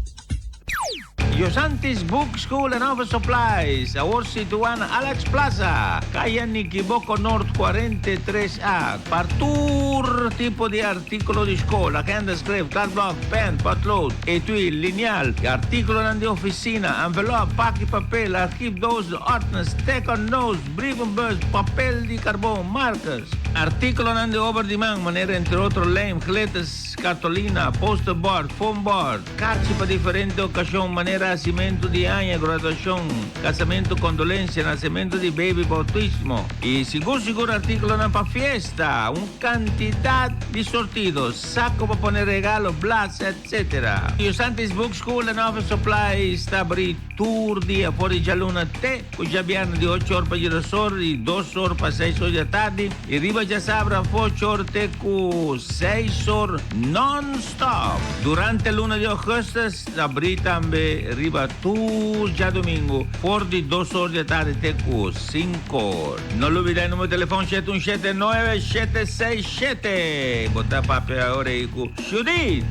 [SPEAKER 1] Yosantis Book School and Office Supplies, ahora situada Alex Plaza, calle Niquiboco North 43A, para todo tipo de artículo de escola, handscript, cardboard, pen, potlood, etui, lineal, artículo de oficina, envelope, pack y papel, archivo 2, ordnance, take on nose, brief and bus, papel de carbón, marcas. Artículo de over demand, manera entre otros lame, cletes, cartolina, poster board, foam board, cartas para diferente ocasión, manera nacimiento de año, graduación, casamento, condolencia, nacimiento de baby, bautismo. Y seguro artículo para fiesta, una cantidad de sortidos, saco para poner regalos, blas, etc. Y Santis Book School and Office Supply está abrir tour día por el luna T, cuya viene de 8 horas para Girasol y 2 horas para 6 horas de tarde. Y arriba ya sabrá 8 horas con 6 horas non-stop. Durante el 1 de agosto abrir también arriba tour ya domingo por de 2 horas de tarde teco 5 horas. No lo olviden el número de teléfono 717-9767. Bota papel ahora y con Judith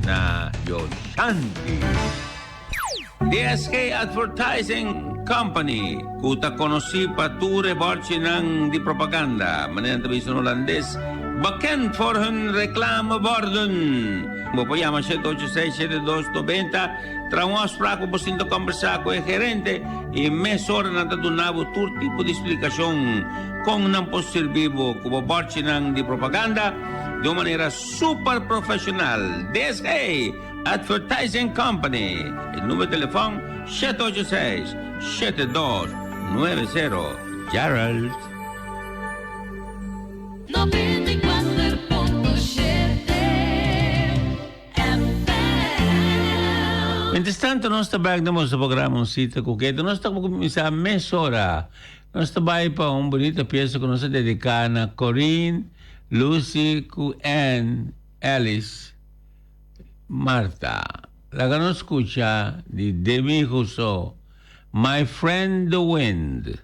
[SPEAKER 1] Yoshanti. DSK Advertising Company, kuta konosi pature barchinang di propaganda, manera televisión holandés, bekend voor hun reclameborden. Mo llama 786-7290, tra una afspraak op te conversar con el gerente y mes hora nata donavo todo tipo de explicación con un servivo como barchinang di propaganda de una manera super profesional. DSK Advertising Company. El número de teléfono 786-7290. Gerald.
[SPEAKER 21] 94.7
[SPEAKER 25] Mientras tanto, nós trabalhamos no programa Um Sítio Coqueto. Nós estamos começando a meia hora. Nós trabalhamos para uma bonita peça que nós dedicamos a Corinne, Lucy, Anne, Alice, Marta. La que nos escucha de Demi Rousseau, My Friend the Wind.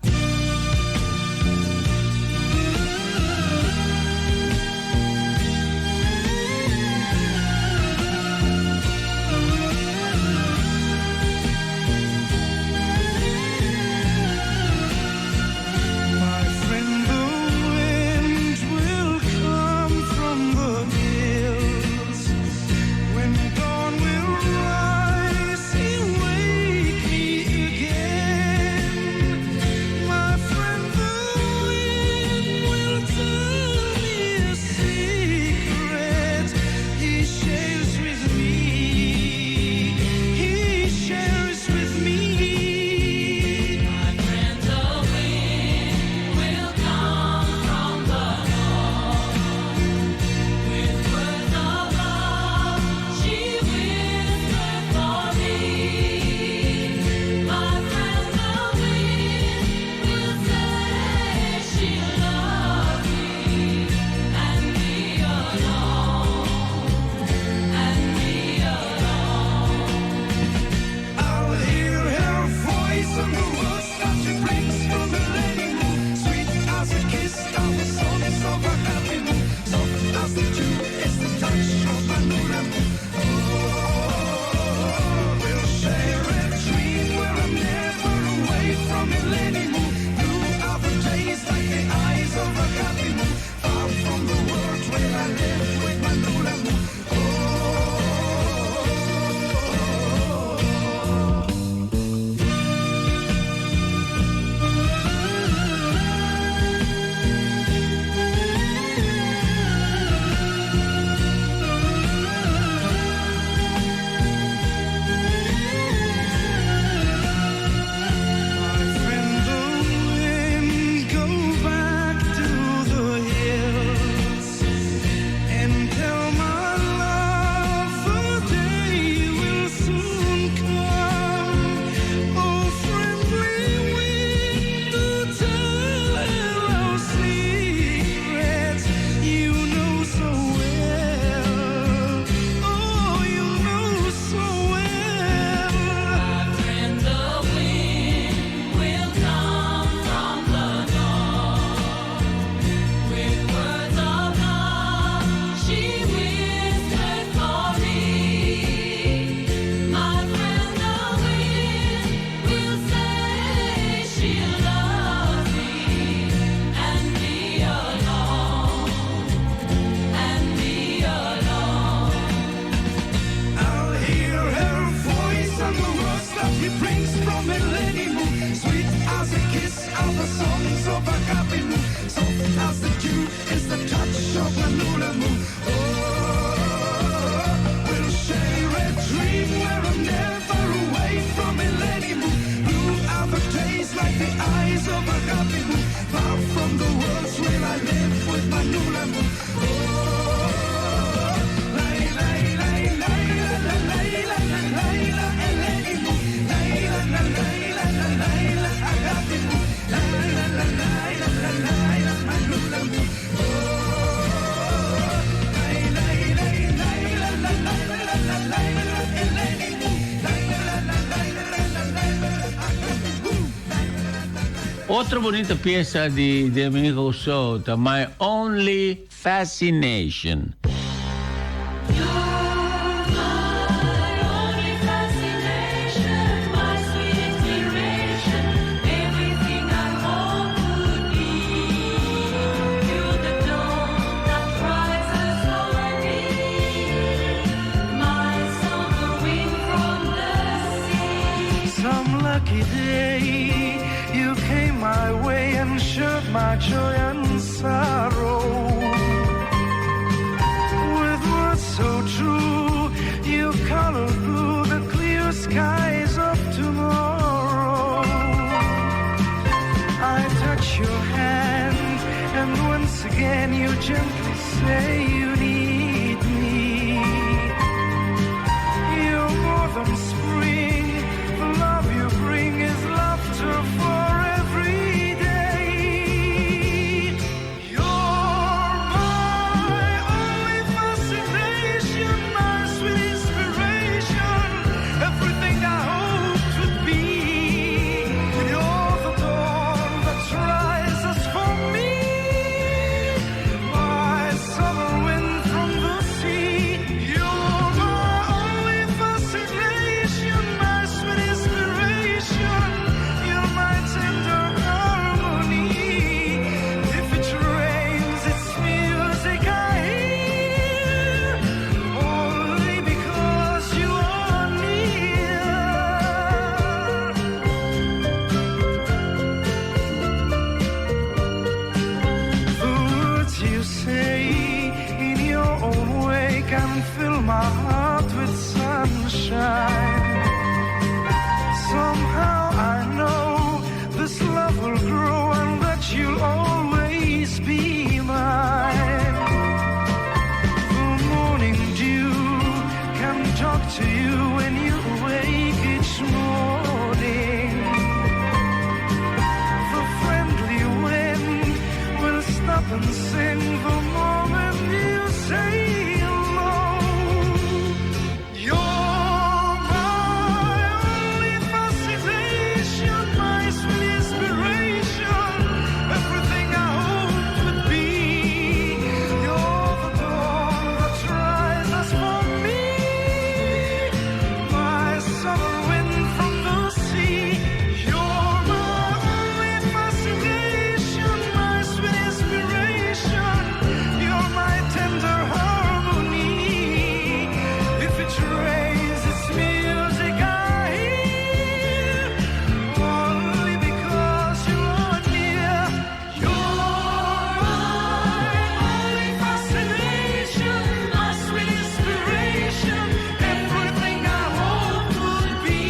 [SPEAKER 3] agape, far from the world's where I live with my new l'amour.
[SPEAKER 25] Otra bonita pieza de mi hijo Sota, My Only Fascination.
[SPEAKER 26] Some lucky day you came my way and shared my joy and sorrow. With words so true, you colored blue the clear skies of tomorrow. I touch your hand, and once again you gently say you need me. You're more than spring, the love you bring is laughter for every day. You're my only fascination, my sweet inspiration, everything I hoped would be. You're the dawn that rises for me, my summer wind from the sea. You're my only fascination, my sweet inspiration, you're my tender harmony. If it rains, it's music I hear, only because you are near. The words you say in your own way can fill my heart with sunshine. Somehow I know this love will grow and that you'll always be mine. The morning dew can talk to you when you wake each morning. The friendly wind will stop and sing the moment you say hello. You're my only fascination, my sweet inspiration, everything I hoped would be. You're the dawn that rises for me, my summer wind from the sea. You're my only fascination, my sweet inspiration, you're my tender harmony. If it rains, it's music I hear, only because you are near. You're my only fascination, my sweet inspiration, everything I hoped would be.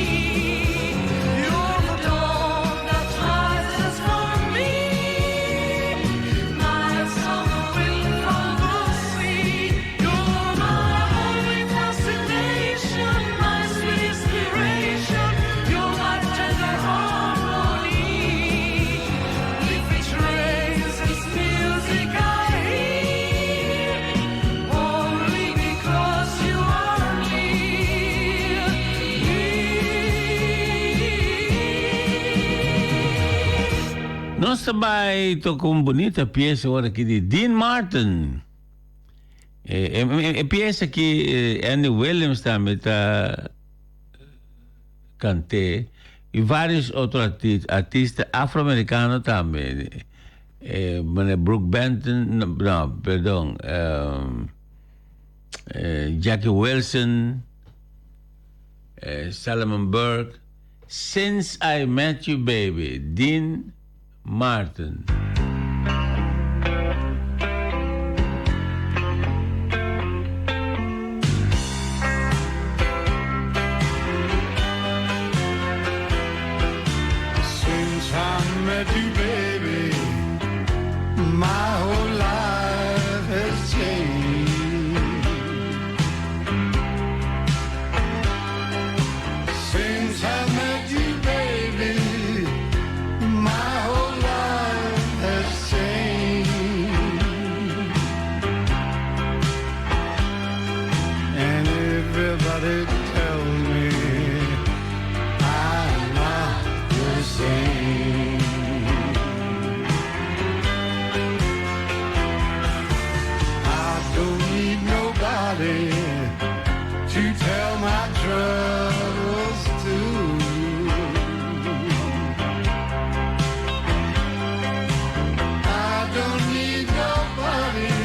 [SPEAKER 26] You're the dawn that rises for me, my summer wind from the sea. You're my only fascination, my sweet inspiration, you're my tender harmony. If it rains, it's music I hear, only because you are near.
[SPEAKER 25] Non sabay ito kung bonita pieza ora aqui de Dean Martin. Pieza que Andy Williams também tá cante e vários outros artistas afro-americanos também. Brooke Benton, não, perdão, Jackie Wilson, Solomon Burke. Since I Met You Baby, Dean Martin.
[SPEAKER 26] Since I
[SPEAKER 6] met you, baby, my whole life has changed. Since I met you, baby, my whole life has changed. And everybody tells me I'm not the same. I don't need nobody to tell my troubles to. I don't need nobody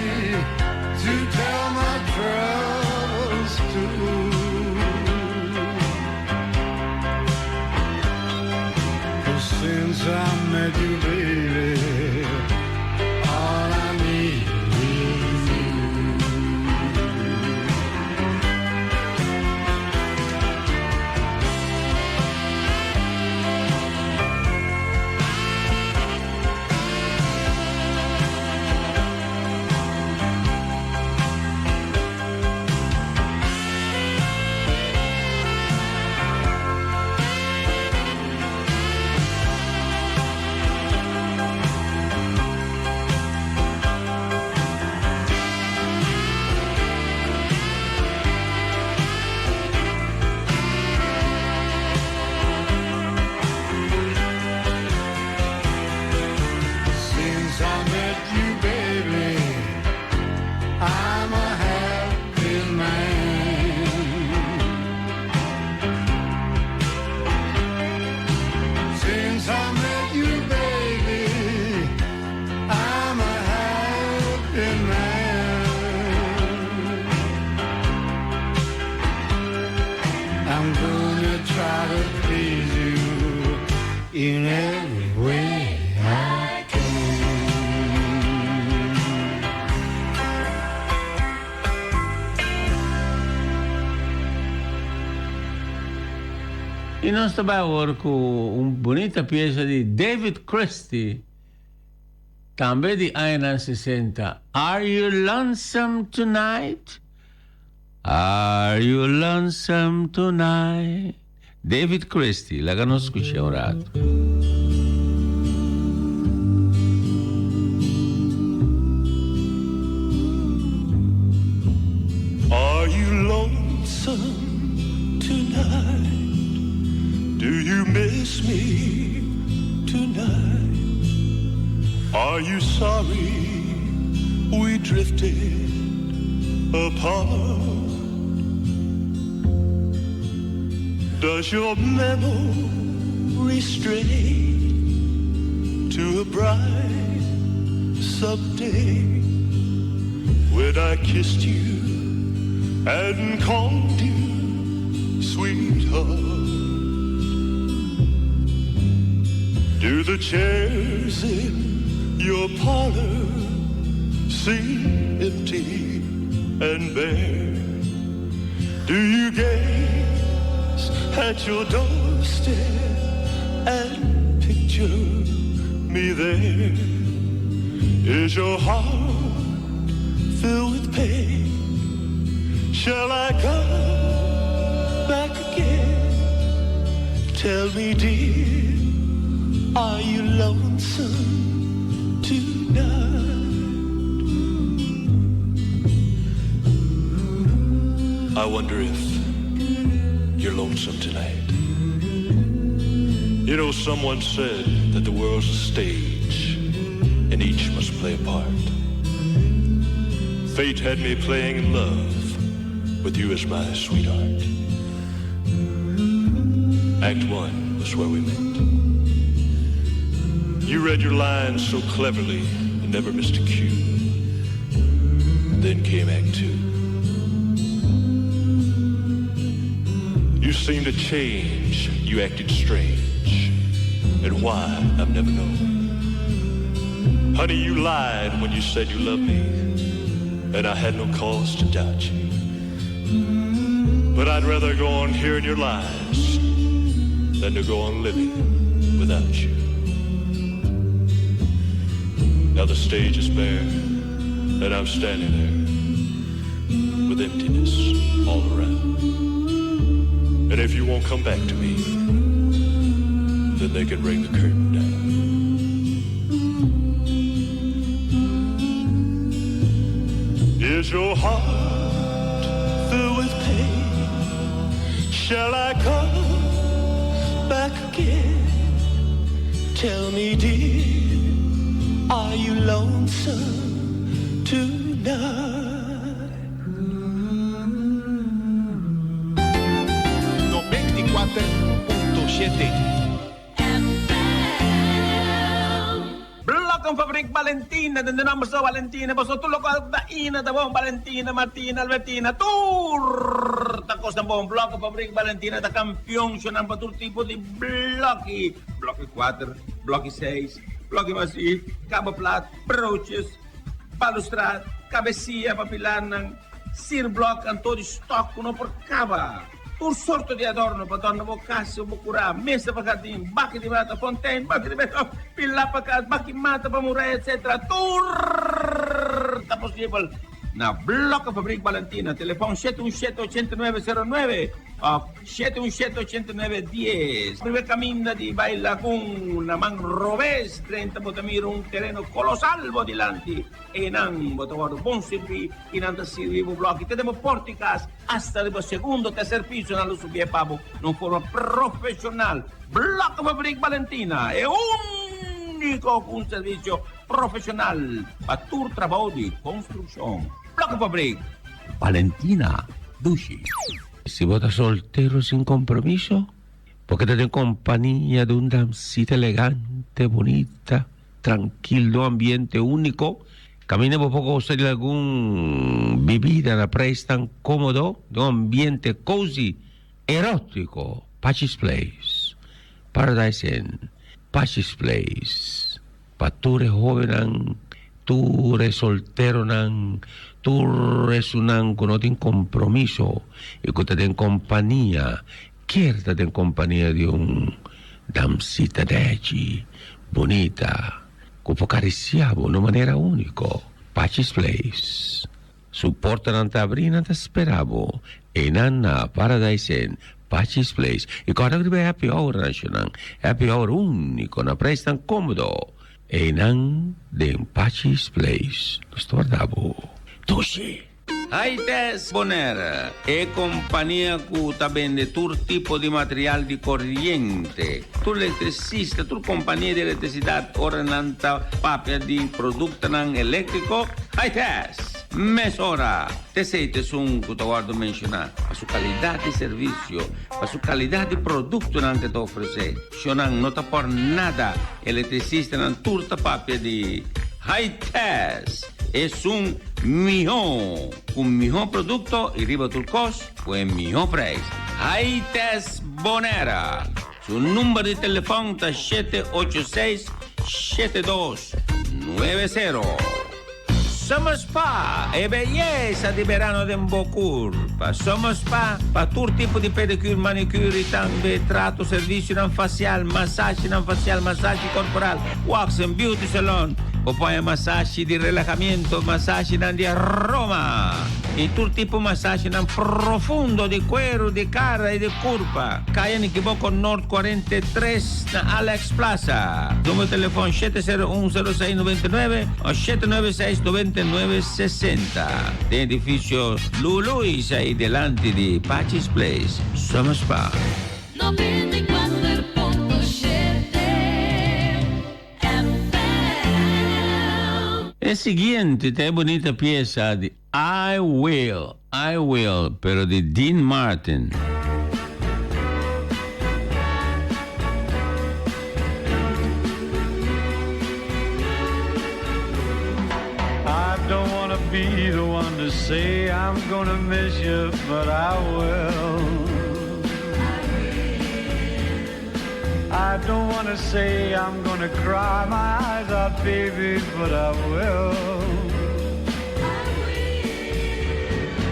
[SPEAKER 6] to tell my troubles to. 'Cause since I met you, baby, all I need is you. Since I met you, baby, I'm a happy man. Since I met you, baby, I'm a happy man. I'm gonna try to please you in every way I can.
[SPEAKER 25] E non stava ora con una bonita pieza di David Christie, tambe di Aina 60. Are you lonesome tonight? Are you lonesome tonight? David Christie, la conosco un rato.
[SPEAKER 26] Are you lonesome tonight? Do you miss me tonight? Are you sorry we drifted apart? Does your memory stray to a bright someday when I kissed you and called you sweetheart? Do the chairs in your parlor seem empty and bare? Do you gaze at your doorstep and picture me there? Is your heart filled with pain? Shall I come back again? Tell me, dear, are you lonesome tonight? I wonder if you're lonesome tonight. You know, someone said that the world's a stage and each must play a part. Fate had me playing in love with you as my sweetheart. Act 1 was where we met. You read your lines so cleverly and never missed a cue. Then came Act 2. You seemed to change, you acted strange, and why, I've never known. Honey, you lied when you said you loved me, and I had no cause to doubt you. But I'd rather go on hearing your lies than to go on living without you.
[SPEAKER 7] Now the stage is bare, and I'm standing there with emptiness all around. And if you won't come back to me, then they can bring the curtain down. Is your heart filled with pain? Shall I come back again? Tell me, dear, are you lonesome tonight?
[SPEAKER 2] 94.7
[SPEAKER 1] Bloco Fabrik Valentina, tendremos a Valentina, vosotros lo Ina, de bon Valentina, Martina, Albertina, Turta Costa Bon, Bloco Fabrik Valentina, da campione, sono per tutto tipo di blocchi, blocchi 4, blocchi 6, blocchi massivi, cabo plat, broches, balustrade, cabecia, papilanan, sir block, todo stock, uno por cava. Un sorto di adorno per donna vocassi o bocurà, messa per giardino, bacchi di mata, fontaine, bacchi di mata, pilla per casa, bacchi di mata per murare, eccetera. Turta possibile. Na Blocco Fabrik Valentina, telefono 717-8909 o 717-8910. Primer cammino di Baila con una man rovés, 30 botamiro, un terreno colossal bodilanti e non botavoro buon servi, in anda servivo blocchi, tenemos porticas hasta il secondo, tercer piso, nello subie pavo, non forma professional. Blocco Fabrik Valentina è unico un servizio professional para tu trabajo de construcción. Blocco Fabrik Valentina Dushi.
[SPEAKER 25] Si vos estás soltero sin compromiso, porque te en compañía de una damcita elegante, bonita, tranquilo, ambiente único, camine por poco usted algún bebida, la prestan cómodo, de un ambiente cozy, erótico, Pachis Place, Paradise Inn, Pachis Place, pa' tú eres joven, tú eres soltero, tú eres un que no tiene compromiso y que te den compañía, quédate en compañía de un damcita de allí, bonita, que può acariciar de una manera única. Pachis Place. Supporta non te abri, non te speravo. E nanna Paradise Inn, Pachis Place. E quando arriva happy hour national, happy hour unico, na prestan comodo. E nan den Pachis Place. Lo guardavo. Tushi.
[SPEAKER 1] Aites Bonera è compagnia che vende tutto tipo di materiale di corriente. Tu elettricista, tu compagnia di elettricità, ora nanta papia di prodotto elettrico. Aites, mesora. Te siete su un che ti guardo menzionare. La sua qualità di servizio, la sua qualità di prodotto che ti offre. Se non ti porta nada, elettricista non tutta papia di Aites. Es un mejor producto y riba tu costo fue mejor precio. Aites Bonera. Su número de teléfono es 786-7290. Somos Spa e bellezza di verano de Mbocurpa. Somos Spa per tutto tipo di pedicure, manicure e anche tratto, servizio non facial, massaggi corporal, wax and beauty salon. O poi massaggi di rilassamiento, massaggi di aroma. E tutto tipo massaggi profondo di cuero, di cara e di curva. Caia in Equivoco Nord 43 na Alex Plaza. Numero telefono 701-0699 o 796-9960. De edificio Luluis ahí delante di Pachis Place. Somos Spa.
[SPEAKER 21] 94.7
[SPEAKER 25] El siguiente è bonita pieza di I Will, pero di Dean Martin.
[SPEAKER 26] I don't want to be the one to say I'm going to miss you, but I will. I don't want to say I'm going to cry my eyes out, baby, but I will.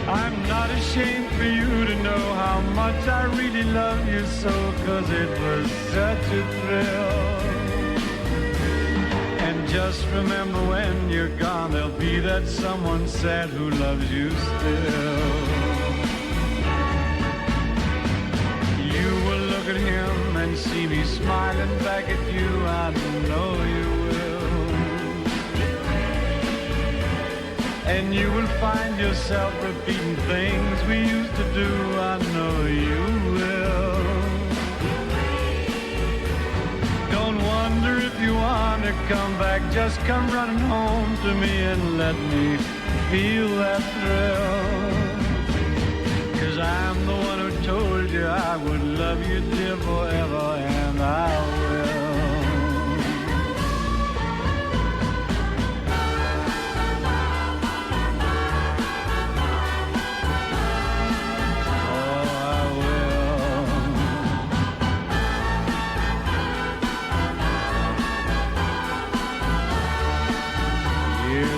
[SPEAKER 26] I'm not ashamed for you to know how much I really love you so, 'cause it was such a thrill. And
[SPEAKER 8] And just remember when you're gone, there'll be that someone sad who loves you still. You will look at him and see me smiling back at you. I know you will. And you will find yourself repeating things we used to do. I know you will. Don't wonder if you want to come back. Just come running home to me and let me feel that thrill. 'Cause I'm the one who told you I would love you, dear, forever, and I will.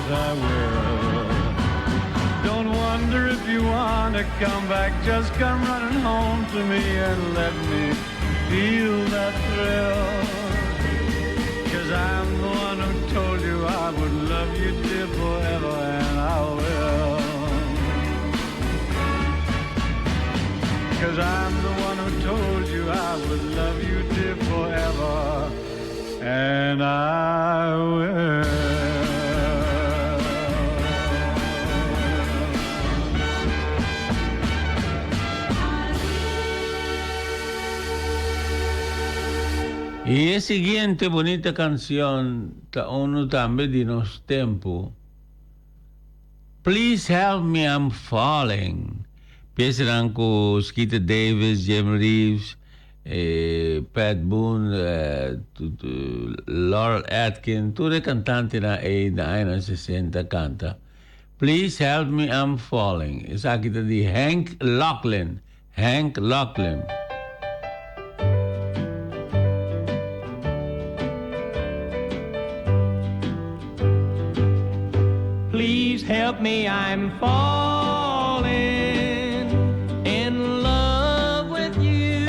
[SPEAKER 8] I will. Don't wonder if you want to come back. Just come running home to me and let me feel that thrill. 'Cause I'm the one who told you I would love you, dear, forever, and I will. 'Cause I'm the one who told you I would love you, dear, forever, and I will.
[SPEAKER 25] Y la siguiente bonita canción, uno también de nos tempo. Please Help Me, I'm Falling. Piensan con Skeeter Davis, Jim Reeves, Pat Boone, Laurel Atkins, tutti cantanti na años 60 canta. Please Help Me, I'm Falling. Es aquí de Hank Locklin. Hank Locklin.
[SPEAKER 12] Please help me, I'm falling in love with you.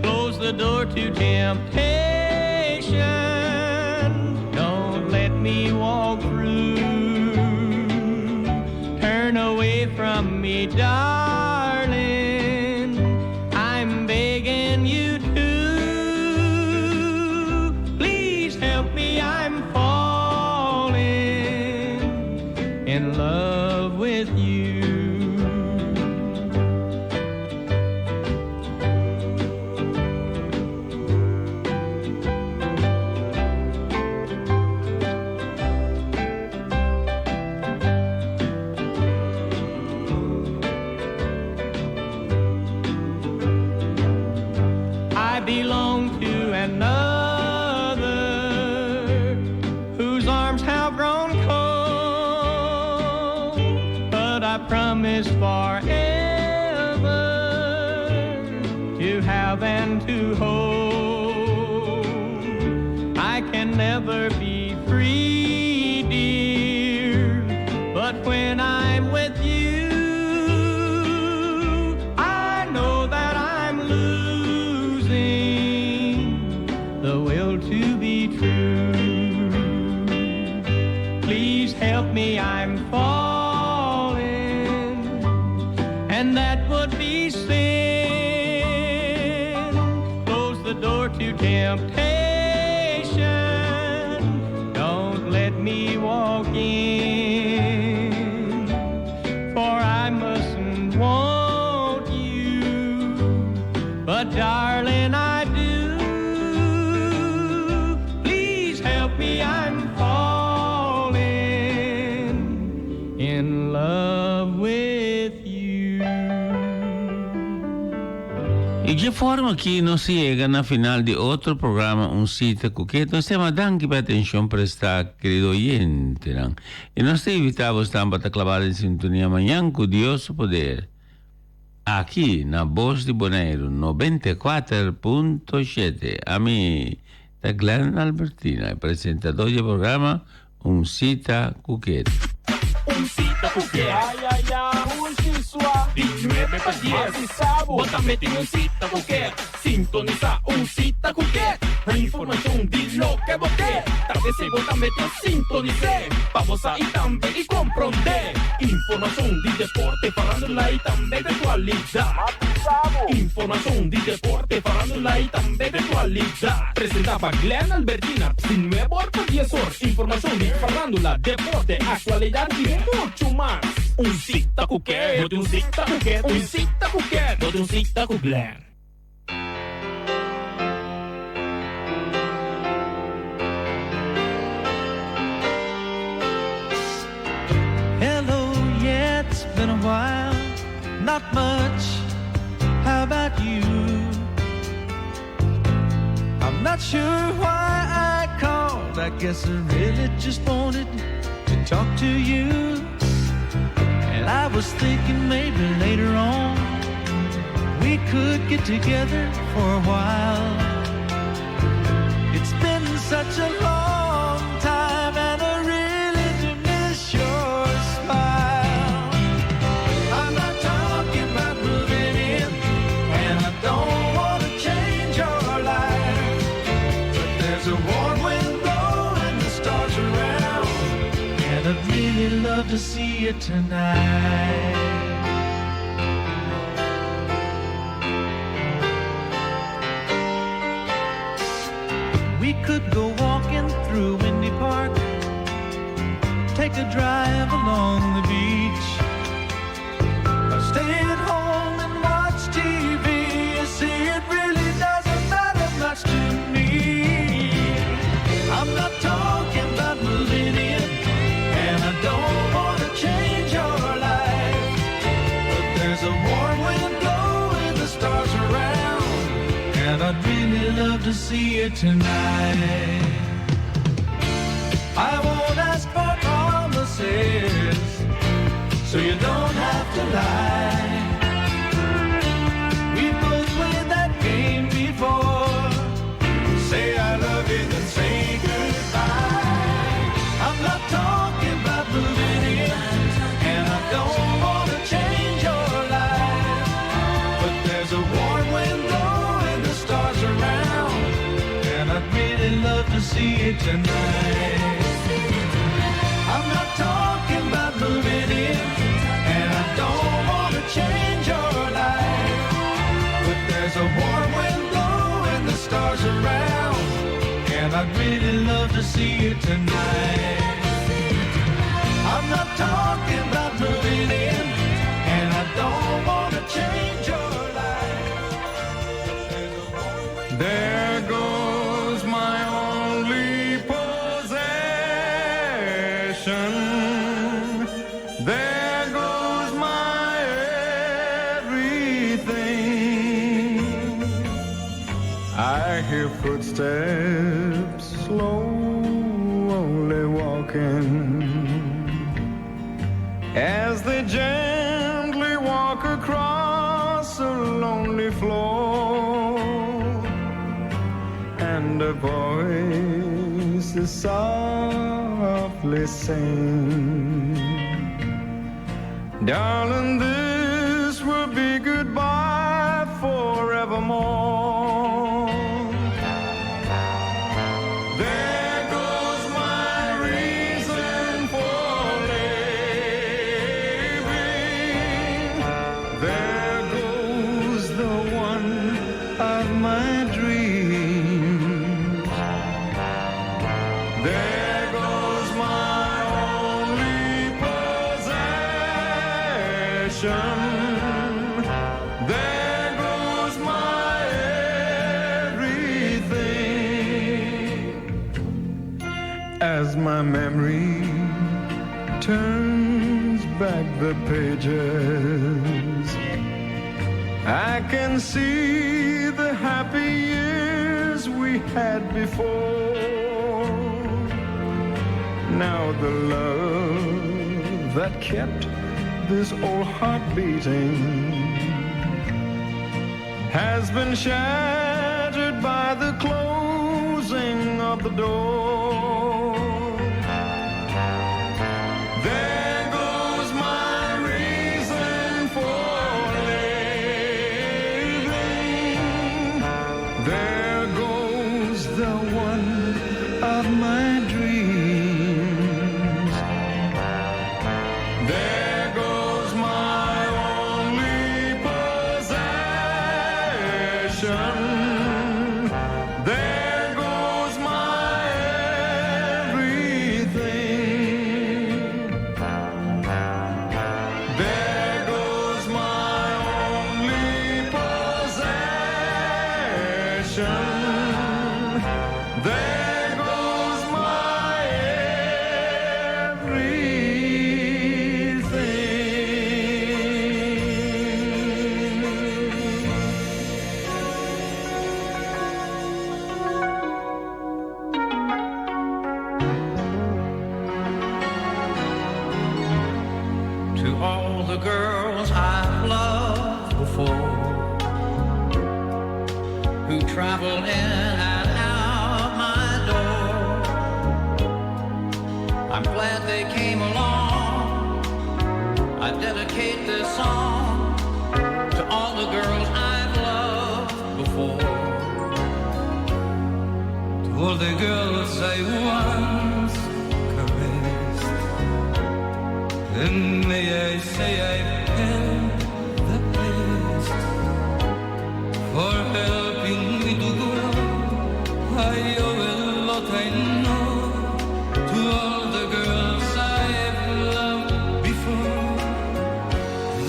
[SPEAKER 12] Close the door to temptation. Don't let me walk through. Turn away from me, darling. I'm begging you to. Please help me, I'm falling in love with you. I belong to another whose arms have grown cold, but I promise forever to have and to hold. I can never be free, dear, but when I'm with you, I know that I'm losing the will to be true. Please help me, I'm falling, and that would be sin. Close the door to temptation. Don't let me walk in, for I mustn't want you, but darling, I do. Please help me, I'm falling in love with you.
[SPEAKER 25] Y de forma que nos llega na final de outro programa, cita que nós temos dando que atenção prestar, querido oyente. Não? E nós te invitamos também a clavar em sintonia amanhã com Deus o Poder. Aqui na Voz de Bonaire 94.7. A mim, da Glenn Albertina, apresentador do programa cita Cuquete.
[SPEAKER 11] Cita Cuquete. Ay, ay, ay, Unsisua. De 9 para 10. Así sabo. Bota mete cita Cuquete. Sintoniza cita Cuquete. A informação de local. boque, boque. Tarde se vou também te sintonizei. Pra você e também e compreender. Informação de desporte, farándula e também de atualidade. Informação de deporte, farándula e também de atualidade. Apresentava Glenn Albertina, sin nuevo profesor. Informação de farándula, deporte, atualidade e muito mais. Cita com quê? Bote cita com quê? Cita com quê? Bote cita com Glenn.
[SPEAKER 12] Hello, yeah, it's been a while. Not much. How about you? I'm not sure why I called. I guess I really just wanted to talk to you. And I was thinking maybe later on we could get together for a while. It's been such a long time and I really do miss your smile. I'm not talking about moving in, and I don't want to change your life, but there's a warm wind blowing the stars around, and I'd really love to see you tonight. We could go walking through Windy Park, take a drive along the beach, or stay at home and watch TV. You see, it really doesn't matter much to me. I'm not talking about moving in, and I don't want to change your life, but there's a warm wind blowing the stars around, and I'd really love to see you tonight. I won't ask for promises, so you don't have to lie. We both played that game before. Say I love you, then say goodbye. I'm not talking about moving in, and I don't want to change your life, but there's a warm wind blowing the stars around, and I'd really love to see you tonight. I'm not talking about moving in, and I don't want to change your life, but there's a warm wind blowing the stars around, and I'd really love to see you tonight. I'm not talking about moving in, and I don't want to change your life.
[SPEAKER 26] There goes my only possession. There goes my everything. I hear footsteps slowly walking as they gently walk across a lonely floor, and a voice is softly saying, darling, this will be goodbye forevermore. There goes my reason for living. There goes the one of my dreams. There goes my only possession. There goes my everything. As my memory turns back the pages, I can see the happy years we had before. Now the love that kept this old heart beating has been shattered by the closing of the door. There goes my reason for living. There goes the one
[SPEAKER 12] of my dreams. There goes my only possession. There goes my everything. There goes my only possession. There goes my
[SPEAKER 16] To all the girls I've loved before, who travel in and out my door, I'm glad they came along. I dedicate this song to all the girls I've loved before, to all the girls I once caressed. And may I say I paid the best for helping me to grow. I owe a lot, I know, to all the girls I've loved before.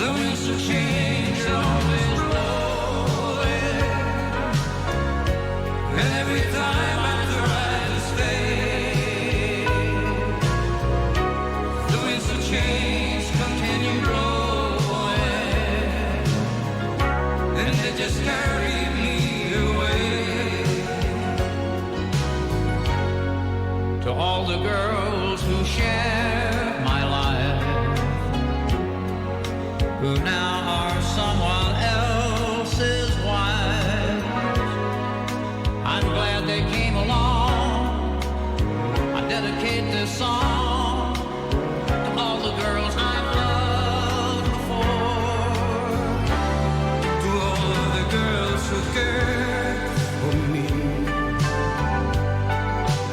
[SPEAKER 16] The winds of change always blowing, and every time I try to stay, the winds of change continue blowing, and they just carry me away. To all the girls who share my life, who now are someone else's wife, I'm glad they came along. I dedicate this song to all the girls I've loved before, to all the girls who cared for me,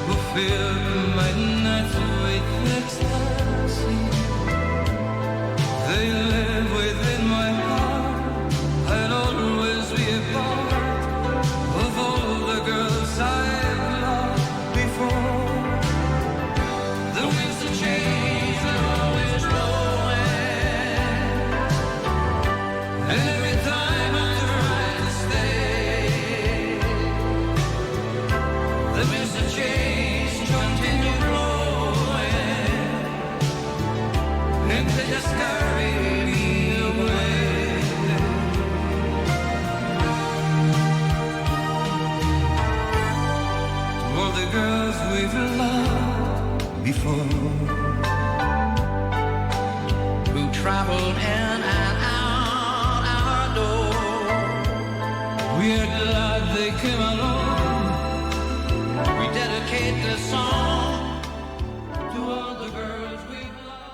[SPEAKER 16] who filled my nights with ecstasy. They live within my heart. I'll always be a part of all the girls I've loved before. The winds of change are always blowing, and every time I try to stay, the winds of change continue blowing, and they just carry me away. To all the girls we've loved before, who traveled in and out our door, we're glad they came along. We dedicate this song to all the girls we've loved.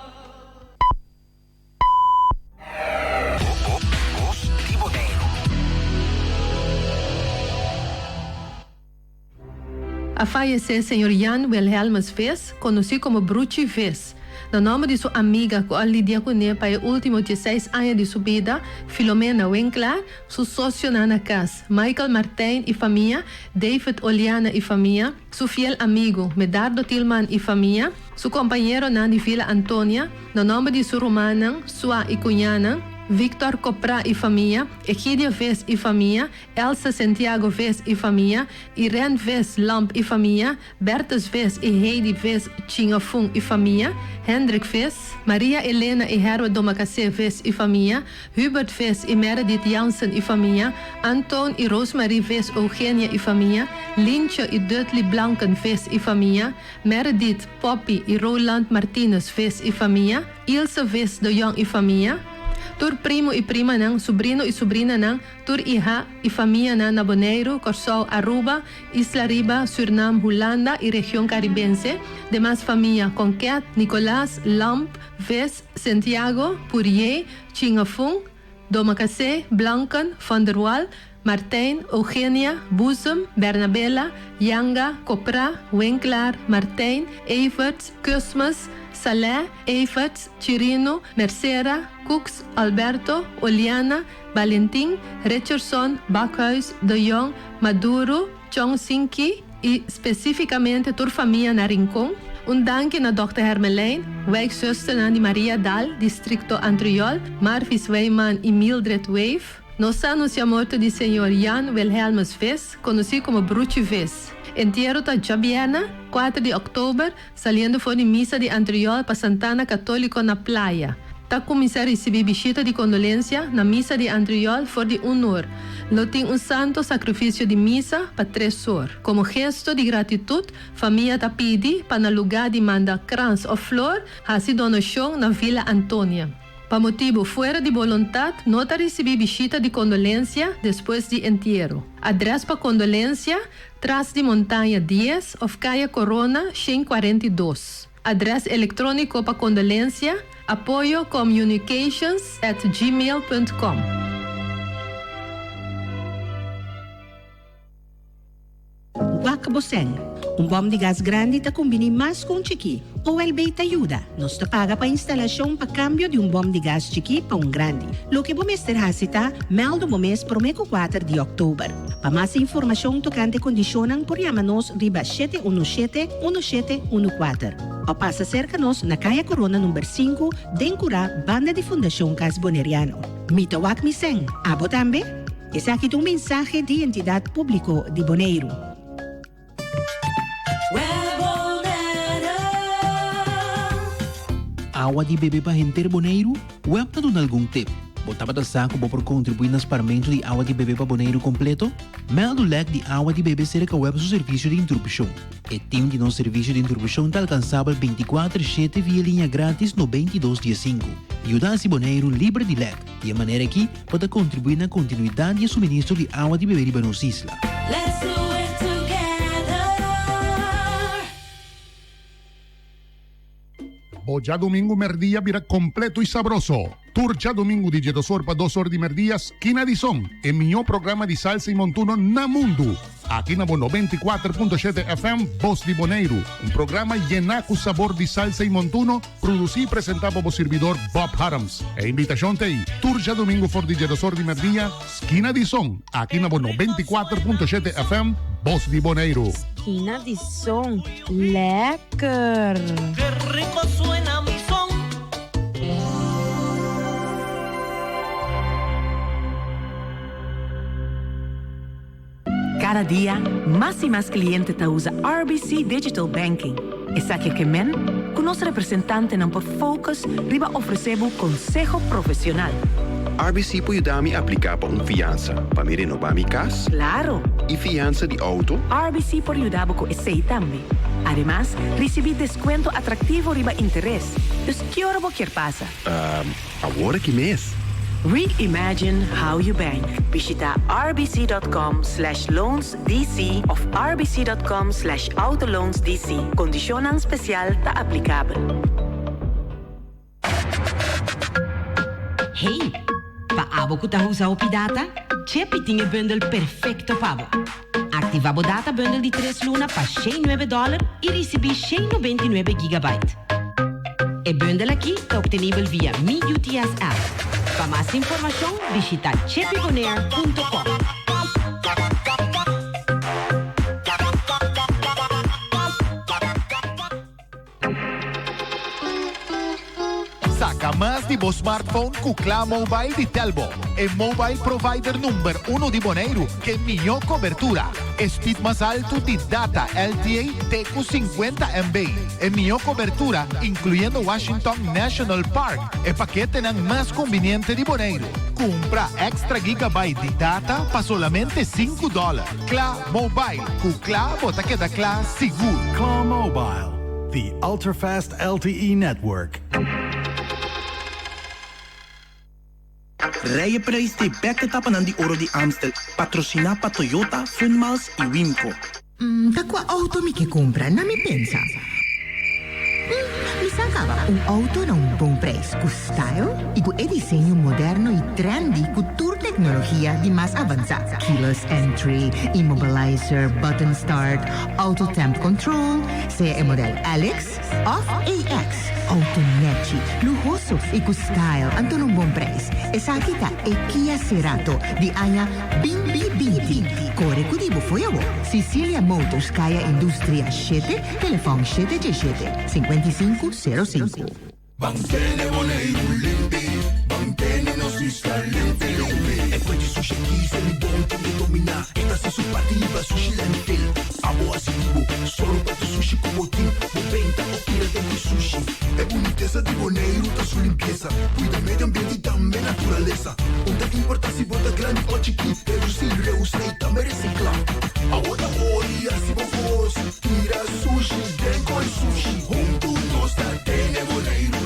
[SPEAKER 9] A fallecer senhor Jan Wilhelmus Ves, conhecido como Bruchi Ves. No nome de sua amiga que lidia com ele para os últimos 16 anos de sua vida, Filomena Winkler, seu sócio na casa, Michael Martin e família, David Oliana e família, seu fiel amigo, Medardo Tillman e família, seu companheiro na de Vila Antônia, no nome de sua romana, sua e cunhana, Victor Copra e família, Egidia Ves e família, Elsa Santiago Ves e família, Irene Ves Lamp e família, Bertus Ves e Heidi Ves Chingafung e família, Hendrik Ves, Maria Helena e Herwin Domacacé Ves e família, Hubert Ves e Meredith Jansen e família, Anton e Rosemary Ves Eugenia e família, Lynche e Dudley Blanken Ves e família, Meredith Poppy e Roland Martinez Ves e família, Ilse Ves de Jong e família, tur primo e prima nang, sobrino e sobrina nang, tur iha e família nang na Bonaire, Corsol, Aruba, Isla Riba, Suriname, Holanda e região caribense. Demais família Conquet, Nicolás, Lamp, Ves, Santiago, Purier, Chingafung, Domacacé, Blanken, Van der Waal, Martijn, Eugenia, Boezem, Bernabella, Yanga, Copra, Winkelaar, Martijn, Everts, Kusmas, Saleh, Everts, Chirino, Mercera, Cooks, Alberto, Oliana, Valentín, Richardson, Bakhuis, De Jong, Maduro, Chongsinki e especificamente tur família na Rincon. Dank naar Dr. Hermelijn, wijkzuster Annie Maria Dal, distrito Antriol, Marvis Weyman e Mildred Wave. Nos anunciamos de Senhor Jan Wilhelmus Ves, conhecido como Bruce Ves. Entierro está Jabiana, 4 de outubro, saliendo for de missa de Antriol para Santana Católico na Playa. Está começar a receber visita de condolência na missa de Antriol for de honor. Lo tem santo sacrifício de missa para 3 horas. Como gesto de gratitude, família está pedi para no lugar de mandar crans ou flor, fazer donação na Vila Antônia. Para motivo fora de vontade, não está receber visita de condolência depois de entierro. Adresse para condolência, Tras de Montanha 10, of Caia Corona, 142. Adresse eletrônico para condolência, apoiocommunications@gmail.com.
[SPEAKER 13] Wakaboseng, bom de gás grande te combine mais com chiqui. O LB te ajuda. Nos te paga para instalação para cambio de bom de gás chiqui para grande. Lo que vamos ter hasita, meldo o mês promeco 4 de outubro. Para mais informação tocante condicionam por chama-nos riba 717-1714. Ou passa cerca-nos na Caia Corona número 5, Dencura, Banda de Fundação Cas Boneriano. Mita wak miseng, abo tambe? Esse aqui é um mensagem de entidade público de Bonaire.
[SPEAKER 24] Água de bebê para gente Bonaire? Web na dun algum tip? Botava da saco por contribuir no pagamento de água de bebê para Bonaire completo? Mel do leque de água de bebê cerca web seu serviço de interrupção. E tem de nosso serviço de interrupção está alcançável 24/7 via linha grátis no 2215. Ajuda-se Bonaire livre de leque. E a maneira aqui pode contribuir na continuidade e suministro de água de bebê para nos isla.
[SPEAKER 14] Let's do it together.
[SPEAKER 6] Hoje domingo merdia vira completo e sabroso. Turcha domingo de Jetosor para 2 horas de merdia, esquina de som. É melhor programa de salsa e montuno na mundo. Aqui na 94.7 FM, Voz de Bonaire. Programa llena com sabor de salsa e montuno, produzido e apresentado por servidor Bob Harams. E invitação tem Turcha domingo for de Jetosor de merdia, esquina de som. Aqui na 94.7 FM, Voz de Bonaire.
[SPEAKER 17] Esquina de som. Lekker.
[SPEAKER 14] Qué rico suena mi son.
[SPEAKER 18] Cada día, más y más clientes te usa RBC Digital Banking. Esa que men, con nuestro representante en por Focus, riba ofrecemos consejo profesional.
[SPEAKER 19] RBC puede ayudarme a aplicar para una fianza, para me renovar mi casa.
[SPEAKER 18] Claro.
[SPEAKER 19] Y fianza de auto.
[SPEAKER 18] RBC puede ayudar con ese también. Además, recibir descuento atractivo riba interés. Entonces, ¿qué hora vos quieres pasa?
[SPEAKER 19] Ahora que mes.
[SPEAKER 18] Reimagine how you bank. Visita rbc.com/loansdc of rbc.com/autoloansdc. Condiciones especial está aplicable.
[SPEAKER 13] Hey, paabo ku ta usa o pidata? Chepi tinha bundle perfecto pabo. Activa o data bundle de 3 luna para $109 e recebi 129 GB. E bundle aqui está obtenível via Mi UTS app. Para mais informação, visita chepibonaire.com.
[SPEAKER 2] Saca más de vos smartphone com Clá Mobile de Telbo. É mobile provider número 1 de Bonaire, que melhor cobertura. Speed mais alto de data LTE TQ 50 MB. É melhor cobertura, incluindo Washington National Park. É paquete mais conveniente de Bonaire. Compra extra gigabyte de data para solamente $5. Clá Mobile. Com Clá, bota que da Clá seguro.
[SPEAKER 4] Claw Mobile, the ultra-fast LTE network.
[SPEAKER 20] Rijden prijs de beketappen die oro di Amstel. Patrocina pa Toyota, Funmals e Wimco.
[SPEAKER 10] Da qua auto mi che compra, non mi pensa. Mi se acaba. Auto na bom preço, com style e com desenho moderno e trendy, com tour tecnologia de mais avançada. Keyless entry, immobilizer, button start, auto temp control, seja o modelo Alex of AX. Automatic, lujoso e com style, anto num bom preço. Essa aqui tá Kia Cerato, de Aya Bimbi Binti. Corre com dibo foi eu. Sicilia Motors, Kaya Industria 7, telefone 777-5505.
[SPEAKER 12] Mantene Boneiro limpi, mantene nos está limpi. E poi di sushi chi se li bonti di dominar. Esta se su partiva sushi lentil. Amo asivo, solo para tu sushi como team. Moventa o tira de mi sushi. É boniteza de Boneiro da sua limpeza. Cuida medio ambiente e também natureza. Onde importa se bota grande ou chiqui. Reduzir, reusar e também reciclar. Agora olha se vos tira sushi, dengo e sushi. Junto nós da Tene Boneiro.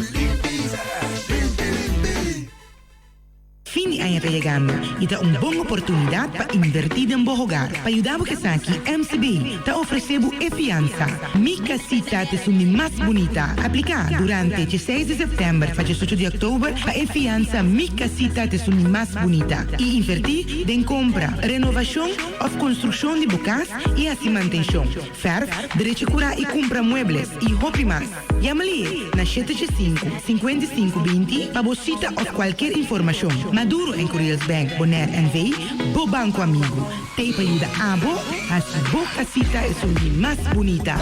[SPEAKER 3] Fin de año llegando y da una buena oportunidad para invertir en tu hogar. Para ayudar a que aquí MCB te ofrecemos fianza. Mi casita te es más bonita. Aplica durante el 6 de septiembre para el 8 de octubre para fianza. Mi casita te es más bonita. Y invertir en compra, renovación o construcción de bocas y así mantención. Verf, derecho cura y compra muebles y hopi más. Llámale na 785-5520 para bolsita o cualquier información. Maduro en Correos Bank, Bonaire NV, Bo Banco Amigo. Te ayuda a Bo, así Bo casita es un más bonita.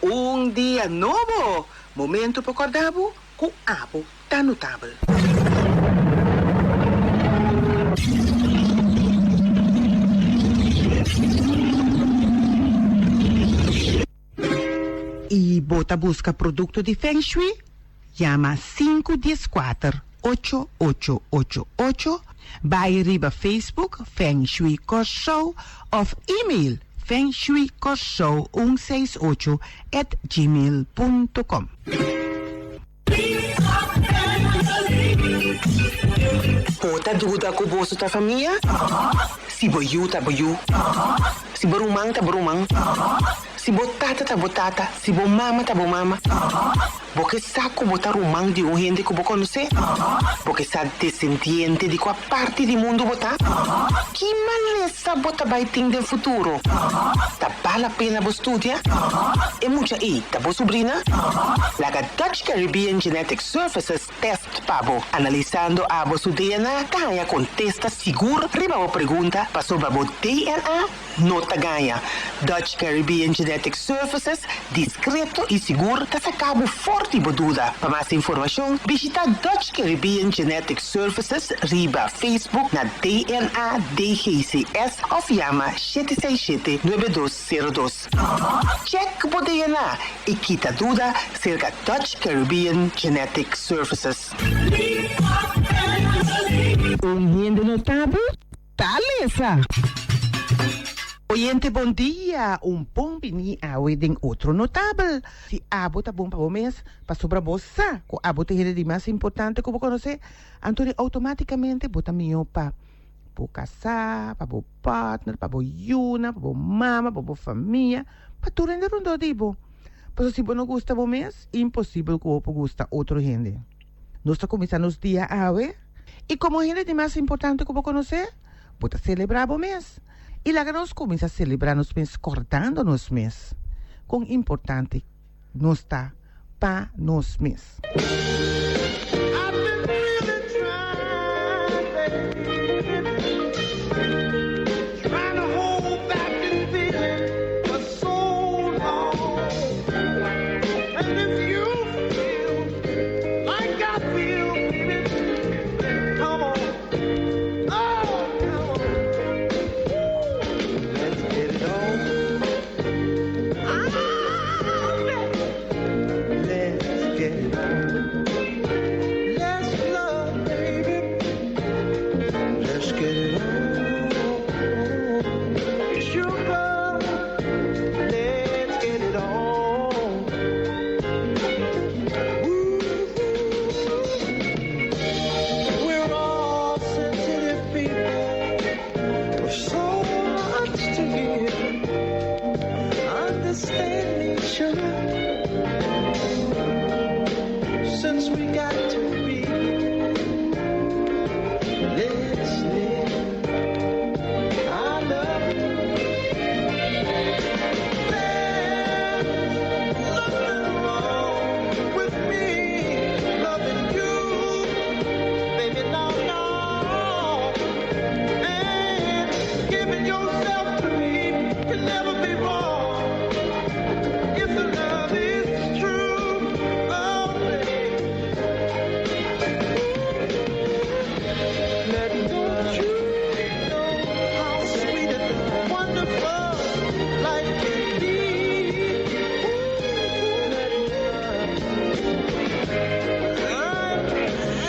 [SPEAKER 5] Un dia novo, momento para acordar com abo tá notável. E bota busca produto de Feng Shui? Chama 514-8888. Vai riba Facebook Feng Shui Show of e-mail fengshuikoshou168@gmail.com. Bota dúvida com o bolso da família? Se boiú, tá boiú. Se borumang, tá borumang. Se botata, tá botata. Se bomama, tá bomama. Porque saco botar rumang de gente que você conhece? Porque sabe descendente de qual parte do mundo botar? Que maleza bota vai ter no futuro? Tá vale a pena você estudar? E muita aí, tá boa sobrinha? Laga Dutch Caribbean Genetic Services Test Pabo. Analisando a vossa DNA, ganha contesta seguro, riba a pergunta, passou para o DNA, nota ganha. Dutch Caribbean Genetic Services, discreto e seguro, tá sacado forte e boduda. Para mais informação, visita Dutch Caribbean Genetic Services, riba Facebook na DNA DGCS ou chama 767-9202. Check o DNA e quita dúvida cerca Dutch Caribbean Genetic Services. Gente notável? Beleza! Oyente, bom dia. Bom vini a wedding outro notável. Se abo tá bom para o mês, para sobra bolsa. Com abo tem de mais importante que eu vou conhecer. Então, automaticamente, bota minha para casar, para o partner, para o yuna, para o mama, para a família, para tu render um dodibo. Mas se você não gosta do mês, impossível que você gosta outro gente. Nós estamos começando os dias a ver. E como gente de mais importante que eu vou conhecer, bota celebrar o mês. E lá nós começamos a celebrar nos mês, cortando nos mês. Com importante, nós está para nos mês.
[SPEAKER 16] sugar. Since we got to be listening, I love you. There's nothing wrong with me loving you, baby, no. And giving yourself to me can never be wrong if the love is true. Oh, baby. Let don't you know how sweet and wonderful life can be? I'm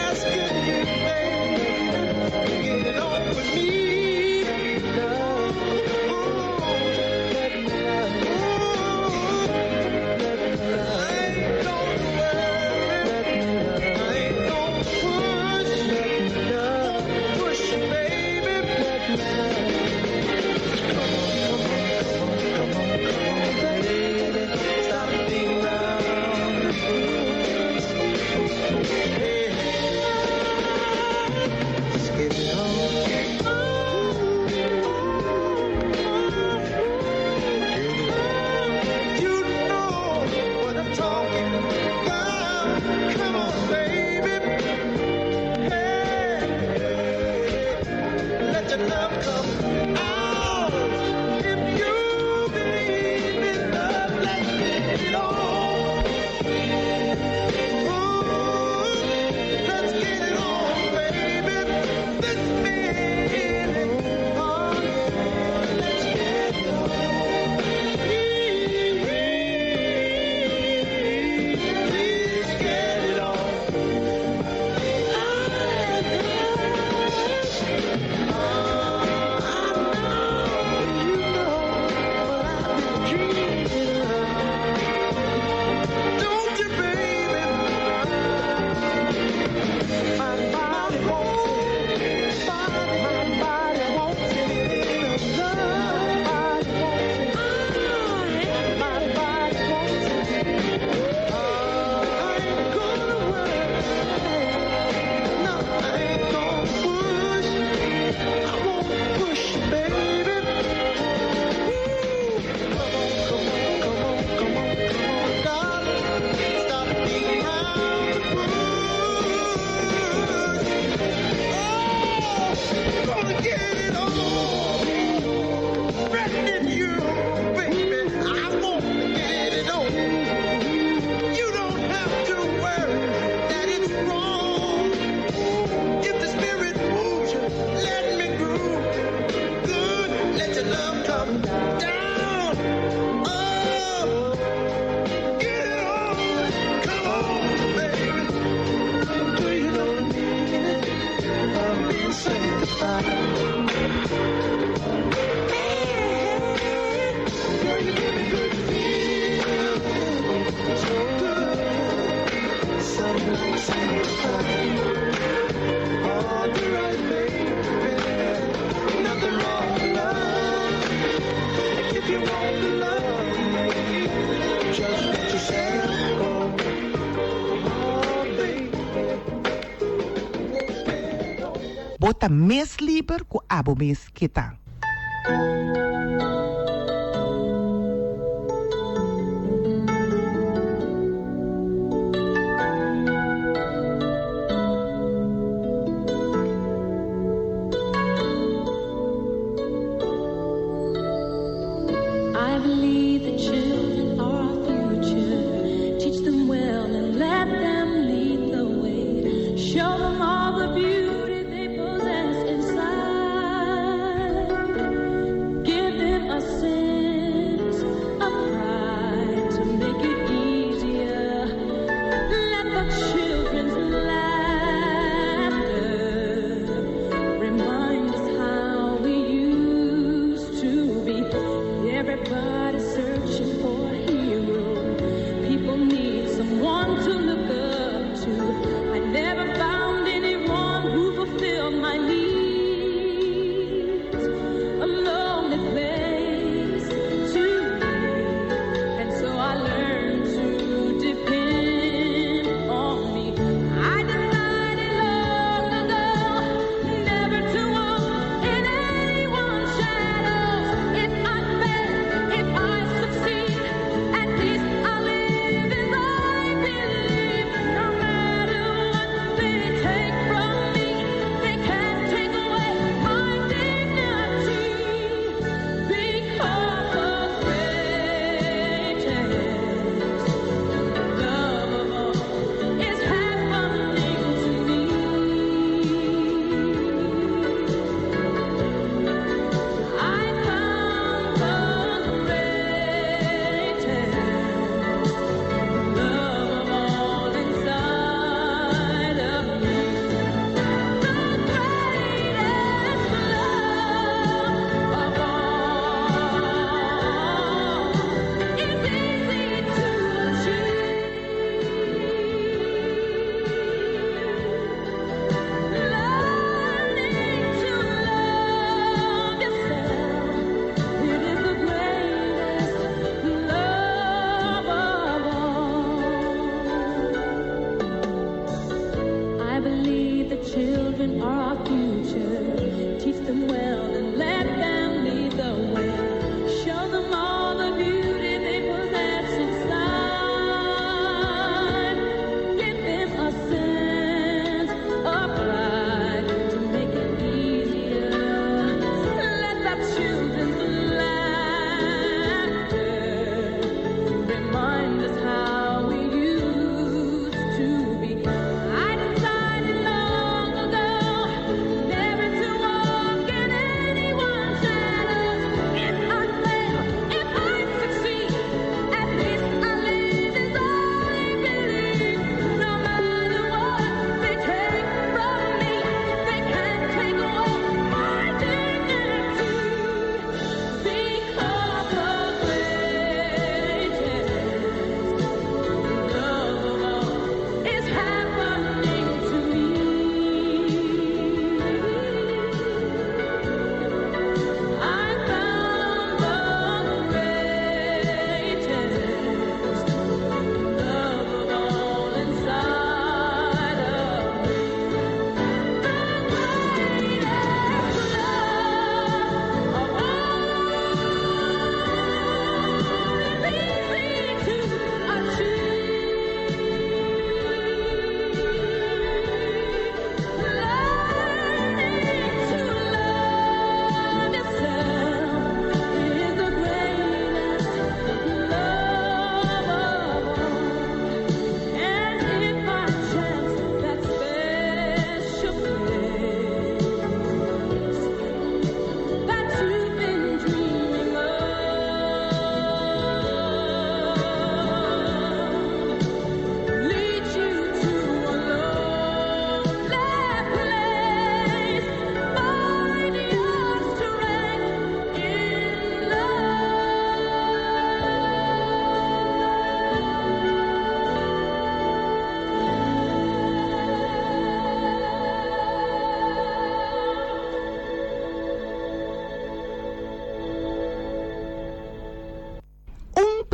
[SPEAKER 16] asking you, baby, get it on with me.
[SPEAKER 1] Bota mes lieber ku abo mes kita.
[SPEAKER 14] I believe the children are our future. Teach them well and let them lead the way. Show them all the beauty they possess inside. Give them a sense of pride to make it easier. Let the children's laughter remind us how we used to be. Everybody searching for a hero.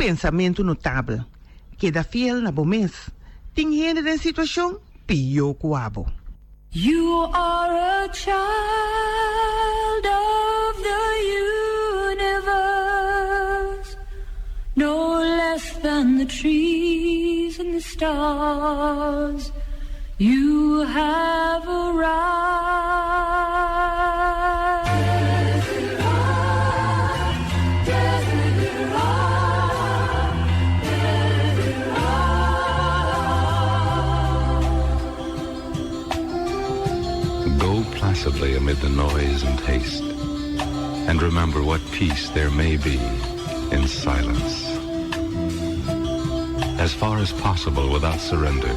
[SPEAKER 1] pensamento notável. Queda fiel na bomes. Tem gente de situação pior que o abo.
[SPEAKER 14] You are a child of the universe, no less than the trees and the stars. You have
[SPEAKER 7] Go placidly amid the noise and haste, and remember what peace there may be in silence. As far as possible without surrender,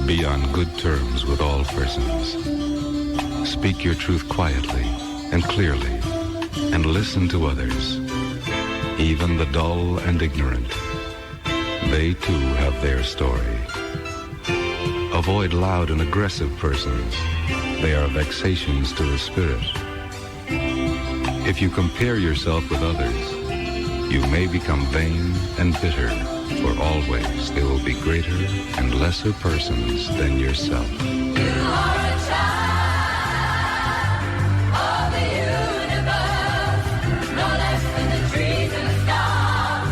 [SPEAKER 7] be on good terms with all persons. Speak your truth quietly and clearly, and listen to others, even the dull and ignorant. They too have their story. Avoid loud and aggressive persons. They are vexations to the spirit. If you compare yourself with others, you may become vain and bitter, for always there will be greater and lesser persons than yourself.
[SPEAKER 14] You are a child of the universe, no less than the trees and the stars.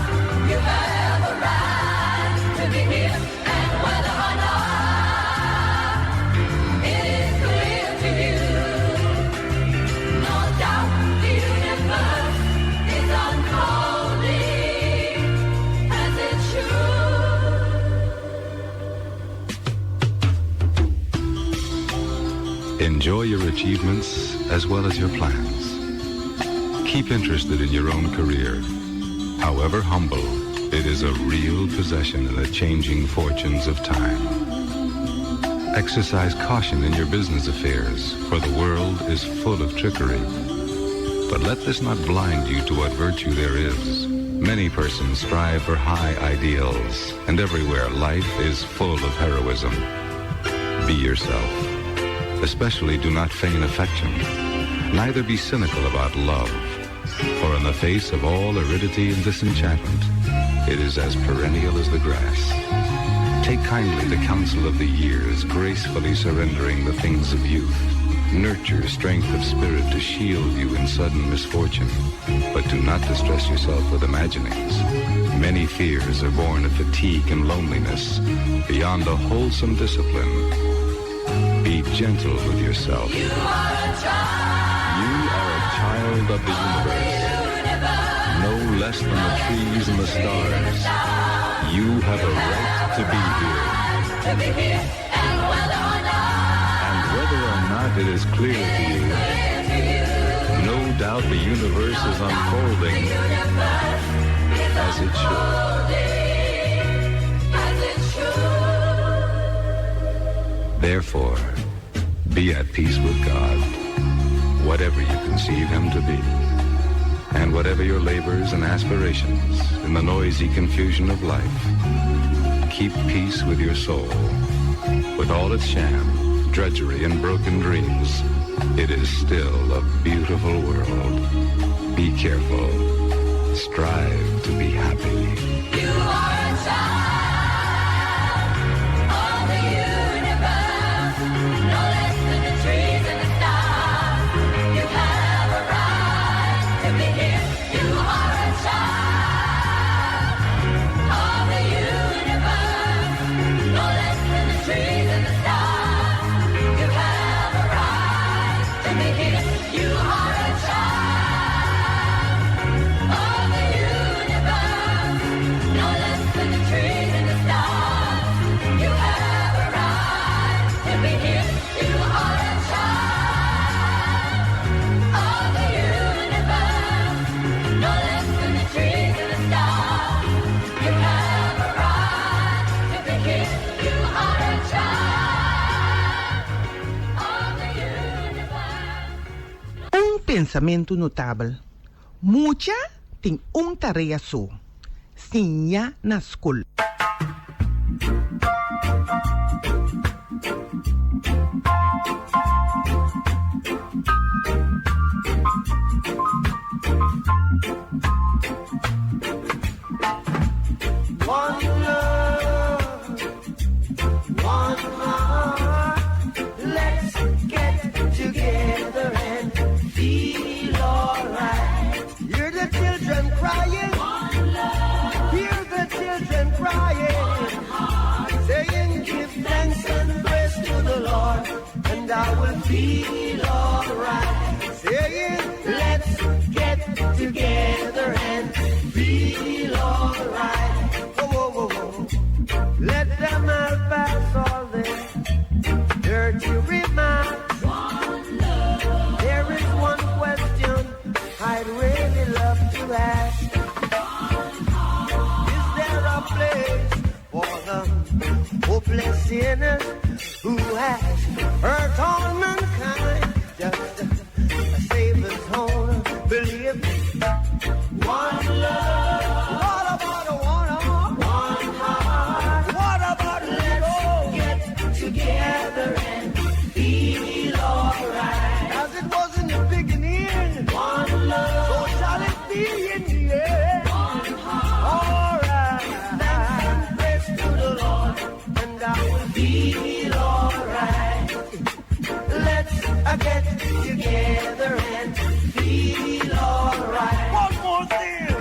[SPEAKER 14] You have a right to be here, and whether or not it is clear to you, no doubt the universe is unfolding as it should.
[SPEAKER 7] Enjoy your achievements as well as your plans. Keep interested in your own career. However humble, it is a real possession in the changing fortunes of time. Exercise caution in your business affairs, for the world is full of trickery. But let this not blind you to what virtue there is. Many persons strive for high ideals, and everywhere life is full of heroism. Be yourself. Especially do not feign affection. Neither be cynical about love, for in the face of all aridity and disenchantment, it is as perennial as the grass. Take kindly the counsel of the years, gracefully surrendering the things of youth. Nurture strength of spirit to shield you in sudden misfortune, but do not distress yourself with imaginings. Many fears are born of fatigue and loneliness, beyond a wholesome discipline. Be gentle with yourself.
[SPEAKER 14] You are a
[SPEAKER 7] child of the universe, no less than the trees and the stars. You have a right to be here. And whether or not it is clear to you, no doubt the universe is unfolding as it should. Therefore, be at peace with God, whatever you conceive Him to be, and whatever your labors and aspirations in the noisy confusion of life. Keep peace with your soul. With all its sham, drudgery, and broken dreams, it is still a beautiful world. Be careful. Strive to be happy.
[SPEAKER 14] You are a child of the universe, no less than the trees and the stars. You have a right to be here. You are a child of the universe, no less than the trees and the stars. You have a right to be here. You are a child of the universe, no less than the trees and the stars. You have a right to be here. You are a child of the universe, no less than the trees and the stars. You have a right to be here. You are a child of the universe.
[SPEAKER 1] Un pensamento notável. Mucha tem tarefa só. Sinha na escola.
[SPEAKER 16] and I will feel alright. Saying, let's get together and feel alright. Whoa, whoa, whoa, whoa. Let them all pass all their dirty remarks. One love. There is one question I'd really love to ask. Is there a place for the hopeless sinners who has hurt all mankind? Just a Savior's own belief. One love. What about a one heart? What about let's get together and feel alright? As it was in the beginning. One love. So shall it be in the end. One heart. Alright. Thanks and praise to the Lord, and I will feel alright. Let's get together and feel alright. One more thing.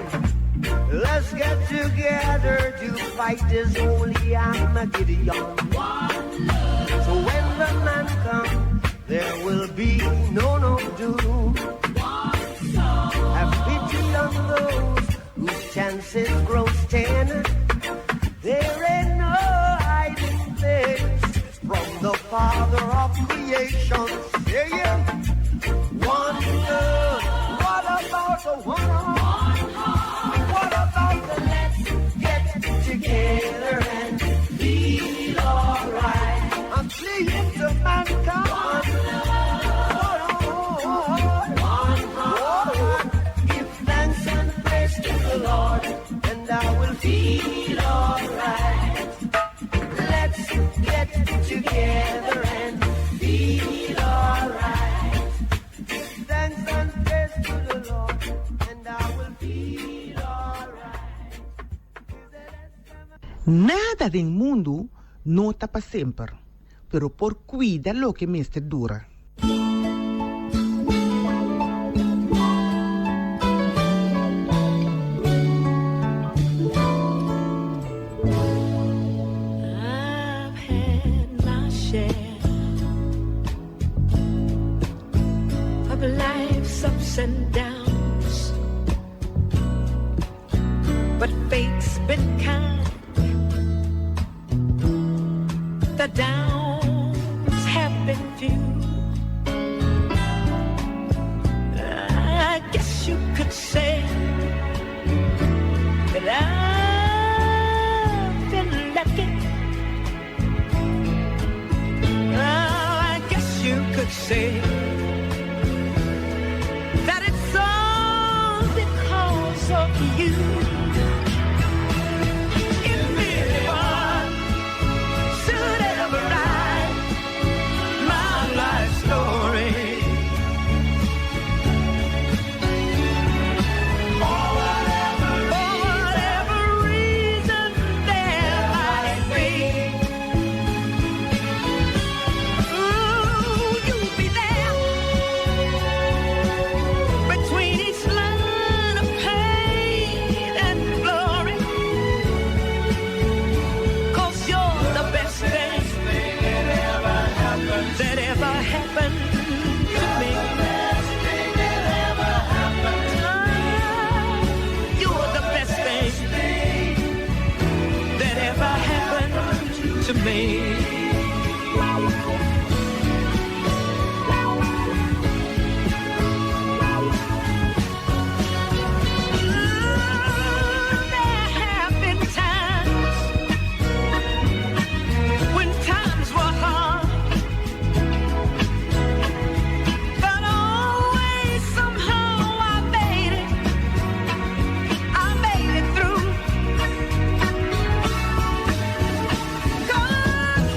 [SPEAKER 16] Let's get together to fight this holy Armageddon. One love. So when the man comes, there will be no doom. One soul. Have pity on those whose chances grow ten. There ain't no hiding place from the Father of creation. Yeah. One love. What about the one heart? What about the let's get together and feel alright? I'm saying to mankind. One heart. Give thanks and praise to the Lord, and I will feel alright. Let's get together and feel alright. Give thanks and praise to the Lord, and I will feel alright.
[SPEAKER 1] Nada del mundo no está para siempre, pero por cuida lo que me dura.
[SPEAKER 14] I've had my share of life's ups and downs, but fate's been kind. The downs have been few. I guess you could say that I've been lucky. I guess you could say that it's all because of you. If anyone should ever write my life story, for whatever reason there might be, ooh, you'll be there between each line of pain and glory, 'cause you're the best thing that ever happened to me. You're the best thing that ever happened to me. There have been times when times were hard, but always somehow I made it through. 'Cause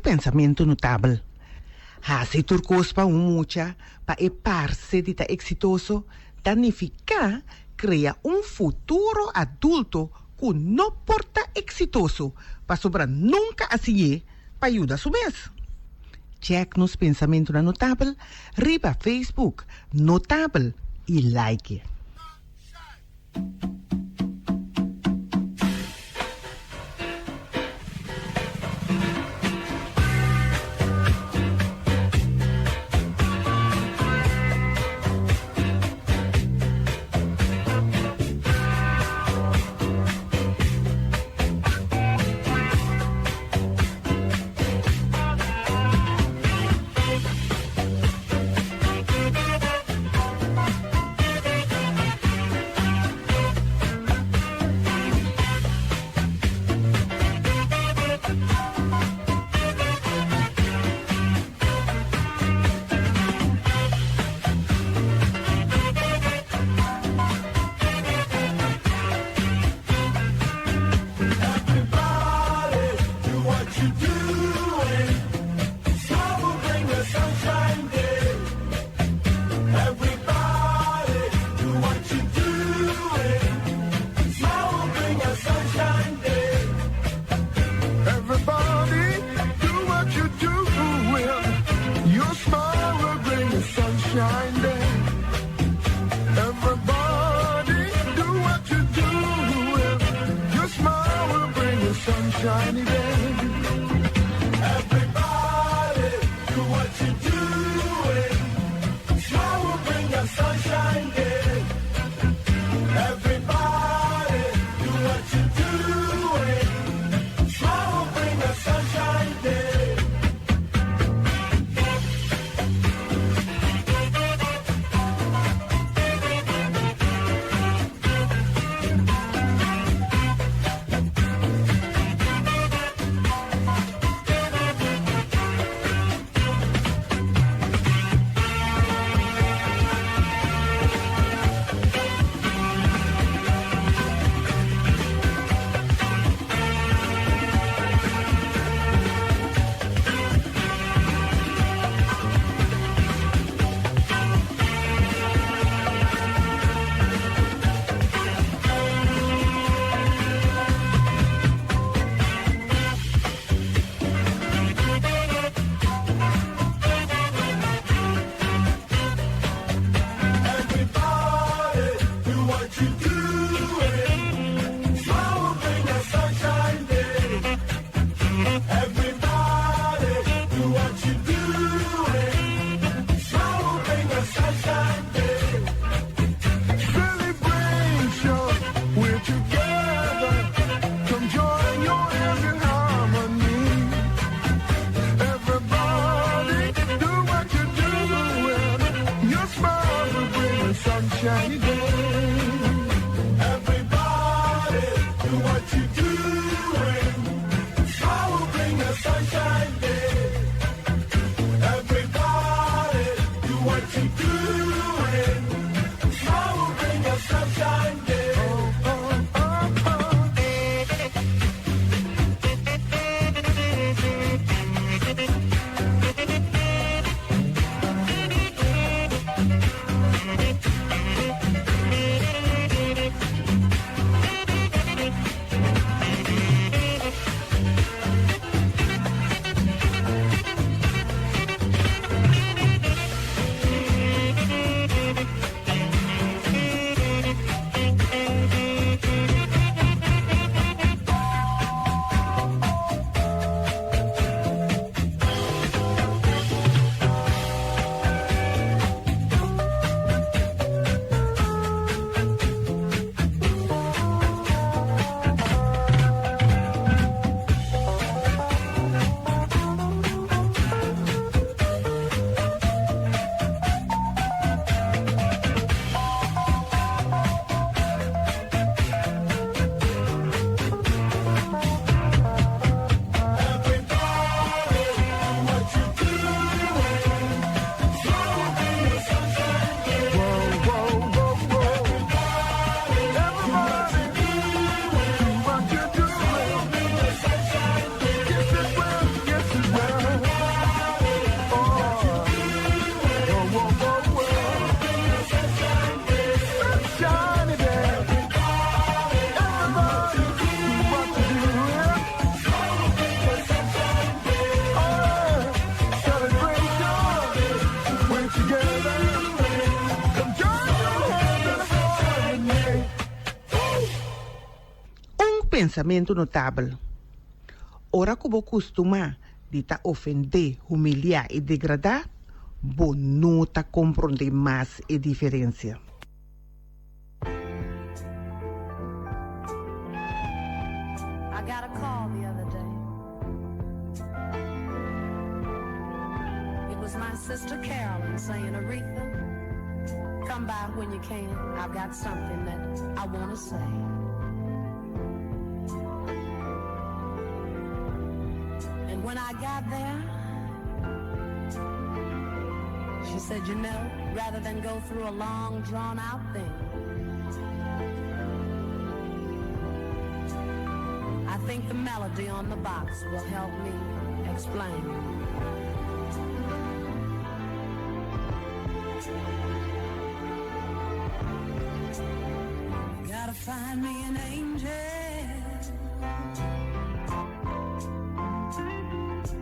[SPEAKER 1] pensamento notável. Se turcos pa mucha pa eparse de ta exitoso, danifica crea futuro adulto que não porta exitoso pa sobra nunca assim pa ayuda a su vez. Check nos pensamento na notável, riba Facebook, notável e like.
[SPEAKER 6] Shiny day. Everybody, do what you doing. Smile will bring you sunshine day. Everybody, do what you doing. Smile will bring you sunshine day. Shiny day. Everybody, do what you doing. Smile will bring a sunshine day. Everybody, do what you doing. Smile will bring a sunshine day.
[SPEAKER 1] pensamento notável. Ora que vou costumar de ta ofender, humilhar e degradar, vou não ta compreender mais a diferença.
[SPEAKER 8] I got a call the other day. It was my sister Carolyn saying, Aretha, come by when you can. I've got something that I want to say. And when I got there, she said, you know, rather than go through a long, drawn-out thing, I think the melody on the box will help me explain. Gotta find me an angel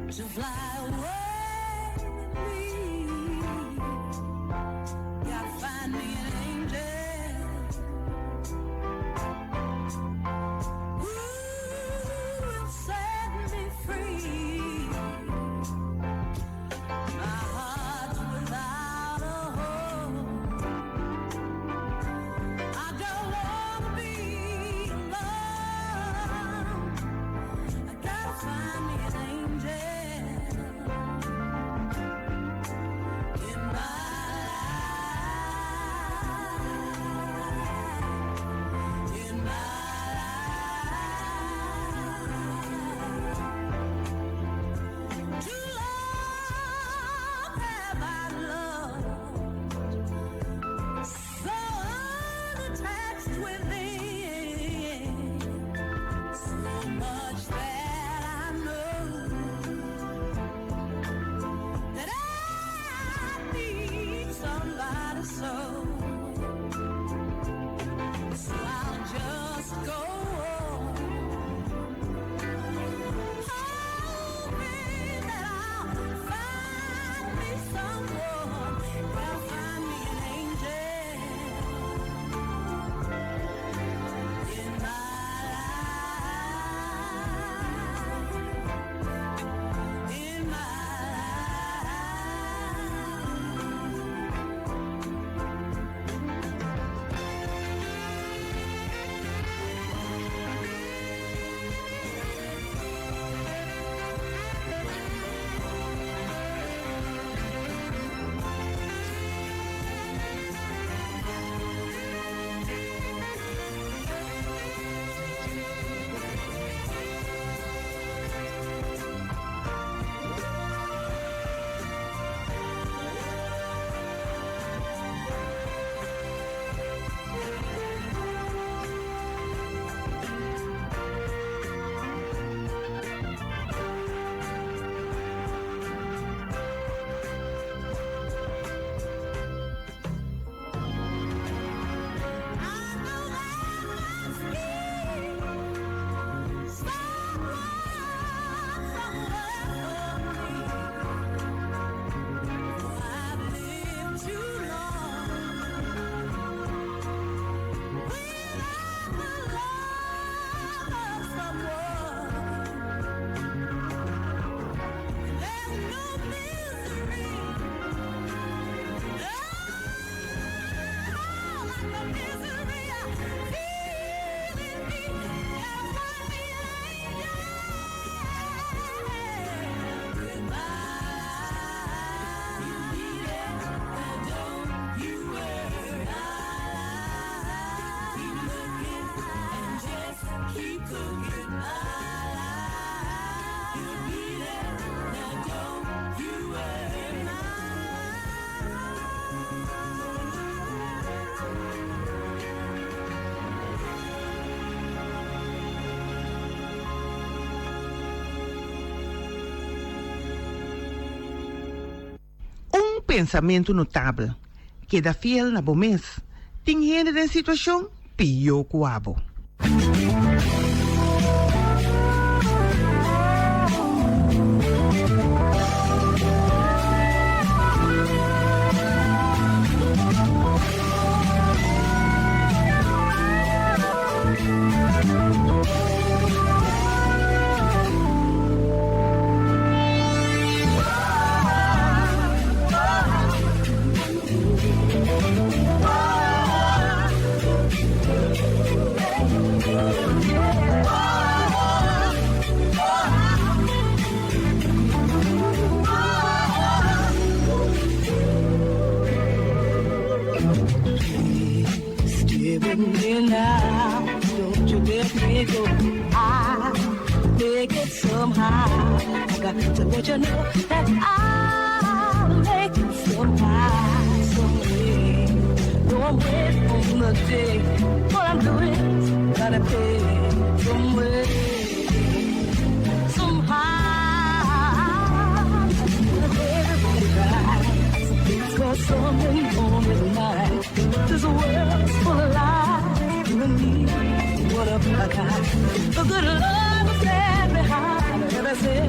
[SPEAKER 8] to fly away with me. Gotta find me an angel who will set me free. My heart's without a hope. I don't wanna be alone. I gotta find me an angel in my life, in my life. Too long have I loved, so unattached within, so much that I know that I need somebody so. So I'll just go on, hoping that I'll find me someone. Well, find me an angel in my life, in my
[SPEAKER 1] pensamento notável que da fiel na bomês tem gente em situação pior que o abo.
[SPEAKER 14] Stay with me now. Don't you let me go. I'll make it somehow. I got to let you know that I'll make it somehow, someday. No, I'm waiting on the day. What I'm doing, gotta pay some way. There's something on his mind. This world's full of lies. You and me, what a got. The good love is left behind. And I said,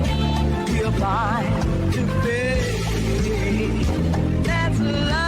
[SPEAKER 14] we're blind to faith. That's love.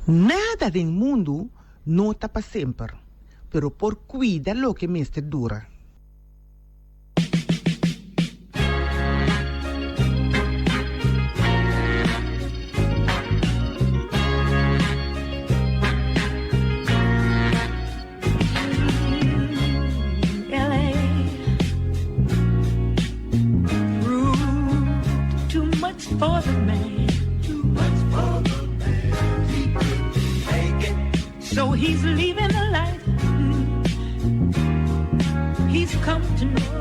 [SPEAKER 1] Nada del mundo no está para siempre, pero por cuida lo que mestre dura.
[SPEAKER 14] for the man. Too much for the man. He couldn't make it. So he's leaving the life. He's come to know